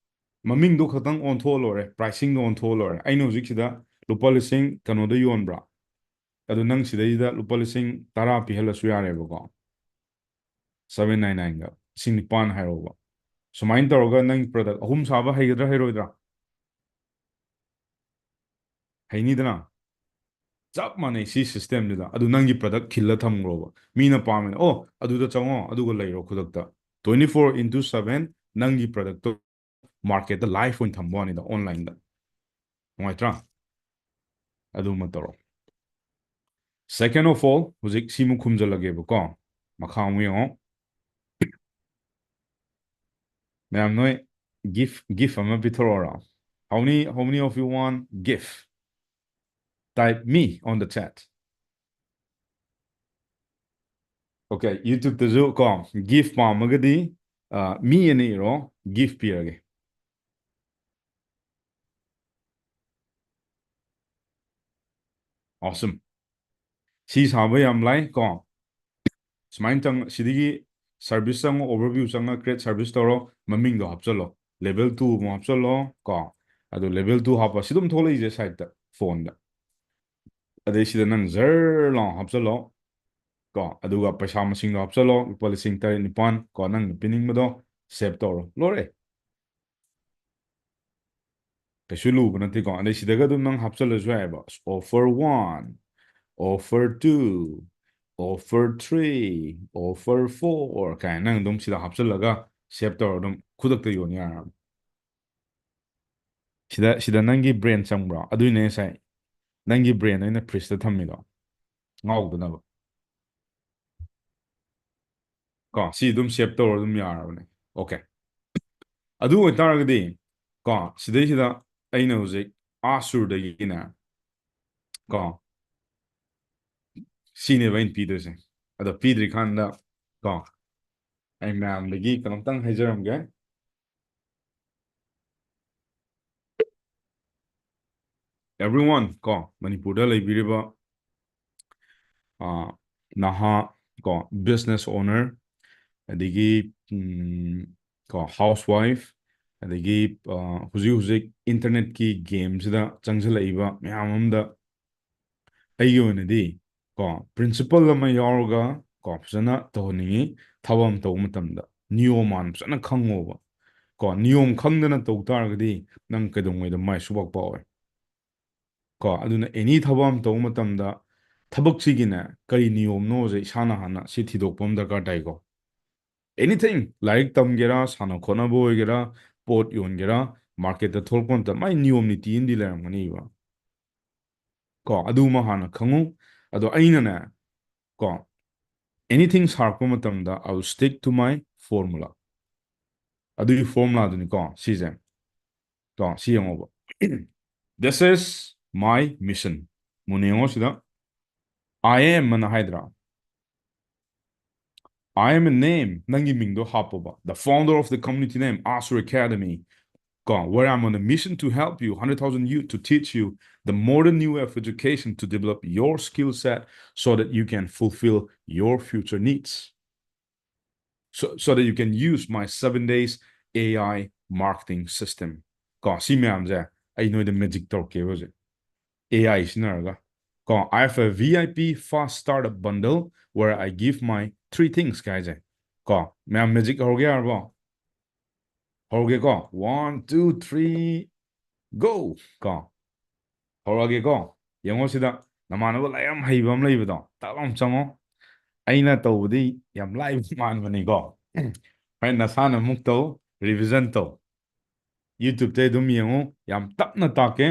ꯃꯃꯤꯡꯗꯣ ꯈꯛꯇꯪ ꯑꯣꯟꯊꯣꯛꯑ ꯂꯣꯏꯔꯦ ꯄ꯭ꯔꯥꯏꯁꯤꯡꯗꯣ ꯑꯣꯟꯊꯣꯛꯑ ꯂꯣꯏꯔꯦ ꯑꯩꯅ ꯍꯧꯖꯤꯛꯁꯤꯗ ꯂꯨꯄꯥ ꯂꯤꯁꯤꯡ ꯀꯩꯅꯣꯗ ꯌꯣꯟꯕ꯭ꯔꯥ ꯑꯗꯨ ꯅꯪ ꯁꯤꯗꯩꯗ ꯂꯨꯄꯥ ꯂꯤꯁꯤꯡ 10 ꯄꯤꯍꯜꯂꯁꯨ ꯌꯥꯔꯦꯕꯀꯣ 799ꯒ ꯂꯤꯁꯤꯡ 9 ꯍꯥꯏꯔꯣꯕ ꯁꯨꯃꯥꯏꯅ ꯇꯧꯔꯒ ꯅꯪ ꯄ꯭ꯔꯗꯛ ꯑꯍꯨꯝ ꯁꯥꯕ ꯍꯩꯒꯗ꯭ꯔꯥ ꯍꯩꯔꯣꯏꯗ꯭ꯔꯥ ꯍꯩꯅꯤꯗꯅ ꯆꯞ ꯃꯥꯟꯅꯩ ꯁꯤ ꯁꯤꯁꯇꯦꯝꯗꯨꯗ ꯑꯗꯨ ꯅꯪꯒꯤ ꯄ꯭ꯔꯗꯛ ꯈꯤꯜꯂ ꯊꯝꯈ꯭ꯔꯣꯕ ꯃꯤꯅ ꯄꯥꯝꯃꯦ ꯑꯣ ꯑꯗꯨꯗ ꯆꯪꯉꯣ ꯑꯗꯨꯒ ꯂꯩꯔꯣ ꯈꯨꯗꯛꯇ 24/7 ꯅꯪꯒꯤ ꯄ꯭ꯔꯗꯛꯇꯣ ꯃꯥꯔꯀꯦꯠꯇ ꯂꯥꯏꯐ ꯑꯣꯏꯅ ꯊꯝꯕ ꯋꯥꯅꯤꯗ ꯑꯣꯟꯂꯥꯏꯟꯗ ꯅꯨꯡꯉꯥꯏꯇ꯭ꯔꯥ ꯑꯗꯨꯃ ꯇꯧꯔꯣ ꯁꯦꯀꯦꯟ ꯑꯣꯐ ꯑꯣꯜ ꯍꯧꯖꯤꯛ ꯁꯤꯃꯨꯛ ꯈꯨꯝꯖꯤꯜꯂꯒꯦꯕꯀꯣ ꯃꯈꯥ ꯑꯃꯨꯛ ꯌꯦꯡꯉꯣ ꯃꯌꯥꯝ ꯅꯣꯏ ꯒꯤꯐ ꯑꯃ ꯄꯤꯊꯣꯔꯛꯑꯣꯔꯣ how many of you want gift type me on the chat okay ꯌꯨꯇ꯭ꯌꯨꯕꯇꯁꯨ ꯀꯣ ꯒꯤꯐ ꯄꯥꯝꯃꯒꯗꯤ ꯃꯤ ꯑꯅ ꯏꯔꯣ ꯒꯤꯐ ꯄꯤꯔꯒꯦ awesome ꯁꯤ ꯁꯥꯕ ꯌꯥꯝ ꯂꯥꯏ ꯀꯣ ꯁꯨꯃꯥꯏꯅ ꯁꯤꯗꯒꯤ ꯁꯔꯚꯤꯁ ꯆꯪꯉꯣ ꯑꯣꯚꯔꯚꯤꯌꯨ ꯆꯪꯉ ꯀ꯭ꯔꯦꯠ ꯁꯔꯚꯤꯁ ꯇꯧꯔꯣ ꯃꯃꯤꯡꯗꯣ ꯍꯥꯞꯆꯜꯂꯣ ꯂꯦꯚꯦꯜ 2 ꯑꯃꯨꯛ ꯍꯥꯞꯆꯜꯂꯣ ꯀꯣ ꯑꯗꯨ ꯂꯦꯚꯦꯜ 2 ꯍꯥꯞꯄ ꯁꯤ ꯑꯗꯨꯝ ꯊꯣꯛꯂꯛꯏꯁꯦ ꯁꯥꯏꯠꯇ ꯐꯣꯟꯗ ꯑꯗꯩ ꯁꯤꯗ ꯅꯪ ꯖꯔ ꯂꯥꯎ ꯍꯥꯞꯆꯜꯂꯣ ꯀꯣ ꯑꯗꯨꯒ ꯄꯩꯁꯥ ꯃꯁꯤꯡꯗꯣ ꯍꯥꯞꯆꯜꯂꯣ ꯂꯨꯄꯥ ꯂꯤꯁꯤꯡ 9 9 ꯀꯣ ꯅꯪꯅ ꯄꯤꯅꯤꯡꯕꯗꯣ ꯁꯦꯞ ꯇꯧꯔꯣ ꯂꯣꯏꯔꯦ ꯀꯩꯁꯨ ꯂꯨꯕ ꯅꯠꯇꯦꯀꯣ ꯑꯗꯩ ꯁꯤꯗꯒ ꯑꯗꯨꯝ ꯅꯪ ꯍꯥꯞꯆꯜꯂꯁꯨ ꯌꯥꯏꯑꯕ offer 1 offer 2 offer 3 offer 4 ꯀꯥꯏꯅ ꯅꯪ ꯑꯗꯨꯝ ꯁꯤꯗ ꯍꯥꯞꯆꯜꯂꯒ ꯁꯦꯞ ꯇꯧꯔ ꯑꯗꯨꯝ ꯈꯨꯗꯛꯇ ꯌꯣꯟ ꯌꯥꯔꯕꯅꯤ ꯁꯤꯗ ꯅꯪꯒꯤ ꯕ꯭ꯔꯦꯟ ꯆꯪꯕ꯭ꯔꯣ ꯑꯗꯨꯏꯅꯦ ꯉꯁꯥꯏ ꯅꯪꯒꯤ ꯕ꯭ꯔꯦꯟ ꯑꯩꯅ ꯐ꯭ꯔꯤꯖꯇ ꯊꯝꯃꯤꯗꯣ ꯉꯥꯎꯗꯅꯕ ꯀꯣ ꯁꯤ ꯑꯗꯨꯝ ꯁꯦꯞ ꯇꯧꯔ ꯑꯗꯨꯝ ꯌꯥꯔꯕꯅꯦ ꯑꯣꯀꯦ ꯑꯗꯨ ꯑꯣꯏꯇꯥꯔꯒꯗꯤ ꯀꯣ ꯁꯤꯗꯩꯁꯤꯗ ꯑꯩꯅ ꯍꯧꯖꯤꯛ ꯑꯥꯁꯨꯔꯗꯒꯤꯅꯦ ꯀꯣ ꯁꯤꯅꯦꯕ ꯑꯩꯅ ꯄꯤꯗꯣꯏꯁꯦ ꯑꯗꯣ ꯄꯤꯗ꯭ꯔꯤꯀꯥꯟꯗ ꯀꯣ ꯑꯩ ꯃꯌꯥꯝꯗꯒꯤ ꯀꯩꯅꯣꯝꯇꯪ ꯍꯥꯏꯖꯔꯝꯒꯦ everyone ꯀꯣ ꯃꯅꯤꯄꯨꯔꯗ ꯂꯩꯕꯤꯔꯤꯕ ꯅꯍꯥ ꯀꯣ ꯕꯤꯖꯤꯅꯦꯁ ꯑꯣꯅꯔ ꯑꯗꯒꯤ ꯀꯣ ꯍꯥꯎꯁ ꯋꯥꯏꯐ ꯑꯗꯒꯤ ꯍꯧꯖꯤꯛ ꯍꯧꯖꯤꯛ ꯏꯟꯇꯔꯅꯦꯠꯀꯤ ꯒꯦꯝꯁꯤꯗ ꯆꯪꯁꯤꯜꯂꯛꯏꯕ ꯃꯌꯥꯝ ꯑꯃꯗ ꯑꯩꯒꯤ ꯑꯣꯏꯅꯗꯤ ꯀꯣ ꯄ꯭ꯔꯤꯟꯁꯤꯄꯜ ꯑꯃ ꯌꯥꯎꯔꯒ ꯀꯣ ꯐꯖꯅ ꯇꯧꯍꯟꯅꯤꯡꯉꯤ ꯊꯕꯛ ꯑꯃ ꯇꯧꯕ ꯃꯇꯝꯗ ꯅꯤꯌꯣꯝ ꯐꯖꯅ ꯈꯪꯉꯣꯕ ꯀꯣ ꯅꯤꯌꯣꯝ ꯈꯪꯗꯅ ꯇꯧ ꯇꯥꯔꯒꯗꯤ ꯅꯪ ꯀꯩꯗꯧꯉꯩꯗ ꯃꯥꯏ ꯁꯨꯡꯄꯥꯛ ꯄꯥꯛꯑꯣꯏ ꯀꯣ ꯑꯗꯨꯅ ꯑꯦꯅꯤ ꯊꯕꯛ ꯑꯃ ꯇꯧꯕ ꯃꯇꯝꯗ ꯊꯕꯛꯁꯤꯒꯤꯅꯦ ꯀꯔꯤ ꯅꯤꯌꯣꯝꯅꯣꯁꯦ ꯏꯁꯥꯅ ꯍꯥꯟꯅ ꯁꯤ ꯊꯤꯗꯣꯛꯄ ꯑꯃ ꯗꯔꯀꯥꯔ ꯇꯥꯏꯀꯣ anything like tamgera sano khona boigera pot yongera market the tholpon ta mai niyom ni tin di lerangani ba ko aduma hana khangu ado aina na ko anything sarko matamda I will stick to my formula adu formula duni ko season to si yango this is my mission munengo sida I am mana hydra I am a name nangi mingdo hapoba the founder of the community name Asur Academy where I'm on a mission to help you 100,000 youth to teach you the modern new way of education to develop your skill set so that you can fulfill your future needs so that you can use my 7 days AI marketing system si mayamse ai noida magic torke hoje AI sinaraga I have a VIP fast startup bundle where I give my three things guys mayam magic hoge arbo hoge 1 2 3 go ꯍꯧꯔꯛꯑꯒꯦꯀꯣ ꯌꯦꯡꯉꯣ ꯁꯤꯗ ꯅꯃꯥꯟꯅꯕ ꯂꯥꯏꯔꯤꯛ ꯌꯥꯝ ꯍꯩꯕ ꯑꯃ ꯂꯩꯕꯗꯣ ꯇꯥꯛ ꯂꯥꯎ ꯆꯪꯉꯣ ꯑꯩꯅ ꯇꯧꯕꯗꯤ ꯌꯥꯝ ꯂꯥꯏꯕ ꯃꯥꯟꯕꯅꯤꯀꯣ ꯍꯣꯏ ꯅꯁꯥꯅ ꯑꯃꯨꯛ ꯇꯧ ꯔꯤꯚꯤꯖꯟ ꯇꯧ ꯌꯨꯇ꯭ꯌꯨꯕꯇ ꯑꯗꯨꯝ ꯌꯦꯡꯉꯨ ꯌꯥꯝ ꯇꯞꯅ ꯇꯥꯛꯀꯦ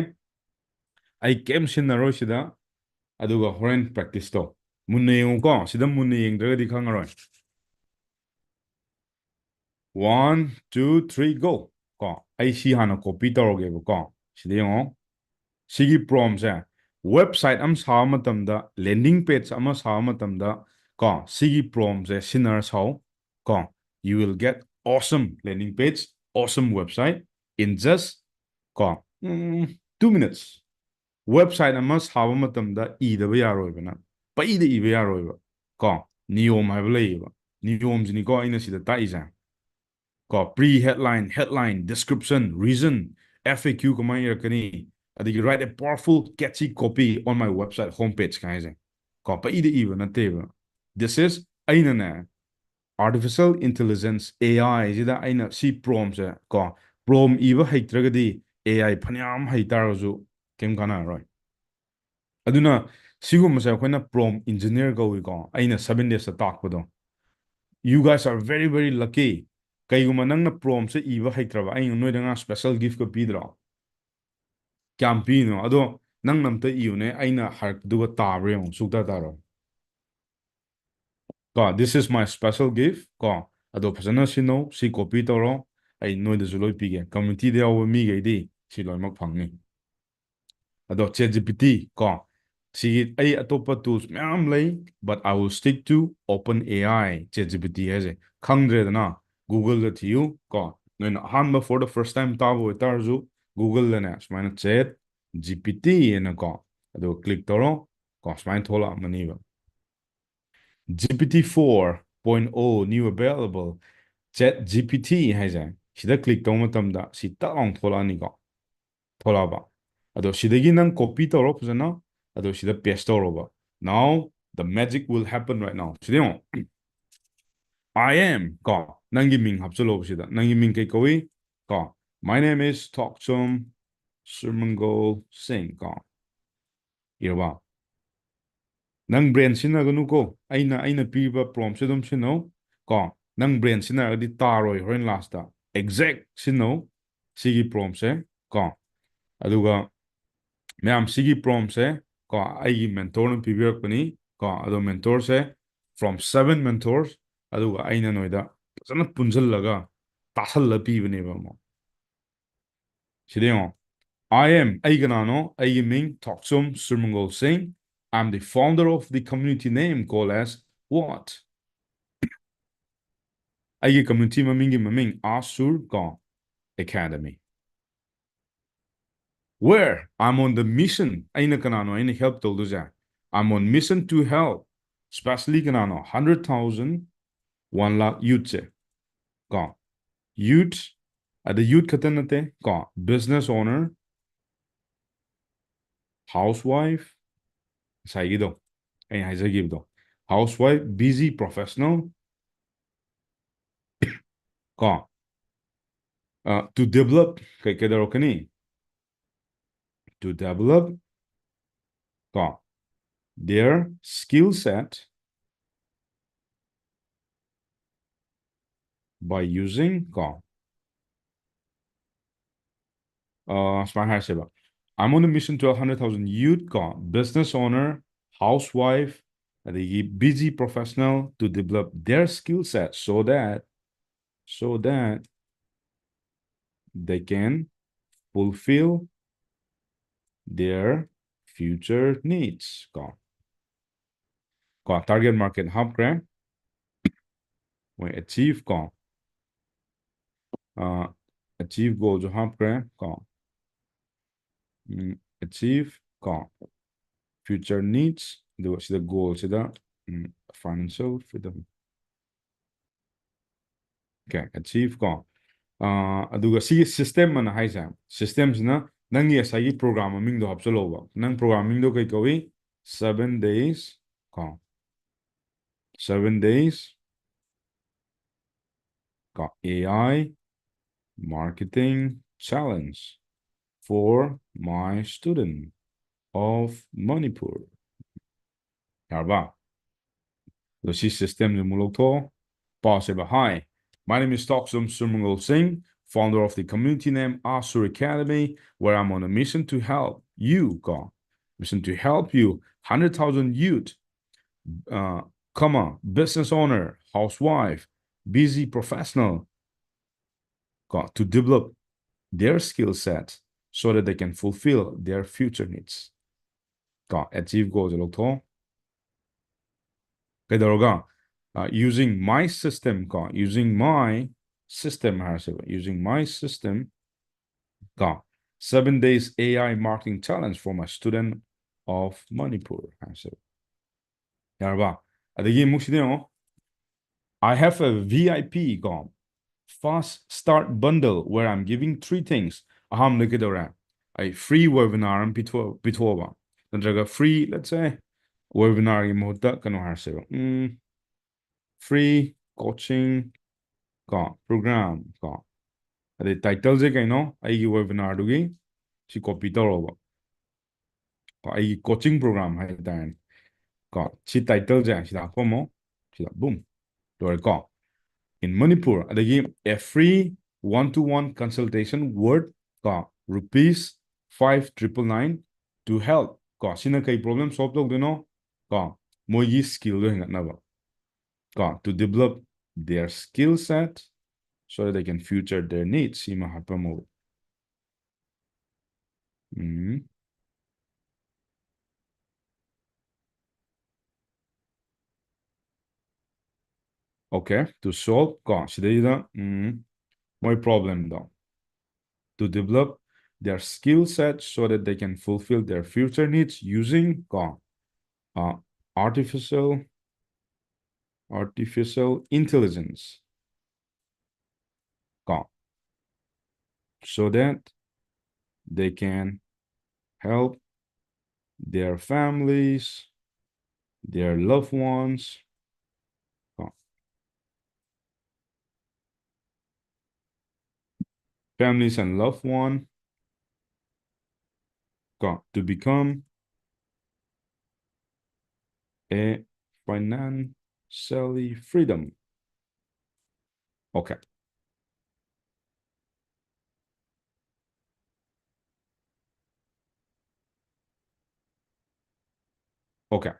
ꯑꯩ ꯀꯩꯝ ꯁꯤꯟꯅꯔꯣꯏ ꯁꯤꯗ ꯑꯗꯨꯒ ꯍꯣꯔꯦꯟ ꯄ꯭ꯔꯦꯛꯇꯤꯁ ꯇꯧ ꯃꯨꯟꯅ ꯌꯦꯡꯉꯨꯀꯣ ꯁꯤꯗ ꯃꯨꯟꯅ ꯌꯦꯡꯗ꯭ꯔꯒꯗꯤ ꯈꯪꯉꯔꯣꯏ 1 2 3 go ꯑꯩ ꯁꯤ ꯍꯥꯟꯅ ꯀꯣꯄꯤ ꯇꯧꯔꯒꯦꯕꯀꯣ ꯁꯤꯗ ꯌꯦꯡꯉꯣ sigi prompt se website am sa matamda landing page ama sa matamda sigi prompt se sinar sao you will get awesome landing page awesome website in just 2 minutes website ama sa matamda idaba yaroibana pa ida iba yaroiba niyom haiba leiba niyom jini aina sida taisa pre headline headline description reason FAQ kamai irakani you write a powerful catchy copy on my website homepage guys pa ida iba nateba this is aina na artificial intelligence AI jida aina si prompt se prompt iba haitragadi AI phanyam haitarazu kem kana roi aduna sigum sa akoina prompt engineer go aina 7 days ta takpado you guys are very very lucky kaiguma nangna prompt se iba haitraba aina noida nga special gift ko pidro kyam pino ado nang namta iune aina harduga tabre yung sugda taro this is my special gift ado phasana sino si copy toro ai noida zuloi pige community de yawa mi geidi si loimak phangni ado ChatGPT si ai atopa tools myam lay but I will stick to OpenAI ChatGPT as a khangdre dana Google the thiu noina hanba for the first time tabo tarzu Google lana smana chat GPT ena ado click toro smana thola maniba GPT 4.0 new available chat GPT haja sida click tong matamda si ta long thola ni thola ba ado sidagi nang copy toro phajana ado sida paste toro ba now the magic will happen right now sidemo I am nangi ming hapchalo sida nangi ming kai kawi my name is Thokchom Surmangol Singh irwa nang brain sinaganu ko aina piba prompt sedum sino nang brain sinagadi taroi horen last ta exact sino sigi prompt se aduga mayam sigi prompt se aigi mentor na pibirakpani ado mentor se from 7 mentors aduga aina noida sana punjallaga tasalla pibane ba mo sidemo I am Aiganano, Aigaming Thokchom Surmangol Singh. I'm the founder of the community name called as what? Aigi community maming Asur Academy. Where I'm on the mission, Aina Kanano, Aina help Tolduza. I'm on mission to help, especially Kanano, 100,000, 1 lakh youth. Youth, at the youth katanate, business owner, housewife, Saigido. Housewife, busy professional, to develop to develop their skill set by using ko smart hair I'm on a mission to 100,000 youth ko business owner, housewife, the busy professional to develop their skill set so that they can fulfill their future needs ko target market hub kre we achieve ko achieve goal jo hub kre ko achieve ko future needs the goal sida financial freedom okay achieve ko aduga si system man haisa systems na nangi asagi program ming do hapchaloba nang programming do kai kawi 7 days ko 7 days ko AI marketing challenge for my student of Manipur yarba the si system de mulokto possible hi my name is Thokchom Surmangol Singh, founder of the community name Asur Academy, where I'm on a mission to help you, God. Mission to help you, 100,000 youth, business owner, housewife, busy professional, God, to develop their skill set so that they can fulfill their future needs. God, achieve goals. Using my system, using my system, using my system, 7 days AI marketing challenge for my student of Manipur. I have a VIP fast start bundle where I'm giving three things. A free webinar and pitova. Free, let's say, webinar free coaching program the title je kaino ai webinar dugi si copy toroba ai coaching program hai dan si title je si da komo si da boom do ko in Manipur adagi a free one-to-one consultation worth rupees 5,999 to help sina kai problem solve tog dino moyi skill do hingatna to develop their skill set so that they can future their needs. Okay, to solve my problem though. To develop their skill set so that they can fulfill their future needs using artificial intelligence. So that they can help their families, their loved ones, families and loved one to become a financially freedom. Okay. Okay.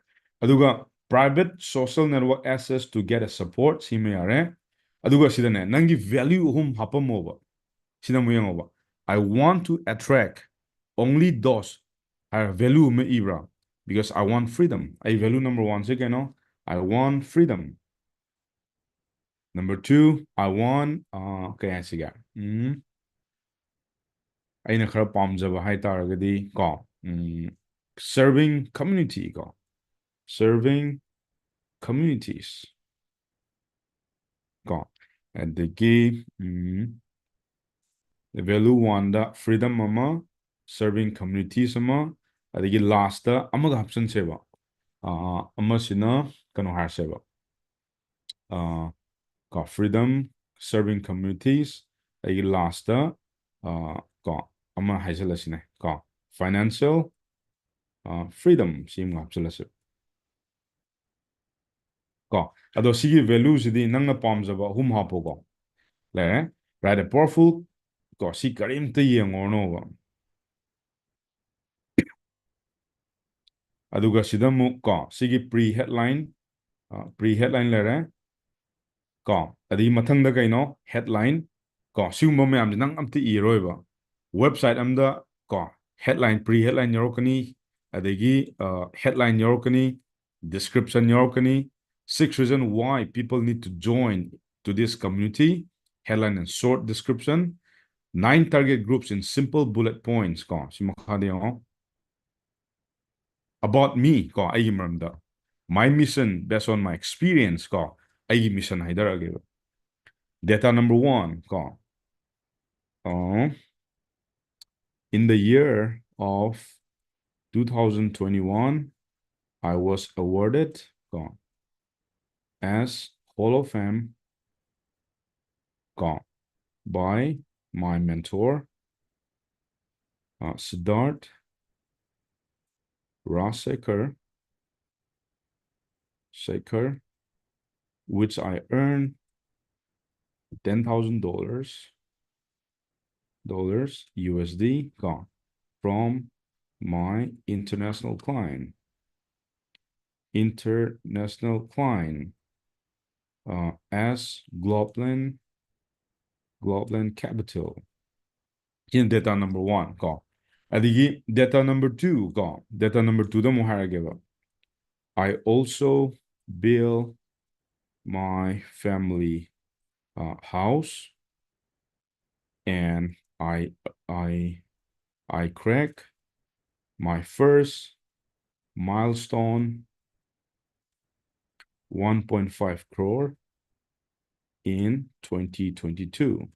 Aduga private social network access to get a support sima yare. Aduga sidane nangi value hapam over. I want to attract only those I value me ibra because I want freedom. I value number one second I want freedom. Number two, I want okay siga. Aina khara pamjaba hai taragadi serving community serving communities and the key the value one the freedom mama serving communities ama adigi last the amaga option seva amasina kano har seva freedom serving communities adigi last the ama haisalasine financial freedom sim hapsalase ado sigi values di nangna pamjaba hum hapo ꯂꯩꯔꯦ write a powerful ꯀꯣ ꯁꯤ ꯀꯔꯤꯝꯇ ꯌꯦꯡꯉꯨꯔꯅꯣꯕ ꯑꯗꯨꯒ ꯁꯤꯗ ꯑꯃꯨꯛ ꯀꯣ ꯁꯤꯒꯤ pre headline ꯂꯩꯔꯦ ꯀꯣ ꯑꯗꯒꯤ ꯃꯊꯪꯗ ꯀꯩꯅꯣ headline ꯀꯣ ꯁꯤꯒꯨꯝꯕ ꯃꯌꯥꯝꯁꯦ ꯅꯪ ꯑꯝꯇ ꯏꯔꯣꯏꯕ ꯋꯦꯕꯁꯥꯏꯠ ꯑꯝꯗ ꯀꯣ headline pre headline ꯌꯥꯎꯔꯛꯀꯅꯤ ꯑꯗꯒꯤ headline yawrokani, description yawrokani, 6 reasons why people need to join to this community, headline and short description, 9 target groups in simple bullet points ko about me ko ayi maramda, my mission based on my experience ko ayi mission haidarage. Data number 1 ko in the year of 2021 I was awarded as Hall of Fame by my mentor Siddharth Rasekhar, which I earned $10,000 USD from my international client as Globland Capital. In data number 1 adigi data number 2 data number 2 da mo harageba I also built my family house and I cracked my first milestone 1.5 crore in 2022.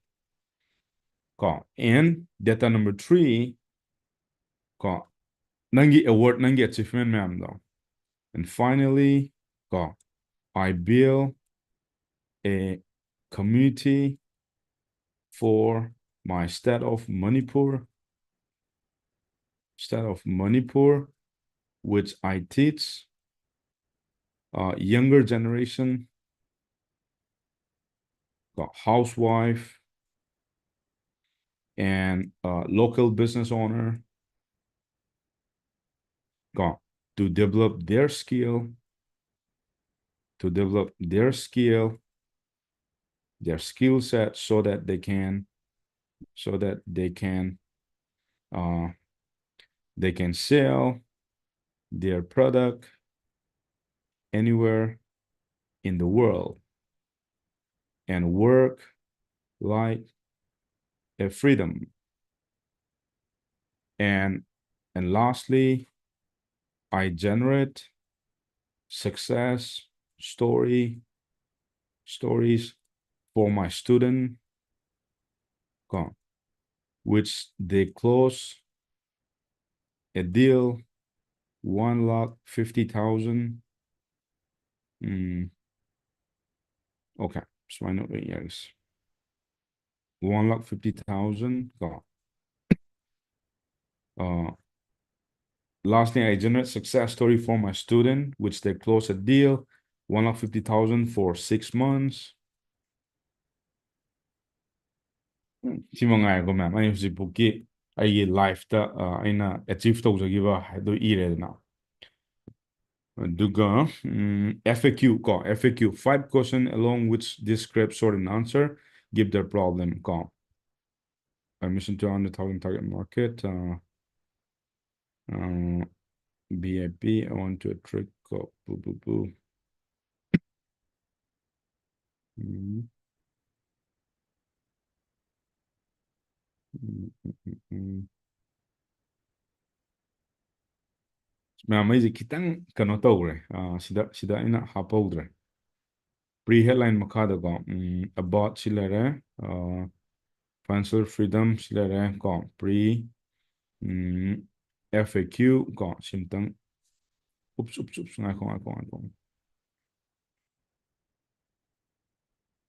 And data number 3 nangi award nangi achievement ma'am though. And finally I built a community for my state of Manipur, which I teach younger generation, housewife, and local business owner to develop their skill, their skill set so that they can sell their product anywhere in the world and work like a freedom. And lastly, I generate success stories for my student, which they close a deal 1,50,000. Okay, so I know yes. 1,50,000. Lastly, I generate success story for my student, which they close a deal 1,50,000 for 6 months. Simangai ko ma'am, I use book I life ta aina achieve to giva do iredna. Duga FAQ FAQ 5 question along which describe short and answer give their problem I mission to 100,000 target market BIP I want to trick boo boo boo. Ma'am I kitang kano tawre sida ina hapodre pre headline makada about silare financial freedom silare pre FAQ simtang oops ngako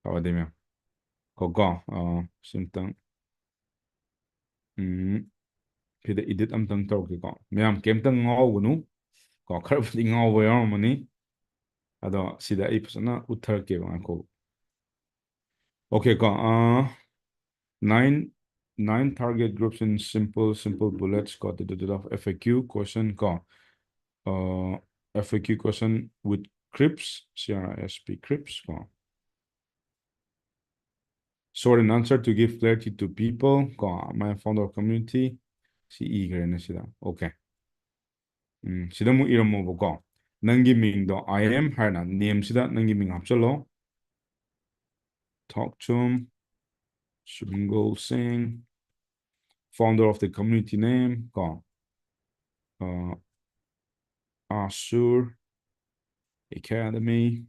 Awademia simtang pida edit amtang tawke ma'am kemtang ngawunu kharabdi ngawa yaramani ado sida I pasana utharke ngako Okay, ko nine nine target groups in simple bullets ko of FAQ question ko FAQ question with CRIPS CRISP CRIPS ko sort an answer to give clarity to people ko my founder of community si eager na sila okay sida mo iramo ba ko nangi ming do I am harna name sida nangi ming hapchalo Thokchom Surmangol Singh founder of the community name ko Asur Academy,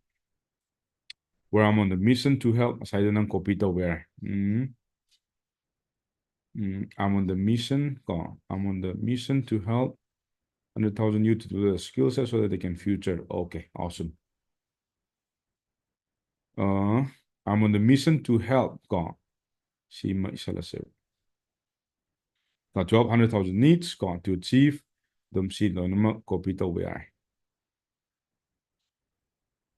where I'm on the mission to help. Aside ng copy to where. I'm on the mission. I'm on the mission to help 100,000 youth to do the skill set so that they can future. Okay, awesome. I'm on the mission to help. See my to help 100,000 needs. To achieve. Them see no copy to where.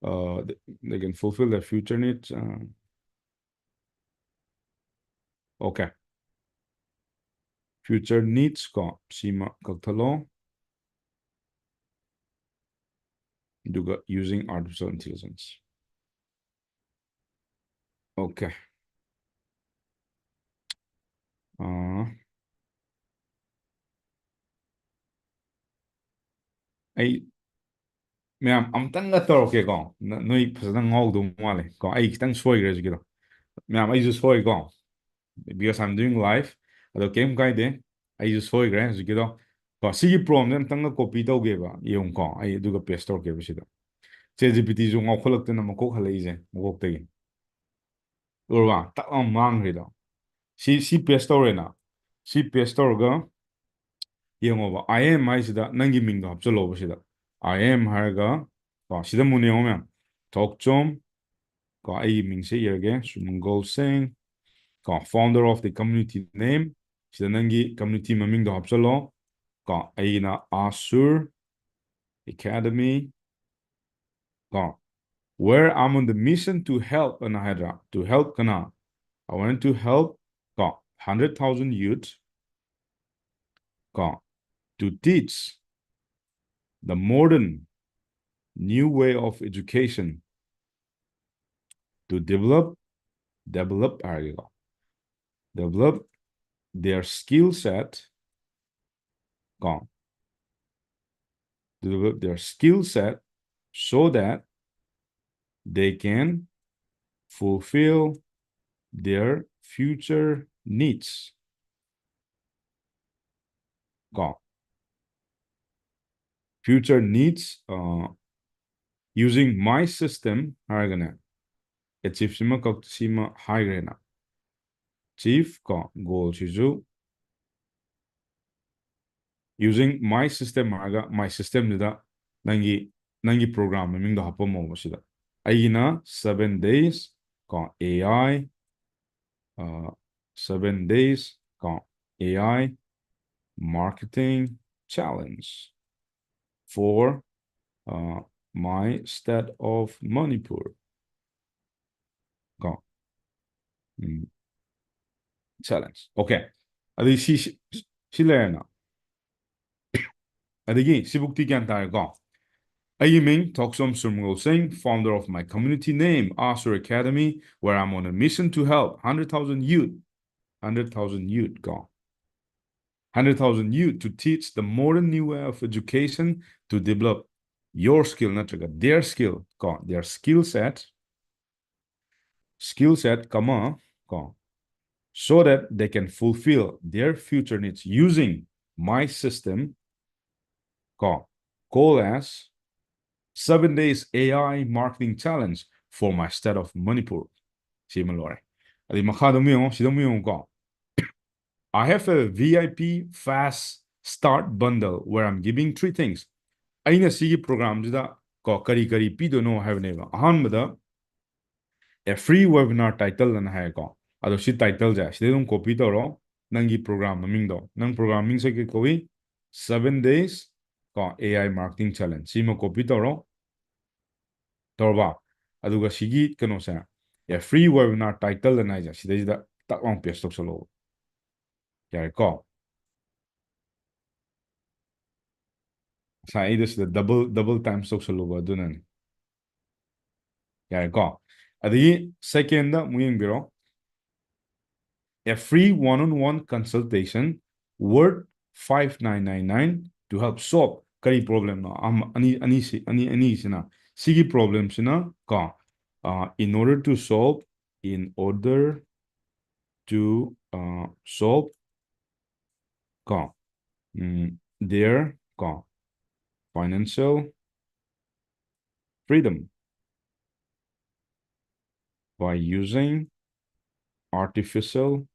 They can fulfill their future needs. Okay. Future needs sima kagtalo using artificial intelligence. Okay. ꯑꯩ ꯃꯌꯥꯝ ꯑꯝꯇꯪꯒ ꯇꯧꯔꯛꯀꯦꯀꯣ ꯅꯣꯏ ꯐꯖꯅ ꯉꯥꯎꯗꯧ ꯃꯥꯜꯂꯦ ꯀꯣ ꯑꯩ ꯈꯤꯇꯪ ꯁꯣꯏꯈ꯭ꯔꯦ ꯍꯧꯖꯤꯛꯀꯤꯗꯣ ꯃꯌꯥꯝ ꯑꯩꯁꯨ ꯁꯣꯏꯀꯣ because I'm doing live ꯑꯗꯣ ꯀꯩꯝ ꯀꯥꯏꯗꯦ ꯑꯩꯁꯨ ꯁꯣꯏꯈ꯭ꯔꯦ ꯍꯧꯖꯤꯛꯀꯤꯗꯣ ꯀꯣ ꯁꯤꯒꯤ ꯄ꯭ꯔꯣꯝꯁꯦ ꯑꯝꯇꯪꯒ ꯀꯣꯄꯤ ꯇꯧꯒꯦꯕ ꯌꯦꯡꯉꯨꯀꯣ ꯑꯩ ꯑꯗꯨꯒ ꯄꯦꯁ ꯇꯧꯔꯛꯀꯦꯕ ꯁꯤꯗ ChatGPTꯁꯨ ꯉꯥꯎꯈꯠꯂꯛꯇꯅ ꯃꯀꯣꯛ ꯍꯜꯂꯛꯏꯁꯦ ꯃꯀꯣꯛꯇꯒꯤ ꯎꯔꯕ ꯇꯛ ꯂꯥꯎ ꯃꯥꯡꯈ꯭ꯔꯤꯗꯣ ꯁꯤ ꯄꯦꯁ ꯇꯧꯔꯦꯅ ꯁꯤ ꯄꯦꯁ ꯇꯧꯔꯒ ꯌꯦꯡꯉꯣꯕ I am ꯍꯥꯏꯁꯤꯗ ꯅꯪꯒꯤ ꯃꯤꯡꯗꯣ ꯍꯥꯞꯆꯜꯂꯣꯕ ꯁꯤꯗ I am ꯍꯥꯏꯔꯒ ꯁꯤꯗ ꯃꯨꯟꯅ ꯌꯦꯡꯉꯣ ꯃꯌꯥꯝ Thokchom ꯑꯩꯒꯤ ꯃꯤꯡꯁꯦ ꯏꯔꯒꯦ Surmangol Singh founder of the community name sida nangi community mamingdo hapchalo aigina Asur Academy where I'm on the mission to help and hydra to help kana I wanted to help 100,000 youth to teach the modern new way of education to develop their skill set so that they can fulfill their future needs. Future needs using my system haragana achieve sima sima high chief goal shizu using my system haraga my system nida nangi program ming do hapomo sida aina 7 days AI 7 days AI marketing challenge for my state of Manipur. Challenge. Okay. Adi si learna. Adigi si bukti kyan tayo ko. Ayiming Thokchom Surmangol Singh, founder of my community name, Asur Academy, where I'm on a mission to help 100,000 youth. 100,000 youth go. 100,000 youth to teach the modern new way of education to develop your skill, not their skill, their skill set, so that they can fulfill their future needs using my system, called as 7 days AI marketing challenge for my state of Manipur. I have a VIP fast start bundle where I'm giving 3 things. Aina sigi program jida kari pidono have neva. Ahanbada a free webinar title and hai ado si title ja si dum copy toro nangi program naming do nang programming se ke koi 7 days AI marketing challenge si mo copy toro torba aduga sigi kano sa Yeah, free webinar title and I sida tak long paste tꯧsalo. Yarekko. Sai this the double times tꯧsalo adunan. Yarekko. Adi second muying biro. A free one-on-one consultation worth 5999 to help solve kari problem no ani sina sigi problem sina ka in order to solve solve ka their ka financial freedom by using artificial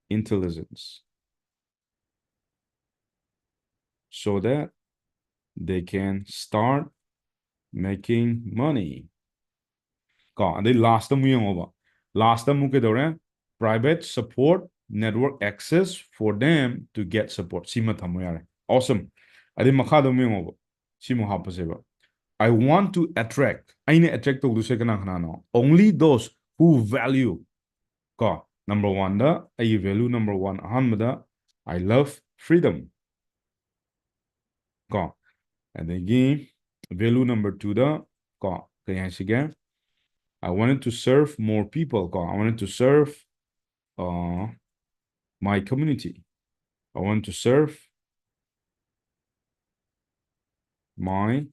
intelligence so that they can start making money. Có, đây last time yung over. Last time mo kidore private support network access for them to get support. Sima thamo yare. Awesome. Adi makado mo yung over. Simo hapaseba. I want to attract. Aine attract to duse kana kana no. Only those who value. Ka number one da. Ay value number one. Ahamada. I love freedom. Ka. And again, value number two da. Ka. Kaya sige. I wanted to serve more people. I wanted to serve my community. I want to serve my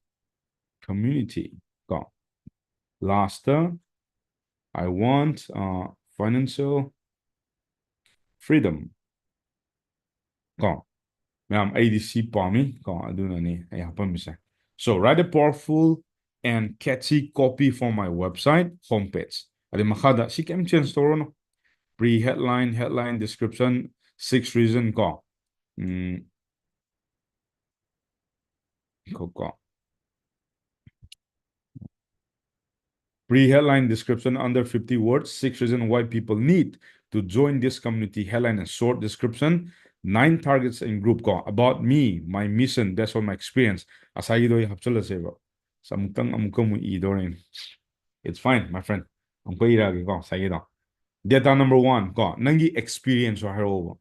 community. Last, I want financial freedom. Ma'am, ADC Palmy. So write a powerful and catchy copy for my website homepage. Adi makada si kem change store no. Pre-headline, headline, description, 6 reason ko. Pre-headline description under 50 words, 6 reasons why people need to join this community. Headline and short description, 9 targets in group ko. About me, my mission, that's all my experience. Asagi do hapchala sebo. Samutang amukang mo idorin. It's fine, my friend. Amko iragi ko, sagi do. Data number 1 ko, nangi experience wa hero.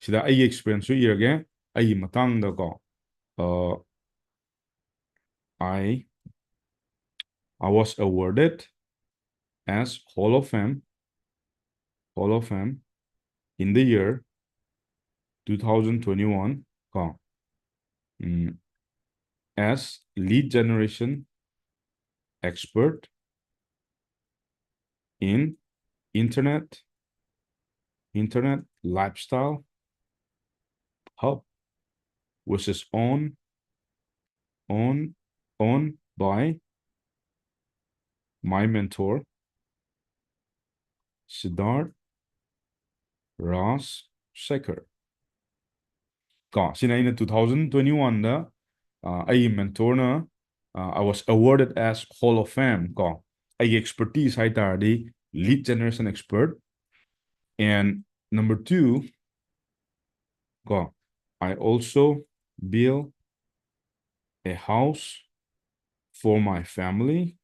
Sida ay experience wa irage, ay matang da ko. I was awarded as Hall of Fame in the year 2021 as lead generation expert in internet lifestyle hub, which is owned by my mentor Siddharth Ross Shekhar. Sina in 2021 na ay mentor na I was awarded as Hall of Fame ay expertise hay tardi lead generation expert. And number 2 I also built a house for my family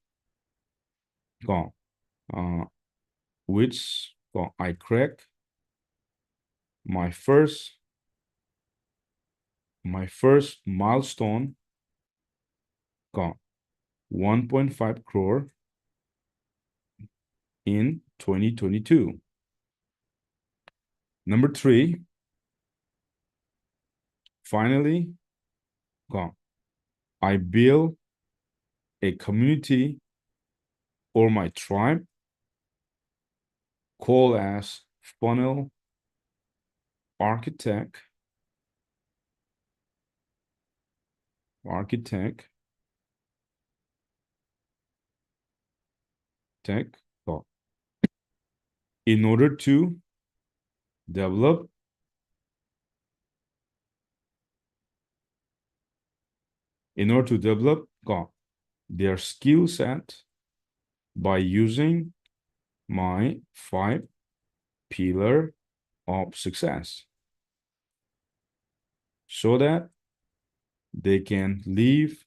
which I cracked my first milestone 1.5 crore in 2022. Number 3, finally, I built a community or my tribe called as Funnel Architect in order to develop their skill set by using my 5 pillar of success so that they can live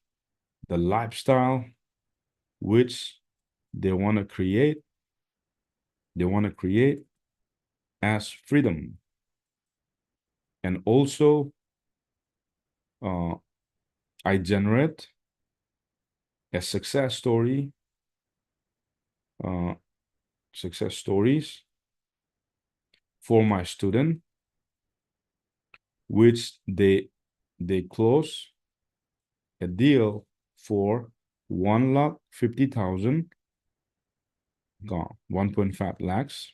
the lifestyle which they want to create they want to create as freedom. And also, I generate a success story, success stories for my student, which they close a deal for 1,50,000, 1.5 lakhs,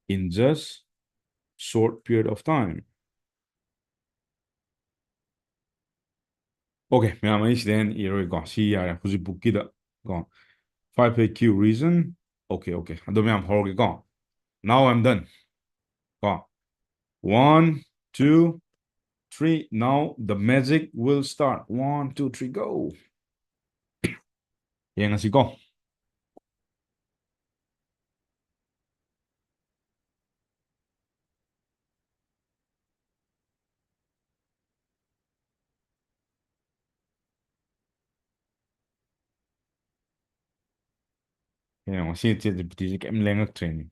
in just short period of time. Okay, ma'am, I then here go. See, yeah, who's book it go. 5AQ reason. Okay, okay. I don't ma'am, hold go. Now I'm done. Go. 1, 2, 3. Now the magic will start. 1, 2, 3, go. Yang ngasih go. Yang ngasih jadi kayak melengak training.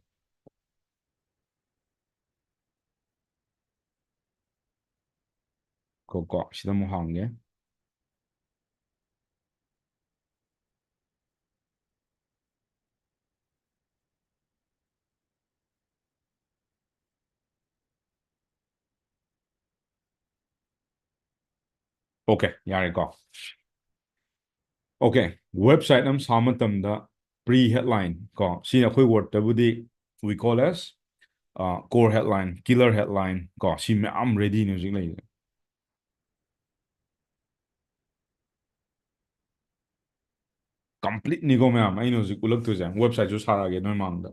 Go. Sida mo hangge. Okay, yare go. Okay, website am sama tamda pre-headline ko. See ako'y word tabudi we call as core headline, killer headline ko. See me am ready music lay. Complete ni ko ma'am. Ay music ulag to jam. Website just harage no mangda.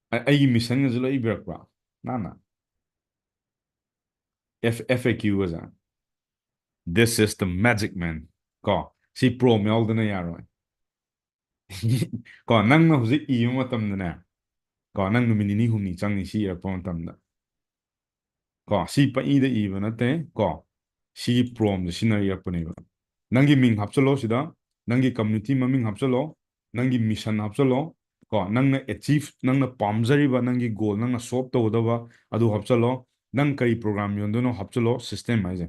Ay mission nga zilo ibrak ba. Na. FAQ was that. This is the magic man. Ko. Si pro me all na yaro. Ko nang na huzi iyo matam na. Ko nang numinini humni chang ni si irak pa matam na. Ko si pa ida iba na te. Ko si prom the scenario pa niba. Nangi ming hapsalo sida. Nangi community maming hapsalo. Nangi mission hapsalo. Ko nang na achieve nang na pamjari ba nangi goal nang na solve to ba adu hapsalo. Nang kari program yon dono hapsalo system aize.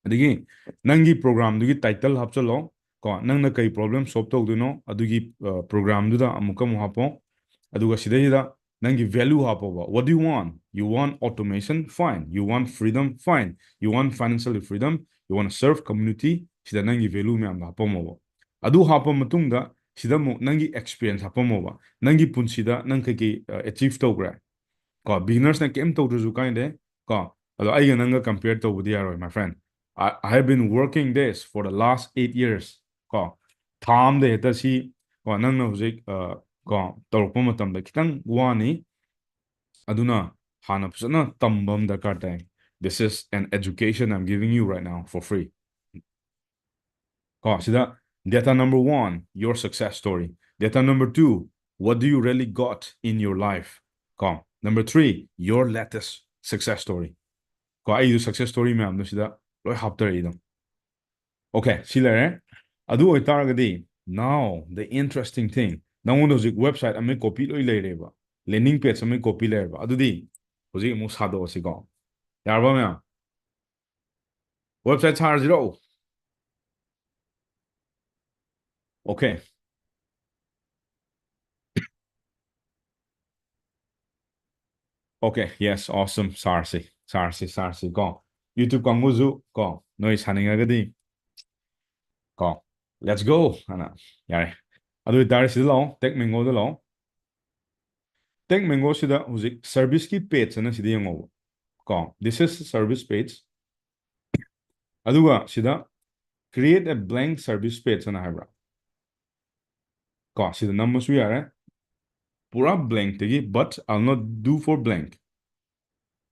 Adigi nangi program dugi title hapsalo ko nangna kai problem solve tawduno adugi program duda amuka mu hapo aduga sidayida nangi value hapo ba what do you want automation fine you want freedom fine you want financial freedom you want to serve community sida nangi value me am hapo mo adu hapo matungda sida mo nangi experience hapo mo ba nangi punsida nang kai achieve tawgra ko beginners na kem tawdru kainde ko ado aiga nanga compare tawbudi yaro my friend I have been working this for the last 8 years. Ko tham de ta si ko nang na hujik ko tawpa matam da kitang wani aduna hana psana tambam da karta. This is an education I'm giving you right now for free. Ko sida data number 1, your success story. Data number 2, what do you really got in your life? Ko number 3, your latest success story. Ko ai success story me am sida loi haptar idam. Okay, see there. Adu oitaragadi. Now, the interesting thing. Now, on the website, I copy lo ilay landing page, I copy leba. Adu di. Hoji mo sado si go. Yarba me. Website har zero. Okay. Okay. Yes. Awesome. Sarsi. Go. YouTube kong muzu. Go. Noise haningagadi. Go. Let's go. Ana. Yare. Adu itar si lo. TagMango de lo. TagMango sida hoji service ki page na sida yung over. Ko, this is service page. Aduga sida create a blank service page na habra. Ko, sida numbers we are pura blank tegi, but I'll not do for blank.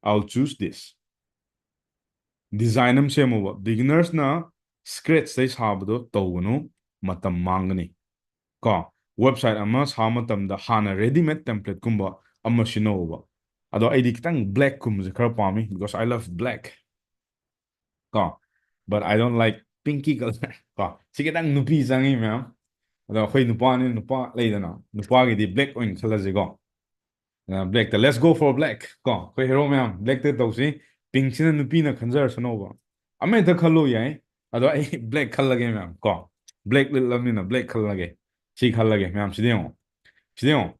I'll choose this. Design am same over. Beginners na scratch size habdo tawunu matam mangani. Ko, website ama sa matam da hana ready-made template kumba ama shino over. Ado ID kitang black kumza kara pami because I love black. Ko, but I don't like pinky colour ꯀꯣ ꯁꯤ ꯈꯤꯇꯪ ꯅꯨꯄꯤ ꯆꯪꯉꯤ ꯃꯌꯥꯝ ꯑꯗꯣ ꯑꯩꯈꯣꯏ ꯅꯨꯄꯥꯅꯤ ꯅꯨꯄꯥ ꯂꯩꯗꯅ ꯅꯨꯄꯥꯒꯤꯗꯤ ꯕ꯭ꯂꯦꯛ ꯑꯣꯏꯅ ꯈꯜꯂꯁꯤꯀꯣ ꯕ꯭ꯂꯦꯛꯇ ꯂꯦꯠꯁ ꯒꯣ ꯐꯣꯔ ꯕ꯭ꯂꯦꯛ ꯀꯣ ꯑꯩꯈꯣꯏ ꯍꯦꯔꯣ ꯃꯌꯥꯝ ꯕ꯭ꯂꯦꯛꯇ ꯇꯧꯁꯤ ꯄꯤꯡꯁꯤꯅ ꯅꯨꯄꯤꯅ ꯈꯟꯖꯔꯁꯅꯣꯕ ꯑꯃ ꯍꯦꯛꯇ ꯈꯜꯂꯨ ꯌꯥꯏ ꯑꯗꯣ ꯑꯩ ꯕ꯭ꯂꯦꯛ ꯈꯜꯂꯒꯦ ꯃꯌꯥꯝ ꯀꯣ ꯕ꯭ꯂꯦꯛ ꯂꯤꯠꯂꯕꯅꯤꯅ ꯕ꯭ꯂꯦꯛ ꯈꯜꯂꯒꯦ ꯁꯤ ꯈꯜꯂꯒꯦ ꯃꯌꯥꯝ ꯁꯤꯗ ꯌꯦꯡꯉꯣ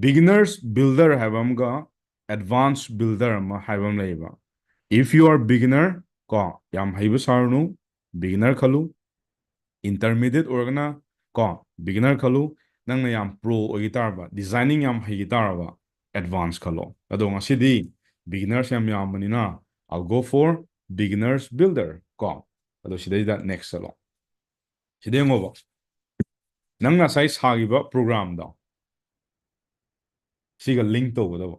ꯕꯤꯒꯤꯅꯔꯁ ꯕꯤꯜꯗꯔ ꯍꯥꯏꯕ ꯑꯃꯒ ꯑꯦꯗꯚꯥꯟꯁ ꯕꯤꯜꯗꯔ ꯑꯃ ꯍꯥꯏꯕ ꯑꯃ ꯂꯩꯌꯦꯕ ꯏꯐ ꯌꯨ ꯑꯥꯔ ꯕꯤꯒꯤꯅꯔ ꯀꯣ ꯌꯥꯝ ꯍꯩꯕ ꯁꯥꯔꯨꯅꯨ ꯕꯤꯒꯤꯅꯔ ꯈꯜꯂꯨ ꯏꯟꯇꯔꯃꯤꯗꯤꯌꯦꯠ ꯑꯣꯏꯔꯒꯅ ꯀꯣ ꯕꯤꯒꯤꯅꯔ ꯈꯜꯂꯨ ꯅꯪꯅ ꯌꯥꯝ ꯄ꯭ꯔꯣ ꯑꯣꯏꯈꯤ ꯇꯥꯔꯕ ꯗꯤꯖꯥꯏꯅꯤꯡ ꯌꯥꯝ ꯍꯩꯈꯤ ꯇꯥꯔꯕ ꯑꯦꯗꯚꯥꯟꯁ ꯈꯜꯂꯣ ꯑꯗꯣ ꯉꯁꯤꯗꯤ ꯕꯤꯒꯤꯅꯔꯁ ꯌꯥꯝ ꯌꯥꯝꯕꯅꯤꯅ I'll go for beginners builder ꯀꯣ ꯑꯗꯣ ꯁꯤꯗꯩꯗ next ꯆꯠꯂꯣ ꯁꯤꯗ ꯌꯦꯡꯉꯣꯕ ꯅꯪ ꯉꯁꯥꯏ ꯁꯥꯈꯤꯕ ꯄ꯭ꯔꯣꯒ꯭ꯔꯥꯝꯗꯣ ꯁꯤꯒ ꯂꯤꯡ ꯇꯧꯒꯗꯕ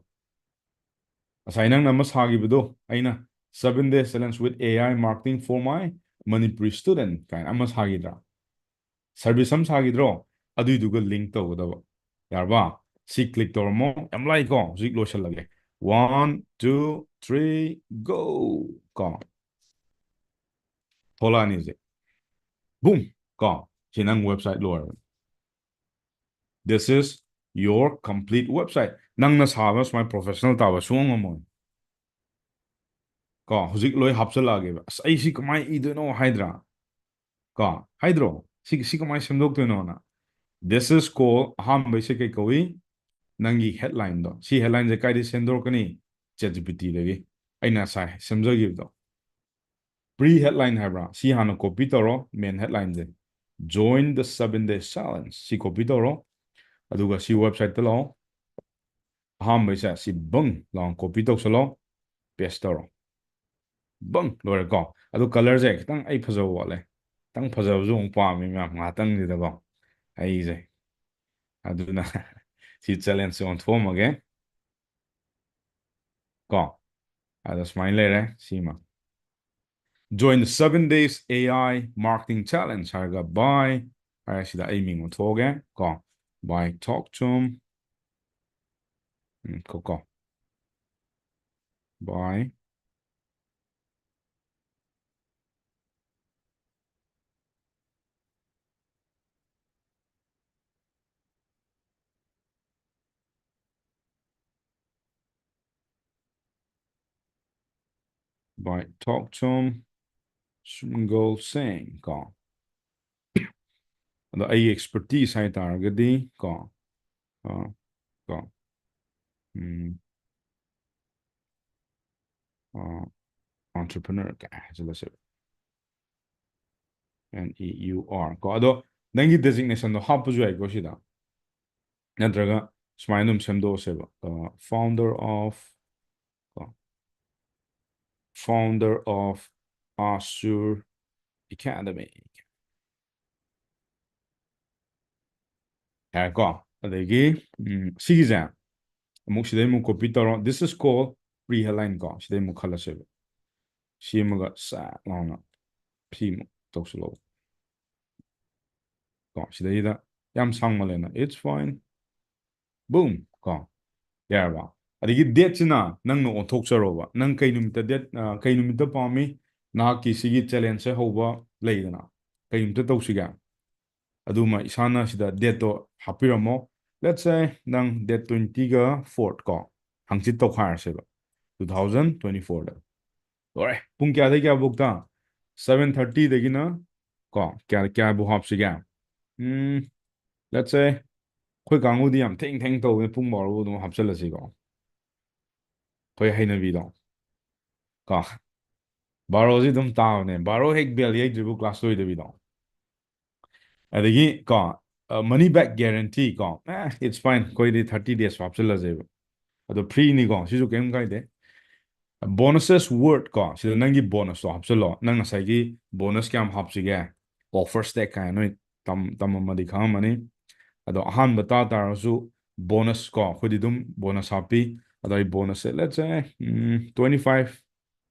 ꯉꯁꯥꯏ ꯅꯪꯅ ꯑꯃ ꯁꯥꯈꯤꯕꯗꯣ ꯑꯩꯅ 7 days challenge with AI marketing for my Manipuri student ꯀꯥꯏꯅ ꯑꯃ ꯁꯥꯈꯤꯗ꯭ꯔꯥ ꯁꯔꯚꯤꯁ ꯑꯃ ꯁꯥꯈꯤꯗ꯭ꯔꯣ ꯑꯗꯨꯏꯗꯨꯒ ꯂꯤꯡ ꯇꯧꯒꯗꯕ ꯌꯥꯔꯕ ꯁꯤ ꯀ꯭ꯂꯤꯛ ꯇꯧꯔꯝꯃꯣ ꯌꯥꯝ ꯂꯥꯏꯀꯣ ꯍꯧꯖꯤꯛ ꯂꯣꯏꯁꯤꯜꯂꯒꯦ 1 2 3 go ꯀꯣ ꯊꯣꯛꯂꯛꯑꯅꯤ ꯍꯧꯖꯤꯛ ꯕꯨꯝ ꯀꯣ ꯁꯤ ꯅꯪ website ꯂꯣꯏꯔꯕꯅꯤ This is your complete website ꯅꯪꯅ ꯁꯥꯕ ꯁꯨꯃꯥꯏꯅ ꯄ꯭ꯔꯣꯐꯦꯁꯅꯦꯜ ꯇꯥꯕ ꯁꯨꯡꯉꯝ ꯉꯝꯃꯣꯏ ꯀꯣ ꯍꯧꯖꯤꯛ ꯂꯣꯏ ꯍꯥꯞꯆꯜꯂꯛꯑꯒꯦꯕ ꯑꯁ ꯑꯩ ꯁꯤ ꯀꯃꯥꯏꯅ ꯏꯗꯣꯏꯅꯣ ꯍꯥꯏꯗ꯭ꯔꯥ ꯀꯣ ꯍꯥꯏꯗ꯭ꯔꯣ ꯁꯤ ꯀꯃꯥꯏꯅ ꯁꯦꯝꯗꯣꯛꯇꯣꯏꯅꯣꯅ This is called ꯑꯍꯥꯟꯕꯩꯁꯦ ꯀꯩ ꯀꯧꯏ ꯅꯪꯒꯤ ꯍꯦꯗꯂꯥꯏꯟꯗꯣ ꯁꯤ ꯍꯦꯗꯂꯥꯏꯟꯁꯦ ꯀꯥꯏꯗ ꯁꯦꯝꯗꯣꯔꯛꯀꯅꯤ ChatGPT-ꯗꯒꯤ ꯑꯩꯅ ꯉꯁꯥꯏ ꯁꯦꯝꯖꯈꯤꯕꯗꯣ ꯄ꯭ꯔꯤ ꯍꯦꯗꯂꯥꯏꯟ ꯍꯥꯏꯕ꯭ꯔꯥ ꯁꯤ ꯍꯥꯟꯅ ꯀꯣꯄꯤ ꯇꯧꯔꯣ ꯃꯦꯟ ꯍꯦꯗꯂꯥꯏꯟꯁꯦ join the 7 days challenge ꯁꯤ ꯀꯣꯄꯤ ꯇꯧꯔꯣ ꯑꯗꯨꯒ ꯁꯤ ꯋꯦꯕꯁꯥꯏꯠꯇ ꯂꯥꯛꯑꯣ ꯑꯍꯥꯟꯕꯩꯁꯦ ꯁꯤ ꯕꯪ ꯂꯥꯎ ꯀꯣꯄꯤ ꯇꯧꯁꯜꯂꯣ ꯄꯦꯁ ꯇꯧꯔꯣ ꯕꯪ ꯂꯣꯏꯔꯦꯀꯣ ꯑꯗꯨ ꯀꯂꯔꯁꯦ ꯈꯤꯇꯪ ꯑꯩ ꯐꯖꯕ ꯋꯥꯠꯂꯦ ꯈꯤꯇꯪ ꯐꯖꯕꯁꯨ ꯑꯃꯨꯛ ꯄꯥꯝꯃꯤ ꯃꯌꯥꯝ ꯉꯥꯏꯍꯥꯛꯇꯪꯁꯤꯗꯀꯣ ꯑꯩꯁꯦ ꯑꯗꯨꯅ ꯁꯤ ꯆꯦꯂꯦꯟꯖꯁꯦ ꯑꯣꯟꯊꯣꯛꯑꯝꯃꯒꯦ ꯀꯣ ꯑꯗ ꯁꯨꯃꯥꯏꯅ ꯂꯩꯔꯦ ꯁꯤꯃ Join the 7 days AI marketing challenge ꯍꯥꯏꯔꯒ by ꯍꯥꯏꯔ ꯁꯤꯗ ꯑꯩ ꯃꯤꯡ ꯑꯣꯟꯊꯣꯛꯑꯒꯦ ꯀꯣ by Thokchom ꯀꯣ by Thokchom Surmangol Singh ꯀꯣ ꯑꯗꯣ ꯑꯩꯒꯤ ꯑꯦꯛꯁꯄꯔꯇꯤꯁ ꯍꯥꯏꯇꯥꯔꯒꯗꯤ ꯀꯣ ꯀꯣ entrepreneur ꯀꯥꯏ ꯍꯥꯏꯖꯤꯜꯂꯁꯦꯕ NEUR ꯀꯣ ꯑꯗꯣ ꯅꯪꯒꯤ ꯗꯦꯖꯤꯒꯅꯦꯁꯟꯗꯣ ꯍꯥꯞꯄꯁꯨ ꯌꯥꯏꯀꯣ ꯁꯤꯗ ꯅꯠꯇ꯭ꯔꯒ ꯁꯨꯃꯥꯏꯅ ꯑꯗꯨꯝ ꯁꯦꯝꯗꯣꯛꯑꯁꯦꯕ founder of Azure Academy ꯌꯥꯔꯦꯀꯣ ꯑꯗꯒꯤ ꯁꯤꯒꯤꯁꯦ ꯑꯃꯨꯛ ꯁꯤꯗꯩ ꯑꯃꯨꯛ ꯀꯣꯄꯤ ꯇꯧꯔꯣ this is called pre headline ꯀꯣ ꯁꯤꯗꯩ ꯑꯃꯨꯛ ꯈꯜꯂꯁꯦꯕ ꯁꯤ ꯑꯃꯒ ꯆꯥꯛ ꯂꯥꯎꯅ ꯐꯤꯃꯨꯛ ꯇꯧꯁꯤꯜꯂꯛꯑꯣ ꯀꯣ ꯁꯤꯗꯩꯗ ꯌꯥꯝ ꯁꯥꯡꯃꯜꯂꯦꯅ it's fine boom ꯀꯣ ꯌꯥꯔꯕ ꯑꯗꯒꯤ ꯗꯦꯠꯁꯤꯅ ꯅꯪꯅ ꯑꯣꯟꯊꯣꯛꯆꯔꯣꯕ ꯅꯪ ꯀꯩ ꯅꯨꯃꯤꯠꯇ ꯀꯩ ꯅꯨꯃꯤꯠꯇ ꯄꯥꯝꯃꯤ ꯅꯍꯥꯛꯀꯤ ꯁꯤꯒꯤ ꯆꯦꯂꯦꯟꯖꯁꯦ ꯍꯧꯕ ꯂꯩꯗꯅ ꯀꯩ ꯅꯨꯃꯤꯠꯇ ꯇꯧꯁꯤꯒꯦ ꯑꯗꯨꯃ ꯏꯁꯥꯅ ꯁꯤꯗ ꯗꯦꯠꯇꯣ ꯍꯥꯞꯄꯤꯔꯝꯃꯣ ꯂꯦꯠꯁ ꯁꯦ ꯅꯪ ꯗꯦꯠ 20 ꯀꯣ ꯍꯪꯆꯤꯠ ꯇꯧꯈꯥꯏꯔꯁꯦꯕ 2024ꯗ ꯂꯣꯏꯔꯦ ꯄꯨꯡ ꯀꯌꯥꯗꯒꯤ ꯀꯌꯥꯐꯧꯇ 7:30ꯗꯒꯤꯅ ꯀꯣ ꯀꯌꯥꯕꯨ ꯍꯥꯞꯁꯤꯒꯦ ꯂꯦꯠꯁ ꯁꯦ ꯑꯩꯈꯣꯏ ꯀꯥꯡꯕꯨꯗꯤ ꯌꯥꯝ ꯊꯦꯡ ꯇꯧꯕꯅꯦ ꯄꯨꯡ ꯕꯥꯔꯣ ꯑꯗꯨꯝ ꯍꯥꯞꯆꯤꯜꯂꯁꯤꯀꯣ ꯑꯩꯈꯣꯏ ꯍꯩꯅꯕꯤꯗꯣ ꯀꯣ ꯕꯥꯔꯣꯁꯤ ꯑꯗꯨꯝ ꯇꯥꯕꯅꯦ ꯕꯥꯔꯣ ꯍꯦꯛ ꯕꯦꯜ ꯌꯩꯗ꯭ꯔꯤꯕꯨ ꯀ꯭ꯂꯥꯁ ꯂꯣꯏꯗꯕꯤꯗꯣ ꯑꯗꯒꯤ ꯀꯣ ꯃꯅꯤ ꯕꯦꯛ ꯒꯦꯔꯦꯟꯇꯤ ꯀꯣ ꯏꯠꯁ ꯐꯥꯏꯟ ꯑꯩꯈꯣꯏꯗꯤ 30 days ꯍꯥꯞꯆꯤꯜꯂꯁꯦꯕ ꯑꯗꯣ ꯐ꯭ꯔꯤꯅꯤꯀꯣ ꯁꯤꯁꯨ ꯀꯩꯝ ꯀꯥꯏꯗꯦ ꯕꯣꯅꯁꯦꯁ ꯋꯥꯔꯗ ꯀꯣ ꯁꯤꯗ ꯅꯪꯒꯤ ꯕꯣꯅꯁꯇꯣ ꯍꯥꯞꯆꯤꯜꯂꯣ ꯅꯪ ꯉꯁꯥꯏꯒꯤ ꯕꯣꯅꯁ ꯀꯌꯥꯝ ꯍꯥꯞꯁꯤꯒꯦ ꯑꯣꯐꯔ ꯁ꯭ꯇꯦꯛ ꯀꯥꯏꯅ ꯅꯣꯏ ꯇꯝꯃꯝꯃꯗꯤ ꯈꯪꯉꯝꯃꯅꯤ ꯑꯗꯣ ꯑꯍꯥꯟꯕ ꯇꯥꯔꯁꯨ ꯕꯣꯅꯁ ꯀꯣ ꯑꯩꯈꯣꯏꯗꯤ ꯑꯗꯨꯝ ꯕꯣꯅꯁ ꯍꯥꯞꯄꯤ ꯑꯗꯣ ꯑꯩ ꯕꯣꯅꯁꯁꯦ ꯂꯦꯠꯁ ꯁꯦ 25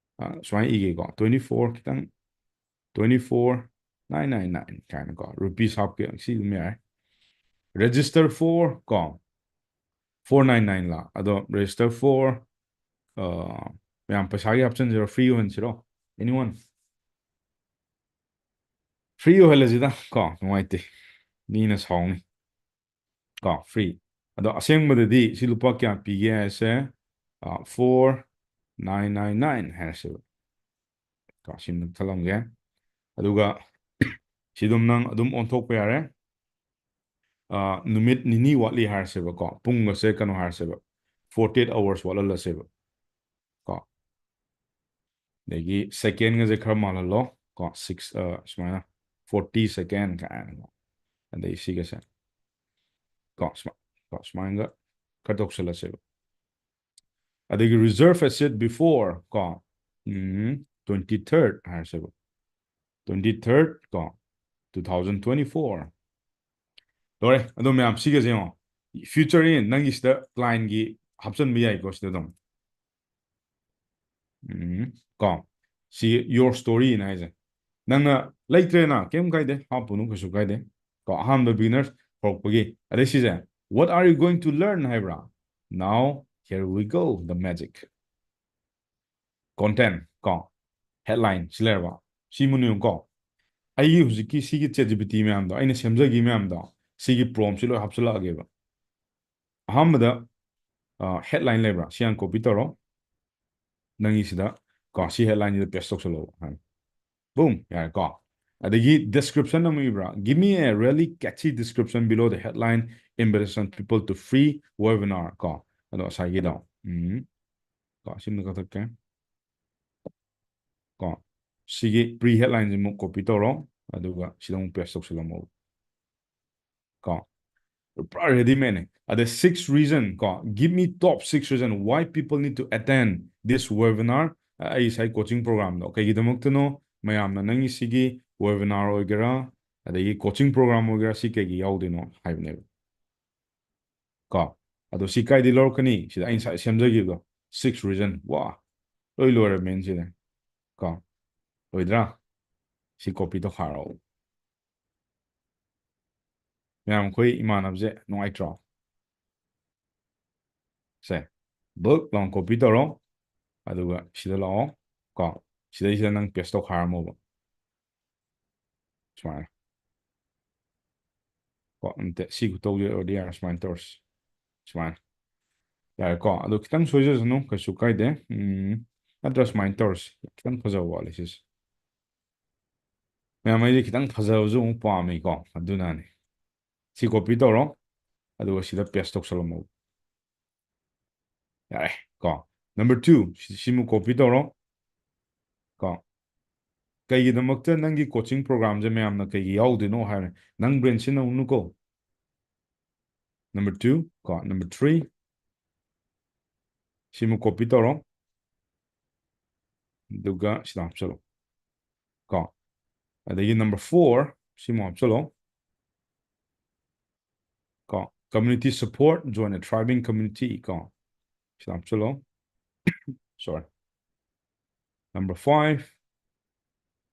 ꯁꯨꯃꯥꯏꯅ ꯏꯒꯦꯀꯣ 24 ꯈꯤꯇꯪ 24,999 ꯀꯥꯏꯅꯀꯣ ꯔꯨꯄꯤꯁ ꯍꯥꯞꯀꯦ ꯁꯤ ꯑꯗꯨꯝ ꯌꯥꯔꯦ ꯔꯦꯖꯤꯁꯇꯔ ꯐꯣꯔ ꯀꯣ 499 ꯂꯥ ꯑꯗꯣ ꯔꯦꯖꯤꯁꯇꯔ ꯐꯣꯔ ꯃꯌꯥꯝ ꯄꯩꯁꯥꯒꯤ ꯍꯥꯞꯆꯤꯟꯁꯤꯔꯣ ꯐ꯭ꯔꯤ ꯑꯣꯏꯍꯟꯁꯤꯔꯣ ꯑꯦꯅꯤ ꯋꯥꯟ ꯐ꯭ꯔꯤ ꯑꯣꯏꯍꯜꯂꯁꯤꯗ ꯀꯣ ꯅꯨꯡꯉꯥꯏꯇꯦ ꯃꯤꯅ ꯁꯥꯎꯅꯤ ꯀꯣ ꯐ꯭ꯔꯤ ꯑꯗꯣ ꯑꯁꯦꯡꯕꯗꯗꯤ ꯁꯤ ꯂꯨꯄꯥ ꯀꯌꯥ ꯄꯤꯒꯦ ꯍꯥꯏꯁꯦ 4999 ꯍꯥꯏꯔꯁꯦꯕ ꯀꯣ ꯁꯤꯃ ꯊꯜꯂꯝꯒꯦ ꯑꯗꯨꯒ ꯁꯤꯗꯨꯝ ꯅꯪ ꯑꯗꯨꯝ ꯑꯣꯟꯊꯣꯛꯄ ꯌꯥꯔꯦ ꯅꯨꯃꯤꯠ ꯅꯤꯅꯤ ꯋꯥꯠꯂꯤ ꯍꯥꯏꯔꯁꯦꯕꯀꯣ ꯄꯨꯡꯒꯁꯦ ꯀꯩꯅꯣ ꯍꯥꯏꯔꯁꯦꯕ 48 ꯑꯋꯥꯔꯁ ꯋꯥꯠꯍꯜꯂꯁꯦꯕ ꯀꯣ ꯑꯗꯒꯤ ꯁꯦꯀꯦꯟꯒꯁꯦ ꯈꯔ ꯃꯥꯜꯍꯜꯂꯣ ꯀꯣ 6 ꯁꯨꯃꯥꯏꯅ 40 ꯁꯦꯀꯦꯟ ꯀꯥꯏꯅ ꯑꯗꯩ ꯁꯤꯒꯁꯦ ꯀꯣ ꯁꯨꯃꯥꯏꯅꯒ ꯈꯔ ꯇꯧꯁꯜꯂꯁꯦꯕ ꯑꯗꯒꯤ ꯔꯤꯖꯔቭ ꯑꯦꯁꯦꯠ ꯕꯤꯐꯣꯔ ꯀꯣ 23rd ꯍꯥꯏꯔꯁꯦꯕ 23rd ꯀꯣ 2024 ꯂꯣꯏꯔꯦ ꯑꯗꯣ ꯃꯌꯥꯝ ꯁꯤꯒꯁꯦ ꯌꯦꯡꯉꯣ ꯐ꯭ꯌꯨꯆꯔ ꯏꯟ ꯅꯪꯒꯤ ꯁꯤꯗ ꯀ꯭ꯂꯥꯏꯟꯒꯤ ꯍꯥꯞꯆꯤꯟꯕ ꯌꯥꯏꯀꯣ ꯁꯤꯗ ꯑꯗꯨꯝ ꯀꯣ ꯁꯤ ꯌꯣꯔ ꯁ꯭ꯇꯣꯔꯤꯅ ꯍꯥꯏꯁꯦ ꯅꯪꯅ ꯂꯩꯇ꯭ꯔꯦꯅ ꯀꯩꯝ ꯀꯥꯏꯗꯦ ꯍꯥꯞꯄꯨꯅꯨ ꯀꯩꯁꯨ ꯀꯥꯏꯗꯦ ꯀꯣ ꯑꯍꯥꯟꯕ ꯕꯤꯒꯤꯅꯔꯁ ꯍꯧꯔꯛꯄꯒꯤ ꯑꯗꯩ ꯁꯤꯁꯦ what are you going to learn ꯍꯥꯏꯕ꯭ꯔꯥ now here we go the magic content ꯀꯣ headline ꯁꯤ ꯂꯩꯔꯕ ꯁꯤ ꯃꯨꯟꯅ ꯀꯣ ꯑꯩꯒꯤ ꯍꯧꯖꯤꯛꯀꯤ ꯁꯤꯒꯤ ChatGPT ꯃꯌꯥꯝꯗꯣ ꯑꯩꯅ ꯁꯦꯝꯖꯈꯤ ꯃꯌꯥꯝꯗꯣ ꯁꯤꯒꯤ ꯄ꯭ꯔꯣꯝꯁꯤ ꯂꯣꯏ ꯍꯥꯞꯆꯤꯜꯂꯛꯑꯒꯦꯕ ꯑꯍꯥꯟꯕꯗ headline ꯂꯩꯕ꯭ꯔꯥ ꯁꯤ ꯍꯥꯟꯅ ꯀꯣꯄꯤ ꯇꯧꯔꯣ ꯅꯪꯒꯤ ꯁꯤꯗ ꯀꯣ ꯁꯤ ꯍꯦꯗꯂꯥꯏꯟꯁꯤꯗ ꯄꯦꯁ ꯇꯧꯁꯜꯂꯛꯑꯣ ꯕꯨꯝ ꯌꯥꯔꯦꯀꯣ ꯑꯗꯒꯤ ꯗꯦꯁꯀ꯭ꯔꯤꯞꯁꯟ ꯑꯃ ꯏꯕ꯭ꯔꯥ give me a really catchy description below the headline invitation people to free webinar ꯀꯣ ꯑꯗꯣ ꯉꯁꯥꯏꯒꯤꯗꯣ ꯀꯣ ꯁꯤꯃ ꯀꯛꯊꯠꯀꯦ ꯀꯣ ꯁꯤꯒꯤ ꯄ꯭ꯔꯤ ꯍꯦꯗꯂꯥꯏꯟꯁꯤ ꯑꯃꯨꯛ ꯀꯣꯄꯤ ꯇꯧꯔꯣ ꯑꯗꯨꯒ ꯁꯤꯗ ꯑꯃꯨꯛ ꯄꯦꯁ ꯇꯧꯁꯜꯂꯝꯃꯣ ꯀꯣ ꯄꯨꯔꯥ ꯔꯦꯗꯤꯃꯦꯗꯅꯦ ꯑꯗ 6 reason ꯀꯣ ꯒꯤꯞ ꯃꯤ ꯇꯣꯞ 6 reason why people need to attend this webinar ꯑꯩ ꯉꯁꯥꯏ ꯀꯣꯆꯤꯡ ꯄ꯭ꯔꯣꯒ꯭ꯔꯥꯝꯗꯣ ꯀꯩꯒꯤꯗꯃꯛꯇꯅꯣ ꯃꯌꯥꯝꯅ ꯅꯪꯒꯤ ꯁꯤꯒꯤ ꯋꯦꯕꯤꯅꯥꯔ ꯑꯣꯏꯒꯦꯔꯥ ꯑꯗꯒꯤ ꯀꯣꯆꯤꯡ ꯄ꯭ꯔꯣꯒ꯭ꯔꯥꯝ ꯑꯣꯏꯒꯦꯔꯥ ꯁꯤ ꯀꯩꯒꯤ ꯌꯥꯎꯗꯣꯏꯅꯣ ꯍꯥꯏꯕꯅꯦꯕ ꯀꯣ ꯑꯗꯣ ꯁꯤ ꯀꯥꯏꯗꯤ ꯂꯧꯔꯛꯀꯅꯤ ꯁꯤꯗ ꯑꯩꯅ ꯉꯁꯥꯏ ꯁꯦꯝꯖꯈꯤꯕꯗꯣ 6 reason ꯋꯥ ꯂꯣꯏ ꯂꯣꯏꯔꯕꯅꯤ ꯁꯤꯗ ꯀꯣ ꯂꯣꯏꯗ꯭ꯔꯥ ꯁꯤ ꯀꯣꯄꯤ ꯇꯧꯈꯥꯏꯔꯛꯑꯣ ꯃꯌꯥꯝ ꯑꯩꯈꯣꯏ ꯏꯃꯥꯟꯅꯕꯁꯦ ꯅꯨꯡꯉꯥꯏꯇ꯭ꯔꯣ ꯁꯦ ꯕꯨꯛ ꯂꯥꯎ ꯀꯣꯄꯤ ꯇꯧꯔꯣ ꯑꯗꯨꯒ ꯁꯤꯗ ꯂꯥꯛꯑꯣ ꯀꯣ ꯁꯤꯗꯩꯁꯤꯗ ꯅꯪ ꯄꯦꯁ ꯇꯧꯈꯥꯏꯔꯝꯃꯣꯕ ꯁꯨꯃꯥꯏꯅ ꯀꯣ ꯅꯠꯇꯦ ꯁꯤ ꯈꯨꯇꯧꯁꯤ ꯑꯣꯏꯔꯗꯤ ꯌꯥꯔꯦ ꯁꯨꯃꯥꯏꯅ ꯇꯧꯔꯁꯤ ꯁꯨꯃꯥꯏꯅ ꯌꯥꯔꯦꯀꯣ ꯑꯗꯣ ꯈꯤꯇꯪ ꯁꯣꯏꯖꯁꯅꯨ ꯀꯩꯁꯨ ꯀꯥꯏꯗꯦ ꯅꯠꯇ꯭ꯔ ꯁꯨꯃꯥꯏꯅ ꯇꯧꯔꯁꯤ ꯈꯤꯇꯪ ꯐꯖꯕ ꯋꯥꯠꯂꯤ ꯁꯤꯁꯦ ꯃꯌꯥꯝ ꯑꯩꯁꯦ ꯈꯤꯇꯪ ꯐꯖꯕꯁꯨ ꯑꯃꯨꯛ ꯄꯥꯝꯃꯤꯀꯣ ꯑꯗꯨꯅꯅꯤ ꯁꯤ ꯀꯣꯄꯤ ꯇꯧꯔꯣ ꯑꯗꯨꯒ ꯁꯤꯗ ꯄꯦꯁ ꯇꯧꯁꯜꯂꯝꯃꯣ ꯌꯥꯔꯦ ꯀꯣ ꯅꯝꯕꯔ 2 ꯁꯤꯃꯨꯛ ꯀꯣꯄꯤ ꯇꯧꯔꯣ ꯀꯣ ꯀꯩꯒꯤꯗꯃꯛꯇ ꯅꯪꯒꯤ ꯀꯣꯆꯤꯡ ꯄ꯭ꯔꯣꯒ꯭ꯔꯥꯝꯁꯦ ꯃꯌꯥꯝꯅ ꯀꯩꯒꯤ ꯌꯥꯎꯗꯣꯏꯅꯣ ꯍꯥꯏꯕ ꯅꯪ ꯕ꯭ꯔꯦꯟ ꯁꯤꯖꯤꯟꯅꯧꯅꯨꯀꯣ ꯅꯝꯕꯔ 2 ꯀꯣ ꯅꯝꯕꯔ 3 ꯁꯤꯃꯨꯛ ꯀꯣꯄꯤ ꯇꯧꯔꯣ ꯑꯗꯨꯒ ꯁꯤꯗ ꯍꯥꯞꯆꯜꯂꯣ ꯀꯣ ꯑꯗꯒꯤ ꯅꯝꯕꯔ 4 ꯁꯤꯃꯨꯛ ꯍꯥꯞꯆꯜꯂꯣ ꯀꯣ community support join a thriving community ꯀꯣ ꯁꯤꯗ ꯍꯥꯞꯆꯜꯂꯣ sorry number 5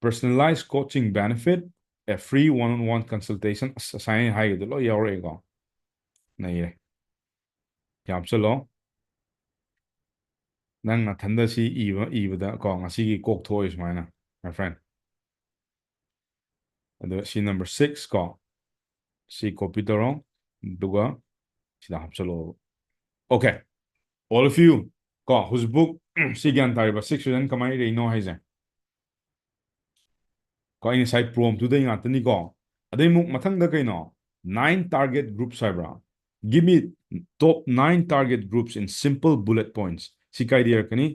personalized coaching benefit a free one-on-one consultation ꯑꯁꯥꯏꯅ ꯍꯥꯏꯒꯤꯕꯗꯣ ꯂꯣꯏ ꯌꯥꯎꯔꯛꯑꯦꯀꯣ ꯅꯩꯔꯦ ꯍꯥꯞꯆꯜꯂꯣ ꯅꯪ ꯅꯊꯟꯗ ꯁꯤ ꯏꯕꯗ ꯀꯣ ꯉꯁꯤꯒꯤ ꯀꯣꯛ ꯊꯣꯛꯑꯦ ꯁꯨꯃꯥꯏꯅ my friend ꯑꯗꯣ ꯁꯤ ꯅꯝꯕꯔ 6 ꯀꯣ ꯁꯤ ꯀꯣꯄꯤ ꯇꯧꯔꯣ ꯑꯗꯨꯒ ꯁꯤꯗ ꯍꯥꯞꯆꯜꯂꯛꯑꯣ ꯑꯣꯀꯦ all of you ꯀꯣ ꯍꯧꯖꯤꯛꯐꯥꯎ ꯁꯤ ꯒ꯭ꯌꯥꯟ ꯇꯥꯔꯤꯕ 6 reason ꯀꯃꯥꯏꯅ ꯏꯔꯛꯏꯅꯣ ꯍꯥꯏꯁꯦ ꯀꯣ ꯑꯩ ꯉꯁꯥꯏ ꯄ꯭ꯔꯣꯝꯇꯨꯗꯩ ꯉꯥꯛꯇꯅꯤꯀꯣ ꯑꯗꯩ ꯑꯃꯨꯛ ꯃꯊꯪꯗ ꯀꯩꯅꯣ 9 target groups ꯍꯥꯏꯕ꯭ꯔꯥ give me top 9 target groups in simple bullet points ꯁꯤ ꯀꯥꯏꯗ ꯏꯔꯛꯀꯅꯤ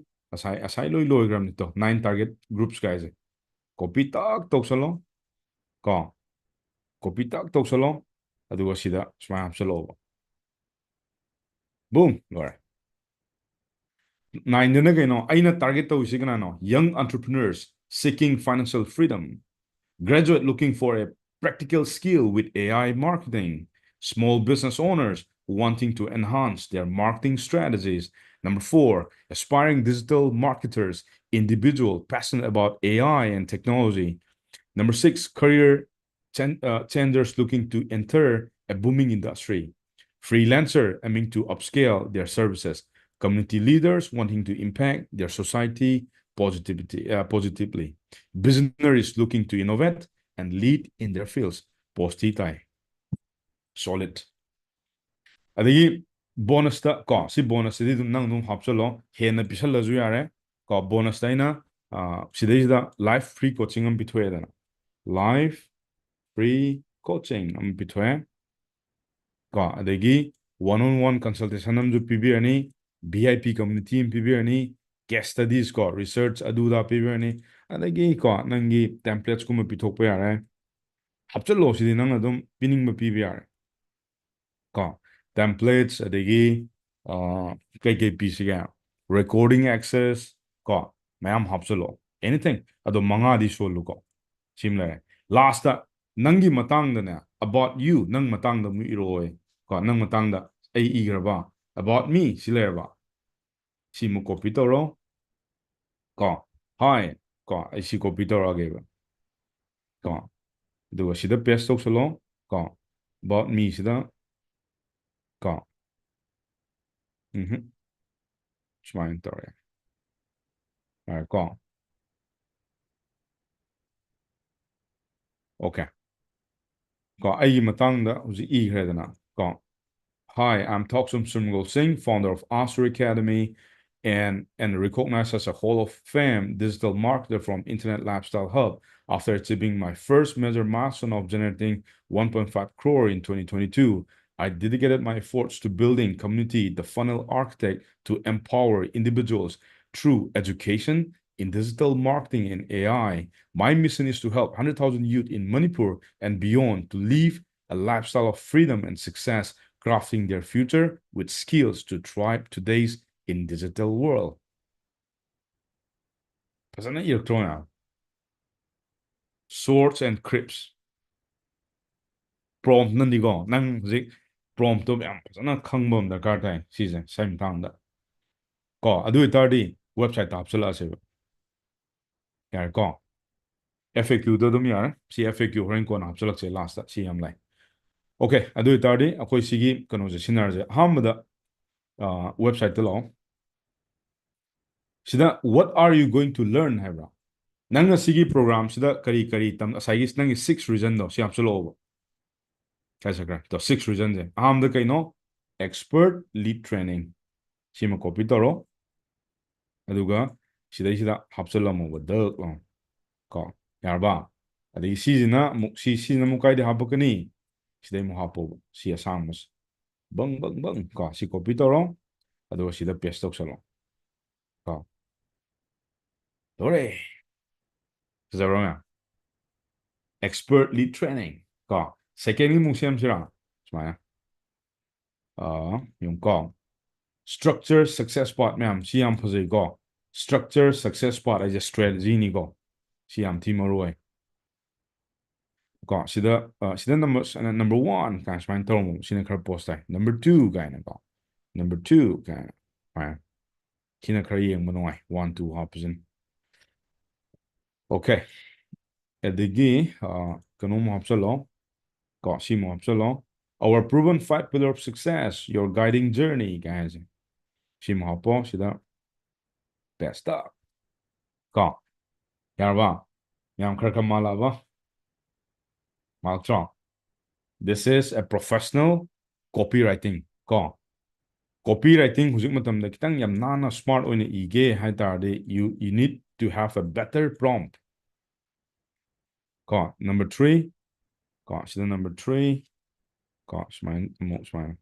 ꯑꯁꯥꯏ ꯂꯣꯏ ꯂꯣꯏꯈ꯭ꯔꯕꯅꯤ ꯇꯣ 9 target groups ꯀꯥꯏꯁꯦ ꯀꯣꯄꯤ ꯇꯛ ꯇꯧꯁꯜꯂꯣ ꯀꯣ ꯀꯣꯄꯤ ꯇꯛ ꯇꯧꯁꯜꯂꯣ ꯑꯗꯨꯒ ꯁꯤꯗ ꯁꯨꯃꯥꯏꯅ ꯍꯥꯞꯆꯜꯂꯛꯑꯣꯕ ꯕꯨꯝ ꯂꯣꯏꯔꯦ 9ꯗꯅ ꯀꯩꯅꯣ ꯑꯩꯅ ꯇꯥꯔꯒꯦꯠ ꯇꯧꯔꯤꯁꯤ ꯀꯅꯥꯅꯣ young entrepreneurs seeking financial freedom graduate looking for a practical skill with AI marketing, small business owners wanting to enhance their marketing strategies. Number 4, aspiring digital marketers, individual passionate about AI and technology. Number 6, career changers looking to enter a booming industry. Freelancer aiming to upscale their services. Community leaders wanting to impact their society positively. Visionaries looking to innovate and lead in their fields. Post tai. Solid. Adagi bonus ta ko si bonus di dum nang dum hapchalo hena pisal lazu yare ko bonus ta ina sidai da live free coaching am bitwe da live free coaching am bitwe ko adagi one on one consultation am ju PB ani VIP community am PB ani case studies ko research adu da PB ani adagi ko nangi templates kuma pithok pa yare hapchalo sidi nang adum pinning ma PB yare ko templates adagi kay pisiga recording access ko mayam hapsalo anything ado manga di solu ko simle last nangi matang da na about you nang matang da mu iroi ko nang matang da ai igraba about me silerba simu copy to ro ko hi ko ai si copy to ro ge ko do sida paste to solo ko about me sida ko smile to ko okay ko ai matang da uzi igredana ko hi, I'm Thokchom Surmangol Singh, founder of Asur Academy and recognized as a Hall of Fame digital marketer from Internet Lifestyle Hub after achieving my first major milestone of generating 1.5 crore in 2022. I dedicated my efforts to building community, the funnel architect to empower individuals through education in digital marketing and AI. My mission is to help 100,000 youth in Manipur and beyond to live a lifestyle of freedom and success, crafting their future with skills to thrive today's in digital world. Fazana electrona. Swords and crypts. Prompt nandigo nang zik prompt to yam fazana khangbom da kartai season same time da. Ko adu itardi website tapsala se. Yar ko. FAQ do dum yar si FAQ horen ko na apsalak se last si am lai. Okay, adu itardi akoi sigi kano je sinar je hamda website to lo. Sida what are you going to learn haibra? Nang sigi program sida kari tam asagi nang 6 reason do si apsalo kaisa kra to 6 reason je aham da kaino expert lead training sima copy toro aduga sida hapsala mo wadal ko yarba adi si mu kai de hapakani sida mo hapo si asamos bang ko si copy toro aduga sida paste tok salo ko dore zero expert lead training ko second mu siam sira smaya yung ko structure success part ma'am siam phase go structure success part as a strategy ni go siam timoroi ko sida number 1 kan sman tomo sina khar post ai number 2 ga na ko number 2 ga ai sina khar yeng manoi 1 2 option okay edigi kanu mo hapsalo ko si mo hapsalo our proven 5 pillar of success your guiding journey guys si mo hapo sida best up ko yarba yam khar kamala ba maltron. This is a professional copywriting ko copywriting hujik matam da kitang yam nana smart oina ige hai tarde you need to have a better prompt ko number 3 ko sida number 3 ko smile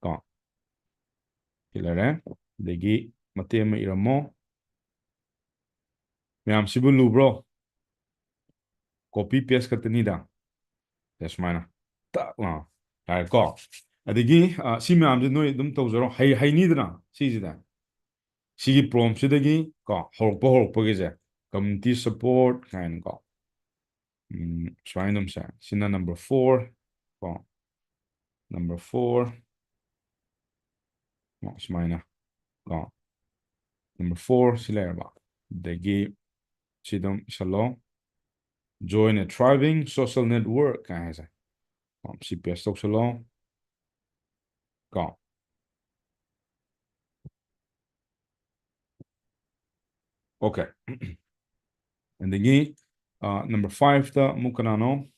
ko kilare degi mate ma iramo myam sibu lu bro copy paste katani da that's mine ta ai ko adigi si myam je noi dum tawzaro hay ni dana si jida sigi prompt sidagi ko horpo ge je community support kind ko try sa sina number 4 ko number 4 ko smina ko number 4 sila ba dagi sidom salo join a thriving social network kind sa si pesto salo ko okay and dagi Number 5 ꯇ ꯑꯃꯨꯛ ꯀꯅꯥꯅꯣ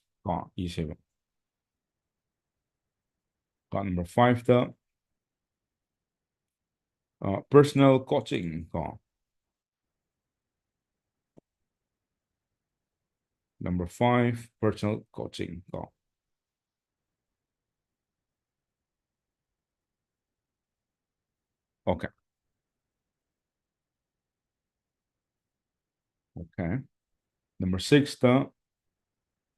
E7 number 5 ꯇ personal coaching number 5 personal coaching okay number 6 ꯇ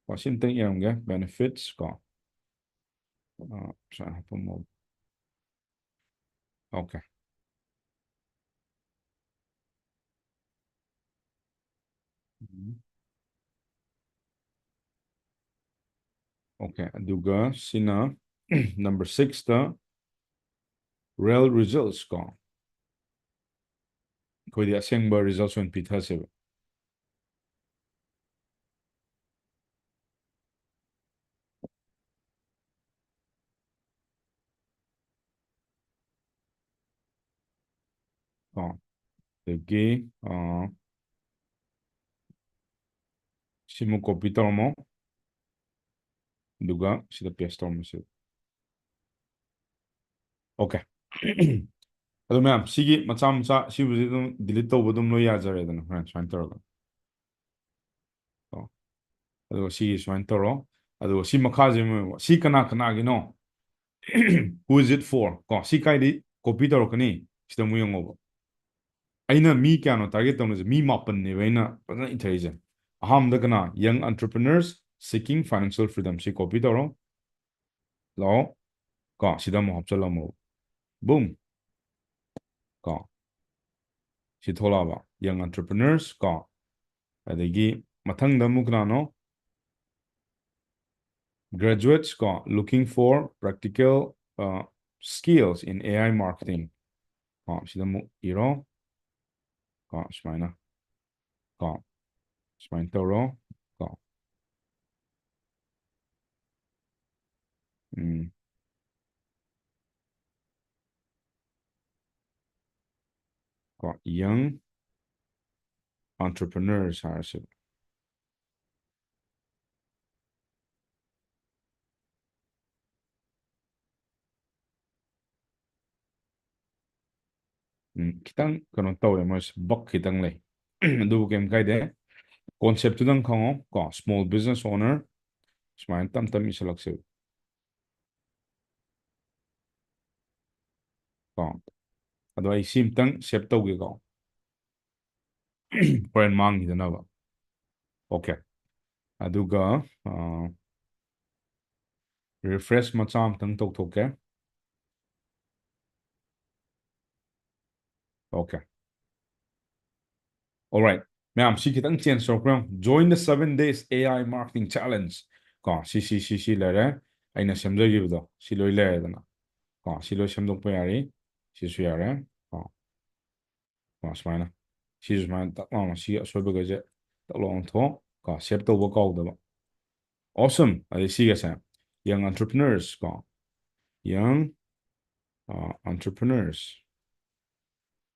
Washington ꯌꯦꯡꯒꯦ benefits okay okay aduga sina number 6 ꯇ real results ꯑꯩꯈꯣꯏꯗꯤ ꯑꯁꯦꯡꯕ results ꯑꯣꯏꯅ ꯄꯤꯊꯁꯦꯕ ꯑꯗꯒꯤ ꯁꯤꯃꯨꯛ copy ꯇꯧꯔꯝꯃꯣ ꯑꯗꯨꯒ ꯁꯤꯗ paste ꯇꯧꯔꯝꯃꯁꯤ okay ꯑꯗꯨ ꯃꯌꯥꯝ ꯁꯤꯒꯤ ꯃꯆꯥ ꯃꯆꯥ ꯁꯤꯕꯨꯗꯤ ꯑꯗꯨꯝ delete ꯇꯧꯕ ꯑꯗꯨꯝ ꯂꯣꯏ ꯌꯥꯖꯔꯦꯗꯅ ꯍꯣꯔꯦꯟ ꯁꯨꯃꯥꯏꯅ ꯇꯧꯔꯒ ꯑꯗꯨꯒ ꯁꯤꯒꯤ ꯁꯨꯃꯥꯏꯅ ꯇꯧꯔꯣ ꯑꯗꯨꯒ ꯁꯤ ꯃꯈꯥꯁꯦ ꯁꯤ ꯀꯅꯥ ꯀꯅꯥꯒꯤꯅꯣ who is it for ꯁꯤ ꯀꯥꯏꯗꯤ copy ꯇꯧꯔꯛꯀꯅꯤ ꯁꯤꯗ ꯑꯃꯨꯛ ꯌꯦꯡꯉꯣꯕ ꯑꯩꯅ ꯃꯤ ꯀꯌꯥꯅꯣ ꯇꯥꯔꯒꯦꯠ ꯇꯧꯅꯁꯦ ꯃꯤ 9ꯅꯦꯕ ꯑꯩꯅ ꯐꯖꯅ ꯏꯊꯔꯤꯁꯦ ꯑꯍꯥꯟꯕꯗ ꯀꯅꯥ young entrepreneurs seeking financial freedom ꯁꯤ copy ꯇꯧꯔꯣ ꯂꯥꯛꯑꯣ ꯁꯤꯗ ꯑꯃꯨꯛ ꯍꯥꯞꯆꯜꯂꯝꯃꯣ boom ꯁꯤ ꯊꯣꯛꯂꯛꯑꯕ young entrepreneurs ꯑꯗꯒꯤ ꯃꯊꯪꯗ ꯑꯃꯨꯛ ꯀꯅꯥꯅꯣ graduates looking for practical skills in AI marketing sida mu iro smaina smain toro young entrepreneurs harse kitang kano tawe mas bak kitang lay adubu kem kaide concept tudang khango small business owner smain tam tam isalakse ado ai simtang sep tawge horen mangidana ba okay aduga refresh macha amtang tawthoke okay all right ma'am si kitang change tawkram join the 7 days AI marketing challenge si lere aina semjagibdo si loi lere dana si loi semdokpa yari si su yare smaina si smaina takma si asoibaga taklong tho save tawba kawdaba awesome adi si gasa young entrepreneurs young entrepreneurs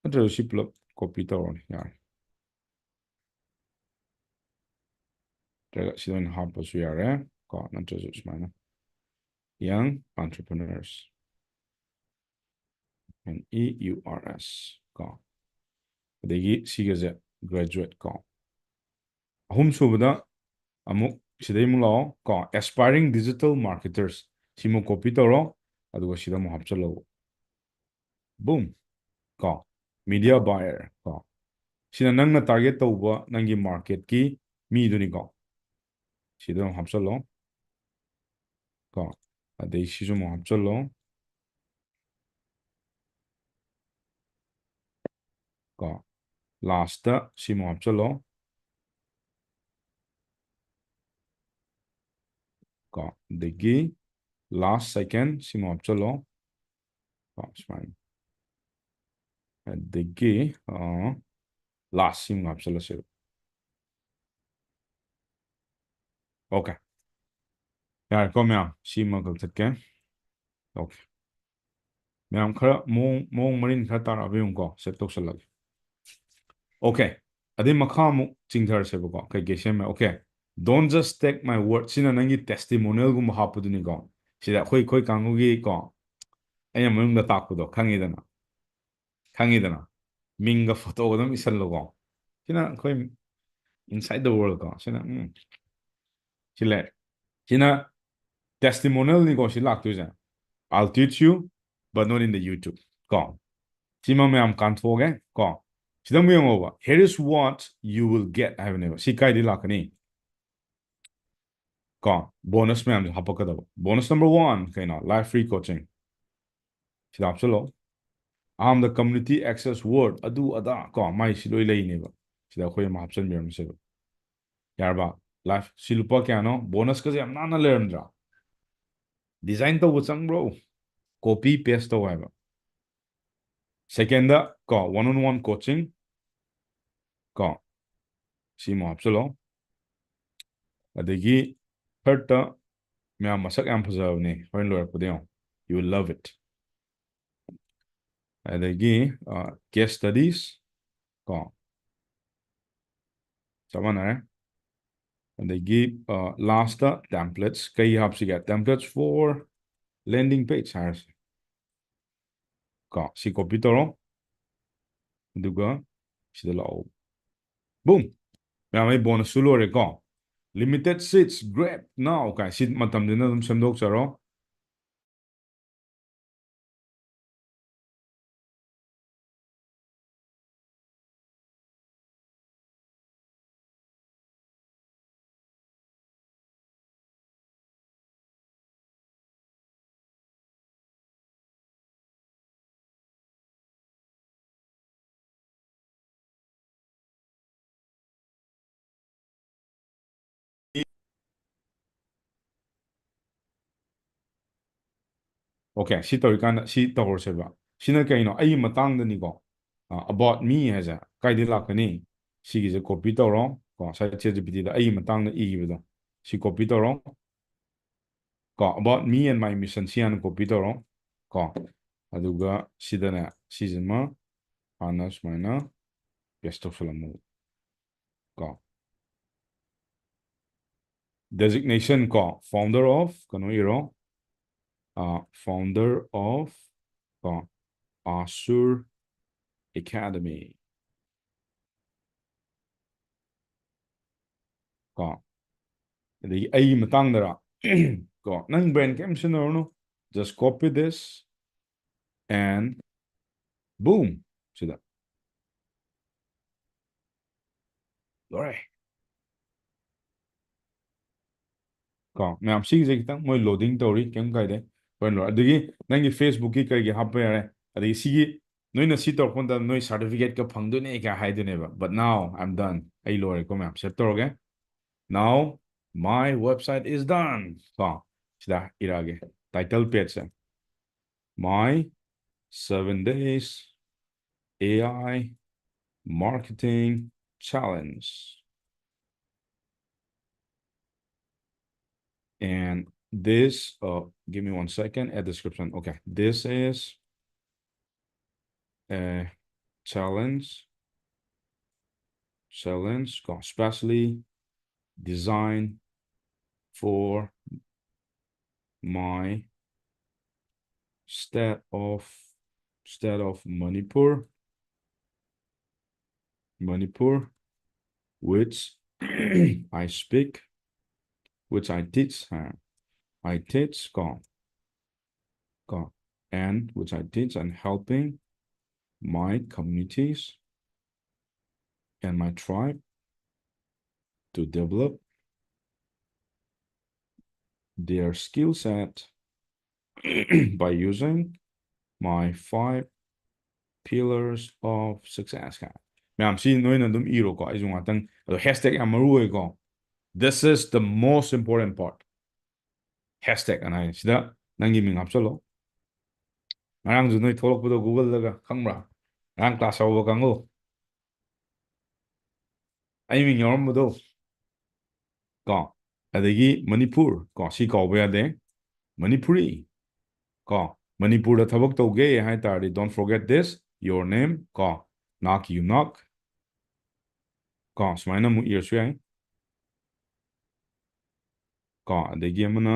nꯠꯇ꯭ꯔꯒ ꯁꯤ ꯄꯨꯂꯞ copy ꯇꯧꯔꯣꯅꯦ ꯌꯥꯔꯦ ꯅꯠꯇ꯭ꯔꯒ ꯁꯤꯗ ꯑꯣꯏꯅ ꯍꯥꯞꯄꯁꯨ ꯌꯥꯔꯦ ꯅꯠꯇ꯭ꯔꯁꯨ ꯁꯨꯃꯥꯏꯅ young entrepreneurs and EURS ꯑꯗꯒꯤ ꯁꯤꯒꯁꯦ graduate ꯑꯍꯨꯝ ꯁꯨꯕꯗ ꯑꯃꯨꯛ ꯁꯤꯗꯩ ꯑꯃꯨꯛ ꯂꯥꯛꯑꯣ aspiring digital marketers ꯁꯤꯃꯨꯛ copy ꯇꯧꯔꯣ ꯑꯗꯨꯒ ꯁꯤꯗ ꯑꯃꯨꯛ ꯍꯥꯞꯆꯜꯂꯣ boom media buyer sina nangna target tawba nangi market ki miduni sida mo hapchalo adei sisu mo hapchalo last ta si mo hapchalo degi last second si mo hapchalo smile degi last si mo hapchalo sir okay यार को मैं सी मगल तक okay मैं खरा मोंग Marin खरा तार अभी उनको सेट तो चल लगे ओके ꯑꯗꯩ ꯃꯈꯥꯃꯨꯛ ꯆꯤꯡꯊꯔꯁꯦꯕꯀꯣ ꯀꯩꯀꯩ ꯁꯦꯝꯃꯦ okay don't just take my word ꯁꯤꯅ ꯅꯪꯒꯤ testimonialꯒꯨꯝꯕ ꯍꯥꯞꯄꯗꯨꯅꯤꯀꯣ ꯁꯤꯗ ꯑꯩꯈꯣꯏ ꯀꯥꯡꯕꯨꯒꯤ ꯀꯣ ꯑꯩꯅ ꯃꯅꯨꯡꯗ ꯇꯥꯛꯄꯗꯣ ꯈꯪꯉꯤꯗꯅ ꯃꯤꯡꯒ ꯐꯣꯇꯣꯒ ꯑꯗꯨꯝ ꯏꯁꯜꯂꯣꯀꯣ ꯁꯤꯅ ꯑꯩꯈꯣꯏ inside the world ꯀꯣ ꯁꯤꯅ ꯁꯤ ꯂꯩ ꯁꯤꯅ testimonialꯅꯤꯀꯣ ꯁꯤ ꯂꯥꯛꯇꯣꯏꯁꯦ I'll teach you but not in the YouTube ꯀꯣ ꯁꯤꯃ ꯃꯌꯥꯝ ꯀꯥꯟꯊꯣꯛꯑꯒꯦ ꯀꯣ ꯁꯤꯗ ꯑꯃꯨꯛ ꯌꯦꯡꯉꯣꯕ here is what you will get ꯍꯥꯏꯕꯅꯦꯕ ꯁꯤ ꯀꯥꯏꯗꯤ ꯂꯥꯛꯀꯅꯤ ꯀꯣ ꯕꯣꯅꯁ ꯃꯌꯥꯝꯁꯦ ꯍꯥꯞꯄꯛꯀꯗꯕ ꯕꯣꯅꯁ ꯅꯝꯕꯔ 1 ꯀꯩꯅꯣ ꯂꯥꯏꯐ ꯐ꯭ꯔꯤ ꯀꯣꯆꯤꯡ ꯁꯤꯗ ꯍꯥꯞꯆꯜꯂꯣ ꯑꯍꯥꯟꯕꯗ ꯀꯝꯃꯨꯅꯤꯇꯤ ꯑꯦꯛꯁꯦꯁ ꯋꯥꯔꯗ ꯑꯗꯨ ꯑꯗꯥ ꯀꯣ ꯃꯥꯏ ꯁꯤ ꯂꯣꯏ ꯂꯩꯅꯦꯕ ꯁꯤꯗ ꯑꯩꯈꯣꯏ ꯑꯃ ꯍꯥꯞꯆꯤꯟꯕꯤꯔꯝꯁꯦꯕ ꯌꯥꯔꯕ ꯂꯥꯏꯐ ꯁꯤ ꯂꯨꯄꯥ ꯀꯌꯥꯅꯣ ꯕꯣꯅꯁꯀꯁꯦ ꯌꯥꯝ ꯅꯥꯟꯅ ꯂꯩꯔꯝꯗ꯭ꯔꯥ ꯗꯤꯖꯥꯏꯟ ꯇꯧꯕ ꯆꯪꯕ꯭ꯔꯣ ꯀꯣꯄꯤ ꯄꯦꯁ ꯇꯧ ꯍꯥꯏꯕ ꯁꯦꯀꯦꯟꯗ ꯀꯣ ꯋꯥꯟ ꯑꯣꯟ ꯋꯥꯟ ꯀꯣꯆꯤꯡ ꯀꯣ ꯁꯤꯃꯨꯛ ꯍꯥꯞꯆꯤꯜꯂꯣ ꯑꯗꯒꯤ ꯊꯥꯔꯗꯇ ꯃꯌꯥꯝ ꯃꯁꯛ ꯌꯥꯝ ꯐꯖꯕꯅꯦ ꯍꯣꯔꯦꯟ ꯂꯣꯏꯔꯛꯄꯗ ꯌꯦꯡꯉꯣ ꯌꯨ ꯋꯤꯜ ꯂꯚ ꯏꯠ ꯑꯗꯒꯤ ꯀꯦꯁ ꯁ꯭ꯇꯗꯤꯁ ꯀꯣ ꯆꯞ ꯃꯥꯟꯅꯔꯦ ꯑꯗꯒꯤ ꯂꯥꯁꯇ ꯇꯦꯝꯄ꯭ꯂꯦꯠꯁ ꯀꯩ ꯍꯥꯞꯁꯤꯒꯦ ꯇꯦꯝꯄ꯭ꯂꯦꯠꯁ ꯐꯣꯔ ꯂꯦꯟꯗꯤꯡ ꯄꯦꯖ ꯍꯥꯏꯔꯁꯤ ꯀꯣ ꯁꯤ ꯀꯣꯄꯤ ꯇꯧꯔꯣ ꯑꯗꯨꯒ ꯁꯤꯗ ꯂꯥꯛꯑꯣ ꯕꯨꯝ ꯃꯌꯥꯝ ꯑꯩ ꯕꯣꯅꯁꯁꯨ ꯂꯣꯏꯔꯦꯀꯣ ꯂꯤꯃꯤꯇꯦꯠ ꯁꯤꯠꯁ ꯒ꯭ꯔꯦꯞ ꯅꯥꯎ ꯀꯥꯏ ꯁꯤ ꯃꯇꯝꯗꯨꯅ ꯑꯗꯨꯝ ꯁꯦꯝꯗꯣꯛꯆꯔꯣ ꯑꯣꯀꯦ ꯁꯤ ꯇꯧꯔꯤꯀꯥꯟꯗ ꯁꯤ ꯇꯧꯔꯁꯦꯕ ꯁꯤꯅ ꯀꯩꯅꯣ ꯑꯩꯒꯤ ꯃꯇꯥꯡꯗꯅꯤꯀꯣ about me ꯍꯥꯏꯁꯦ ꯀꯥꯏꯗꯩ ꯂꯥꯛꯀꯅꯤ ꯁꯤꯒꯤꯁꯦ ꯀꯣꯄꯤ ꯇꯧꯔꯣ ꯀꯣ ꯉꯁꯥꯏ ChatGPT ꯗ ꯑꯩꯒꯤ ꯃꯇꯥꯡꯗ ꯏꯈꯤꯕꯗꯣ ꯁꯤ ꯀꯣꯄꯤ ꯇꯧꯔꯣ ꯀꯣ about me and my mission ꯁꯤ ꯍꯥꯟꯅ ꯀꯣꯄꯤ ꯇꯧꯔꯣ ꯀꯣ ꯑꯗꯨꯒ ꯁꯤꯗꯅꯦ ꯁꯤꯁꯤꯃ ꯍꯥꯟꯅ ꯁꯨꯃꯥꯏꯅ ꯄꯦꯁ ꯇꯧꯁꯜꯂꯝꯃꯨ ꯀꯣ ꯗꯦꯖꯤꯒꯅꯦꯁꯟ ꯀꯣ ꯐꯥꯎꯟꯗꯔ ꯑꯣꯐ ꯀꯩꯅꯣ ꯏꯔꯣ ꯐꯥꯎꯟꯗꯔ ꯑꯣꯐ ꯀꯣ ꯑꯁꯨꯔ ꯑꯦꯀꯥꯗꯃꯤ ꯀꯣ ꯑꯗꯒꯤ ꯑꯩꯒꯤ ꯃꯇꯥꯡꯗꯔ ꯀꯣ ꯅꯪ ꯕ꯭ꯔꯦꯟ ꯀꯩꯝ ꯁꯤꯖꯤꯟꯅꯔꯨꯅꯨ just copy this and boom ꯁꯤꯗ ꯂꯣꯏꯔꯦ ꯀꯣ ꯃꯌꯥꯝ ꯁꯤꯒꯤꯁꯦ ꯈꯤꯇꯪ ꯃꯣꯏ ꯂꯣꯗꯤꯡ ꯇꯧꯔꯤ ꯀꯩꯝ ꯀꯥꯏꯗꯦ ꯍꯣꯔꯦꯟ ꯂꯣꯏꯔꯦ ꯑꯗꯒꯤ ꯅꯪꯒꯤ ꯐꯦꯁꯕꯨꯛꯀꯤ ꯀꯩꯒꯤ ꯍꯥꯞꯄ ꯌꯥꯔꯦ ꯑꯗꯒꯤ ꯁꯤꯒꯤ ꯅꯣꯏꯅ ꯁꯤ ꯇꯧꯔꯛꯄ ꯃꯇꯝꯗ ꯅꯣꯏ ꯁꯥꯔꯇꯤꯐꯤꯀꯦꯠꯀ ꯐꯪꯗꯣꯏꯅꯦ ꯀꯌꯥ ꯍꯥꯏꯗꯣꯏꯅꯦꯕ ꯕꯠ ꯅꯥꯎ ꯑꯥꯏ ꯑꯦꯝ ꯗꯟ ꯑꯩ ꯂꯣꯏꯔꯦꯀꯣ ꯃꯌꯥꯝ ꯁꯦꯞ ꯇꯧꯔꯒꯦ ꯅꯥꯎ my website is done ꯀꯣ ꯁꯤꯗ ꯏꯔꯛꯑꯒꯦ title ꯄꯦꯖꯁꯦ my 7 days AI marketing challenge and this give me 1 second add description okay this is a challenge specially designed for my state of Manipur which I speak which I teach and which I teach and helping my communities and my tribe to develop their skill set by using my 5 pillars of success ma'am see noina dum iro ko ayu ngatang ado hashtag yam maru ko this is the most important part hashtag anai sida nangi ming hapchalo ngarang ju noi tholokpado google daga khangbra ngarang class awo kango ai ming yorambado ko adagi manipur ko si kawba yade manipuri ko manipur da thabak tawge hai tari don't forget this your name ko knock you knock ꯀꯣ ꯁꯨꯃꯥꯏꯅ ꯑꯃꯨꯛ ꯏꯔꯁꯨ ꯌꯥꯏ ꯀꯣ ꯑꯗꯒꯤ ꯑꯃꯅ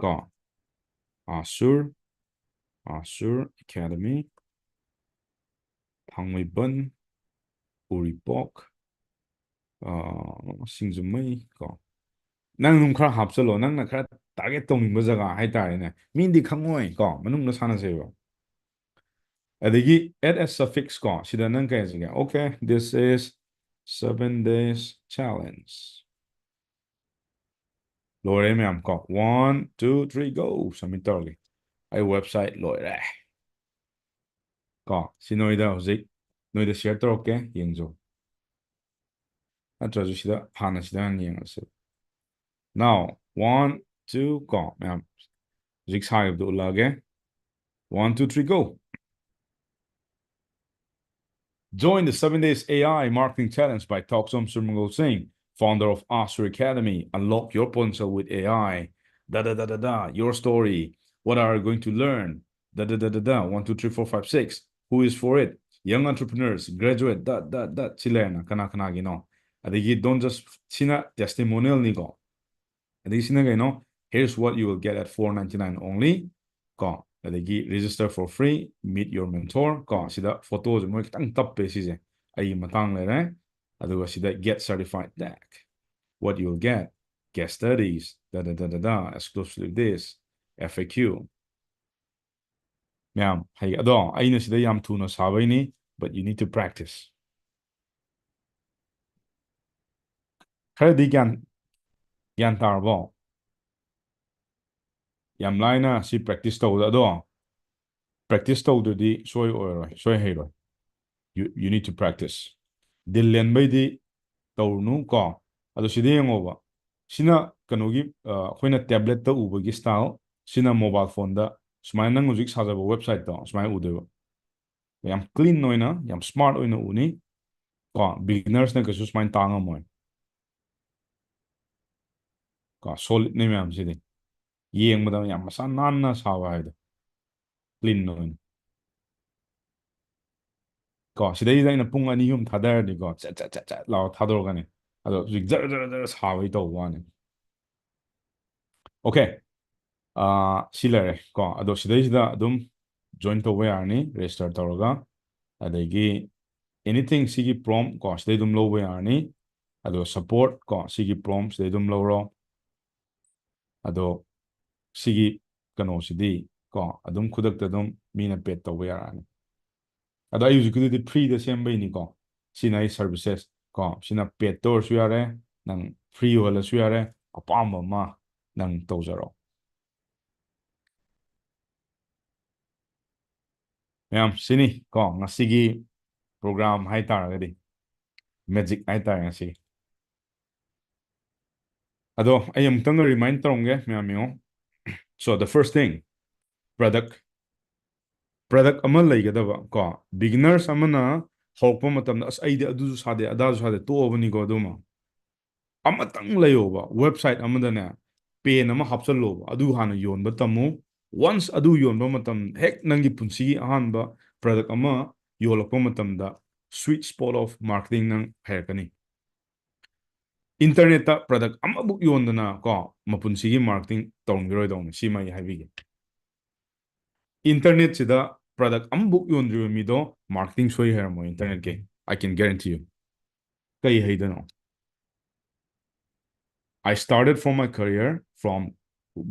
ꯀꯣ ꯑꯥꯁꯨꯔ academy ꯊꯥꯡꯃꯩꯕꯟ ꯎꯔꯤꯄꯣꯛ ꯁꯤꯡꯖꯃꯩ ꯀꯣ ꯅꯪ ꯑꯗꯨꯝ ꯈꯔ ꯍꯥꯞꯆꯜꯂꯣ ꯅꯪꯅ ꯈꯔ ꯇꯥꯔꯒꯦꯠ ꯇꯧꯅꯤꯡꯕ ꯖꯒꯥ ꯍꯥꯏꯇꯥꯔꯦꯅꯦ ꯃꯤꯗꯤ ꯈꯪꯉꯣꯏ ꯀꯣ ꯃꯅꯨꯡꯗ ꯁꯥꯟꯅꯁꯦꯕ ꯑꯗꯒꯤ add a suffix ꯀꯣ ꯁꯤꯗ ꯅꯪ ꯀꯩ ꯍꯥꯏꯁꯤꯒꯦ okay this is 7 days challenge ꯂꯣꯏꯔꯦ ꯃꯌꯥꯝ ꯀꯣ 1 2 3 go ꯁꯕꯃꯤꯠ ꯇꯧꯔꯒꯦ ꯑꯩ ꯋꯦꯕꯁꯥꯏꯠ ꯂꯣꯏꯔꯦ ꯀꯣ ꯁꯤ ꯅꯣꯏꯗ ꯍꯧꯖꯤꯛ ꯅꯣꯏꯗ ꯁꯤꯌꯔ ꯇꯧꯔꯛꯀꯦ ꯌꯦꯡꯖꯧ ꯅꯠꯇ꯭ꯔꯁꯨ ꯁꯤꯗ ꯍꯥꯟꯅ ꯁꯤꯗ ꯍꯥꯟꯅ ꯌꯦꯡꯉꯁꯤ now 1 2 ꯀꯣ ꯃꯌꯥꯝ ꯍꯧꯖꯤꯛ ꯁꯥꯈꯤꯕꯗꯣ ꯎꯠꯂꯛꯑꯒꯦ 1 2 3 go Join the 7 Days AI Marketing Challenge by Thokchom Surmangol Singh, founder of Asur Academy. Unlock your potential with AI. Da da da da da. Your story. What are you going to learn? Da da da da da. 1, 2, 3, 4, 5, 6. Who is for it? Young entrepreneurs, graduate. Da da da. Chilena. Kana kana gino. Adigi don't just sina testimonial nigo. Adigi sina gino. Here's what you will get at $4.99 only. Ko. ꯑꯗꯒꯤ register for free meet your mentor ꯀꯣ ꯁꯤꯗ ꯐꯣꯇꯣꯁꯦ ꯃꯣꯏ ꯈꯤꯇꯪ ꯇꯞꯄꯦ ꯁꯤꯁꯦ ꯑꯩꯒꯤ ꯃꯇꯥꯡ ꯂꯩꯔꯦ ꯑꯗꯨꯒ ꯁꯤꯗ get certified tag what you'll get guest studies da da da da da exclusive this FAQ ꯃꯌꯥꯝ ꯍꯩ ꯑꯗꯣ ꯑꯩꯅ ꯁꯤꯗ ꯌꯥꯝ ꯊꯨꯅ ꯁꯥꯕꯩꯅꯤ but you need to practice ꯈꯔꯗꯤ ꯒ꯭ꯌꯥꯟ ꯇꯥꯔꯕꯣ ꯌꯥꯝ ꯂꯥꯏꯅ ꯁꯤ ꯄ꯭ꯔꯦꯛꯇꯤꯁ ꯇꯧꯕꯗ ꯑꯗꯣ ꯄ꯭ꯔꯦꯛꯇꯤꯁ ꯇꯧꯗ꯭ꯔꯗꯤ ꯁꯣꯏ ꯑꯣꯏꯔꯣꯏ ꯁꯣꯏ ꯍꯩꯔꯣꯏ you need to practice ꯗꯤꯜ ꯂꯦꯟꯕꯩꯗꯤ ꯇꯧꯔꯨꯅꯨ ꯀꯣ ꯑꯗꯣ ꯁꯤꯗ ꯌꯦꯡꯉꯣꯕ ꯁꯤꯅ ꯀꯩꯅꯣꯒꯤ ꯑꯩꯈꯣꯏꯅ ꯇꯦꯕ꯭ꯂꯦꯠꯇ ꯎꯕꯒꯤ ꯁ꯭ꯇꯥꯏꯜ ꯁꯤꯅ ꯃꯣꯕꯥꯏꯜ ꯐꯣꯟꯗ ꯁꯨꯃꯥꯏꯅ ꯅꯪ ꯍꯧꯖꯤꯛ ꯁꯥꯖꯕ ꯋꯦꯕꯁꯥꯏꯠꯇꯣ ꯁꯨꯃꯥꯏꯅ ꯎꯗꯣꯏꯕ ꯌꯥꯝ ꯀ꯭ꯂꯤꯟ ꯑꯣꯏꯅ ꯌꯥꯝ ꯁ꯭ꯃꯥꯔꯠ ꯑꯣꯏꯅ ꯎꯅꯤ ꯀꯣ ꯕꯤꯒꯤꯅꯔꯁꯅ ꯀꯩꯁꯨ ꯁꯨꯃꯥꯏꯅ ꯇꯥꯡꯉꯝꯃꯣꯏ ꯀꯣ ꯁꯣꯂꯤꯠꯅꯤ ꯃꯌꯥꯝꯁꯤꯗꯤ ꯌꯦꯡꯕꯗ ꯌꯥꯝ ꯃꯁꯥ ꯅꯥꯟꯅ ꯁꯥꯕ ꯍꯥꯏꯗꯣ ꯀ꯭ꯂꯤꯟ ꯑꯣꯏꯅ ꯀꯣ ꯁꯤꯗꯩꯁꯤꯗ ꯑꯩꯅ ꯄꯨꯡ 2 3 ꯊꯥꯗꯔꯗꯤꯀꯣ ꯆꯠ ꯂꯥꯎ ꯊꯥꯗꯣꯔꯛꯀꯅꯤ ꯑꯗꯣ ꯍꯧꯖꯤꯛ ꯖꯔ ꯖꯔ ꯖꯔ ꯁꯥꯕꯩ ꯇꯧꯕ ꯋꯥꯅꯤ ꯑꯣꯀꯦ ꯁꯤ ꯂꯩꯔꯦ ꯀꯣ ꯑꯗꯣ ꯁꯤꯗꯩꯁꯤꯗ ꯑꯗꯨꯝ ꯖꯣꯏꯟ ꯇꯧꯕ ꯌꯥꯔꯅꯤ ꯔꯦꯖꯤꯁꯇꯔ ꯇꯧꯔꯒ ꯑꯗꯒꯤ ꯑꯦꯅꯤꯊꯤꯡ ꯁꯤꯒꯤ ꯄ꯭ꯔꯣꯝ ꯀꯣ ꯁꯤꯗꯩ ꯑꯗꯨꯝ ꯂꯧꯕ ꯌꯥꯔꯅꯤ ꯑꯗꯣ ꯁꯞꯄꯣꯔꯠ ꯀꯣ ꯁꯤꯒꯤ ꯄ꯭ꯔꯣꯝ ꯁꯤꯗꯩ ꯑꯗꯨꯝ ꯂꯧꯔꯣ ꯑꯗꯣ ꯁꯤꯒꯤ ꯀꯩꯅꯣꯁꯤꯗꯤ ꯀꯣ ꯑꯗꯨꯝ ꯈꯨꯗꯛꯇ ꯑꯗꯨꯝ ꯃꯤꯅ ꯄꯦꯗ ꯇꯧꯕ ꯌꯥꯔꯛꯑꯅꯤ ꯑꯗꯣ ꯑꯩ ꯍꯧꯖꯤꯛꯀꯤꯗꯨꯗꯤ ꯐ꯭ꯔꯤꯗ ꯁꯦꯝꯕꯩꯅꯤꯀꯣ ꯁꯤꯅ ꯑꯩ ꯁꯔꯚꯤꯁꯦꯁ ꯀꯣ ꯁꯤꯅ ꯄꯦꯗꯇ ꯑꯣꯏꯔꯁꯨ ꯌꯥꯔꯦ ꯅꯪ ꯐ꯭ꯔꯤ ꯑꯣꯏꯍꯜꯂꯁꯨ ꯌꯥꯔꯦ ꯑꯄꯥꯝꯕ ꯑꯃ ꯅꯪ ꯇꯧꯖꯔꯣ ꯃꯌꯥꯝ ꯁꯤꯅꯤ ꯀꯣ ꯉꯁꯤꯒꯤ ꯄ꯭ꯔꯣꯒ꯭ꯔꯥꯝ ꯍꯥꯏꯇꯥꯔꯒꯗꯤ ꯃꯦꯖꯤꯛ ꯍꯥꯏꯇꯥꯔꯦ ꯉꯁꯤ ꯑꯗꯣ ꯑꯩ ꯑꯃꯨꯛꯇꯪꯒ ꯔꯤꯃꯥꯏꯟ ꯇꯧꯔꯝꯒꯦ ꯃꯌꯥꯝ ꯌꯦꯡꯉꯣ ꯁꯣ ꯗ ꯐꯥꯔꯁ ꯊꯤꯡ ꯄ꯭ꯔꯗꯛ ꯑꯃ ꯂꯩꯒꯗꯕ ꯀꯣ ꯕꯤꯒꯤꯅꯔꯁ ꯑꯃꯅ ꯍꯧꯔꯛꯄ ꯃꯇꯝꯗ ꯑꯁ ꯑꯩꯗꯤ ꯑꯗꯨꯁꯨ ꯁꯥꯗꯦ ꯑꯗꯥꯁꯨ ꯁꯥꯗꯦ ꯇꯣꯛꯑꯕꯅꯤꯀꯣ ꯑꯗꯨꯃ ꯑꯃꯇꯪ ꯂꯩꯌꯣꯕ ꯋꯦꯕꯁꯥꯏꯠ ꯑꯃꯗꯅꯦ ꯄꯦꯟ ꯑꯃ ꯍꯥꯞꯆꯜꯂꯣꯕ ꯑꯗꯨ ꯍꯥꯟꯅ ꯌꯣꯟꯕ ꯇꯝꯃꯨ ꯋꯥꯟꯁ ꯑꯗꯨ ꯌꯣꯟꯕ ꯃꯇꯝ ꯍꯦꯛ ꯅꯪꯒꯤ ꯄꯨꯟꯁꯤꯒꯤ ꯑꯍꯥꯟꯕ ꯄ꯭ꯔꯗꯛ ꯑꯃ ꯌꯣꯜꯂꯛꯄ ꯃꯇꯝꯗ ꯁ꯭ꯋꯤꯠ ꯁ꯭ꯄꯣꯠ ꯑꯣꯐ ꯃꯥꯔꯀꯦꯇꯤꯡ ꯅꯪ ꯍꯩꯔꯛꯀꯅꯤ ꯏꯟꯇꯔꯅꯦꯠꯇ ꯄ꯭ꯔꯗꯛ ꯑꯃꯕꯨꯛ ꯌꯣꯟꯗꯅ ꯀꯣ ꯃꯄꯨꯟꯁꯤꯒꯤ ꯃꯥꯔꯀꯦꯇꯤꯡ ꯇꯧꯔꯝꯈꯤꯔꯣꯏꯗꯧꯅꯤ ꯁꯤꯃ ꯑꯩ ꯍꯥꯏꯕꯤꯒꯦ ꯏꯟꯇꯔꯅꯦꯠꯁꯤꯗ ꯄ꯭ꯔꯗꯛ ꯑꯃꯕꯨꯛ ꯌꯣꯟꯗ꯭ꯔꯤꯕ ꯃꯤꯗꯣ ꯃꯥꯔꯀꯦꯇꯤꯡ ꯁꯣꯏ ꯍꯩꯔꯝꯃꯣꯏ ꯏꯟꯇꯔꯅꯦꯠꯀꯤ ꯑꯥꯏ ꯀꯦꯟ ꯒꯦꯔꯦꯟꯇꯤ ꯌꯨ ꯀꯩ ꯍꯩꯗꯣꯏꯅꯣ I started from my career from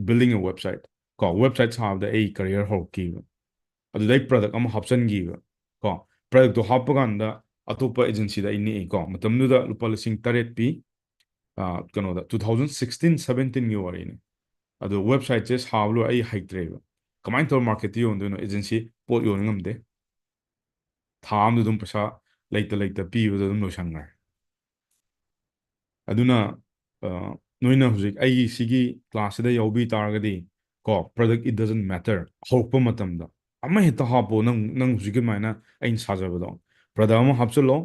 building a website ꯀꯣ ꯋꯦꯕꯁꯥꯏꯠ ꯁꯥꯕꯗ ꯑꯩ ꯀꯔꯤꯌꯔ ꯍꯧꯔꯛꯈꯤꯕ ꯑꯗꯨꯗꯩ ꯄ꯭ꯔꯗꯛ ꯑꯃ ꯍꯥꯞꯆꯟꯈꯤꯕ ꯀꯣ ꯄ꯭ꯔꯗꯛꯇꯣ ꯍꯥꯞꯄ ꯀꯥꯟꯗ ꯑꯇꯣꯞꯄ ꯑꯦꯖꯦꯟꯁꯤꯗ ꯑꯩ ꯅꯦꯛꯏꯀꯣ ꯃꯇꯝꯗꯨꯗ ꯂꯨꯄꯥ 8,000 ꯄꯤ ꯀꯩꯅꯣꯗ 2016 17ꯒꯤ ꯋꯥꯔꯤꯅꯤ ꯑꯗꯣ ꯋꯦꯕꯁꯥꯏꯠꯁꯦ ꯁꯥꯕ ꯂꯣꯏ ꯑꯩ ꯍꯩꯇ꯭ꯔꯦꯕ ꯀꯃꯥꯏꯅ ꯇꯧꯔ ꯃꯥꯔꯀꯦꯠꯇ ꯌꯣꯟꯗꯣꯏꯅꯣ ꯑꯦꯖꯦꯟꯁꯤ ꯄꯣꯠ ꯌꯣꯟꯕ ꯉꯝꯗꯦ ꯊꯥ ꯑꯃꯗ ꯑꯗꯨꯝ ꯄꯩꯁꯥ ꯂꯩꯇ ꯄꯤꯕꯗ ꯑꯗꯨꯝ ꯂꯣꯏꯁꯟꯈ꯭ꯔꯦ ꯑꯗꯨꯅ ꯅꯣꯏꯅ ꯍꯧꯖꯤꯛ ꯑꯩꯒꯤ ꯁꯤꯒꯤ ꯀ꯭ꯂꯥꯁꯁꯤꯗ ꯌꯥꯎꯕꯤ ꯇꯥꯔꯒꯗꯤ ꯀꯣ ꯄ꯭ꯔꯗꯛ ꯏꯠ ꯗꯖꯟ ꯃꯦꯇꯔ ꯍꯧꯔꯛꯄ ꯃꯇꯝꯗ ꯑꯃ ꯍꯦꯛꯇ ꯍꯥꯞꯄꯣ ꯅꯪ ꯍꯧꯖꯤꯛꯀꯤ ꯑꯗꯨꯃꯥꯏꯅ ꯑꯩꯅ ꯁꯥꯖꯕꯗꯣ ꯄ꯭ꯔꯗꯛ ꯑꯃ ꯍꯥꯞꯆꯤꯜꯂꯣ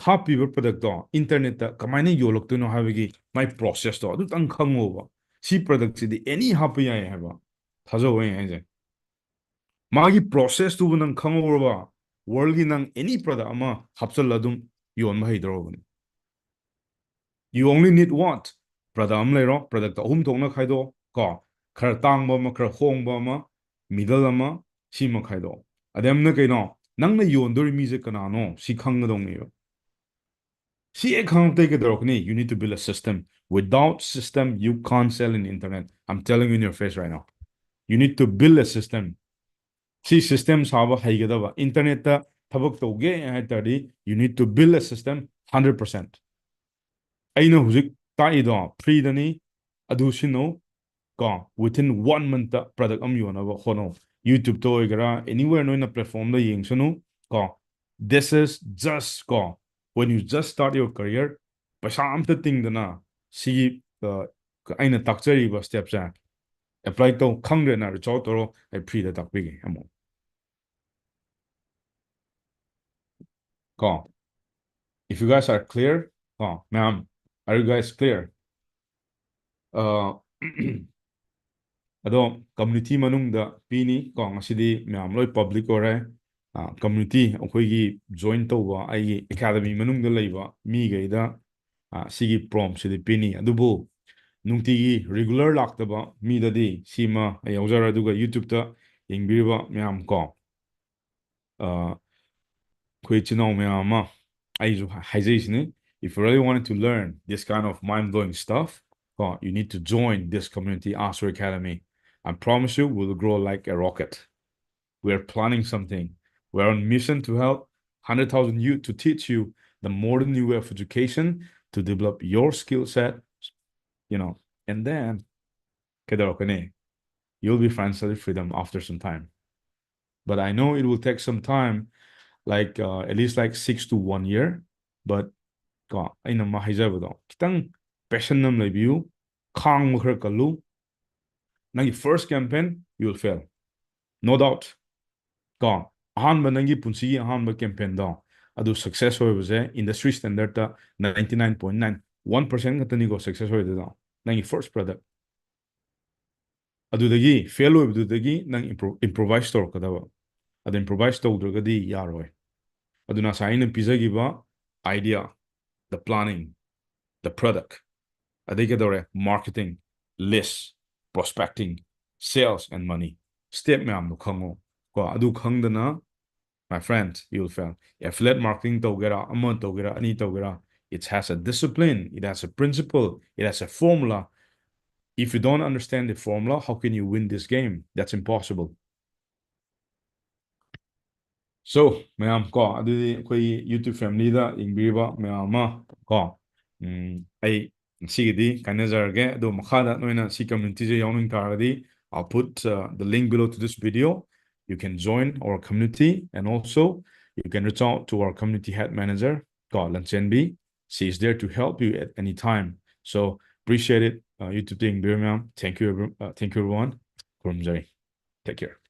ꯍꯥꯞꯄꯤꯕ ꯄ꯭ꯔꯗꯛꯇꯣ ꯏꯟꯇꯔꯅꯦꯠꯇ ꯀꯃꯥꯏꯅ ꯌꯣꯜꯂꯛꯇꯣꯏꯅꯣ ꯍꯥꯏꯕꯒꯤ ꯃꯥꯏ ꯄ꯭ꯔꯣꯁꯦꯁꯇꯣ ꯑꯗꯨꯇꯪ ꯈꯪꯉꯣꯕ ꯁꯤ ꯄ꯭ꯔꯗꯛꯁꯤꯗꯤ ꯑꯦꯅꯤ ꯍꯥꯞꯄ ꯌꯥꯏ ꯍꯥꯏꯕ ꯊꯥꯖꯧ ꯑꯩ ꯍꯥꯏꯁꯦ ꯃꯥꯒꯤ ꯄ꯭ꯔꯣꯁꯦꯁꯇꯨꯕꯨ ꯅꯪ ꯈꯪꯍꯧꯔꯕ worldꯒꯤ ꯅꯪ any product ama hapchal adum yonba haidrobani. You only need what? Product am lero, product ahum thokna khaido ko khar tangba ma khar hongba ma middle ama si ma khaido. Adem na kaino nang na yondori mi je kanano si khangdong ni. See a you need to build a system. Without system, you can't sell in the internet. I'm telling you in your face right now. You need to build a system. See systems have a internet tabak toge you need to build a system 100%. Aino huzik taido free dani adusino go within 1 month product yonaba hono YouTube to anywhere no in a platform the ying sunu go this is just go when you just start your career paisa amta ting dana si aina takchari ba steps apply to khangre na result ro I free the takpigi amo go if you guys are clear go ma'am are you guys clear uh ado community manungda pini ko ngasidi myam loi public ore community akhoi join tawba ai academy manungda leiba mi gaida sigi prom sidi pini adubu nungti regular laktaba mi dadi sima ayawjara aduga youtube ta yengbiba myam ko khoi chino myama aizu haijisni if you really wanted to learn this kind of mind-blowing stuff you need to join this community Answer Academy. I promise you we'll grow like a rocket. We're planning something. We're on mission to help 100,000 youth to teach you the modern new way of education to develop your skill set, and then you'll be financially freedom after some time. But I know it will take some time, like at least like 6 to 1 year. But aina ma haijabado kitang passion nam lebiu khang khar kalu nangi first campaign you will fail no doubt ahan banangi punsi ahan ba campaign da adu success hoye industry standard ta 99.91% gatani go success hoye da nangi first product adu dagi fail hoye adu dagi nang improvise store kadaba adu improvise to dragadi yaroi aduna saina pizza giba idea the planning the product adikadore marketing list prospecting sales and money step myam no khango ko adu khangdana my friend you'll fail affiliate marketing togera amount togera ani togera it has a discipline it has a principle it has a formula if you don't understand the formula how can you win this game that's impossible so mayam ko adudi koi YouTube family da ingbiba mayama ko ai sigidi kanazarge do makhada noina si community je yawning taradi I'll put the link below to this video. You can join our community and also you can reach out to our community head manager called Lanchenbi. She is there to help you at any time. So appreciate it. YouTube thing, thank you, thank you everyone. Take care.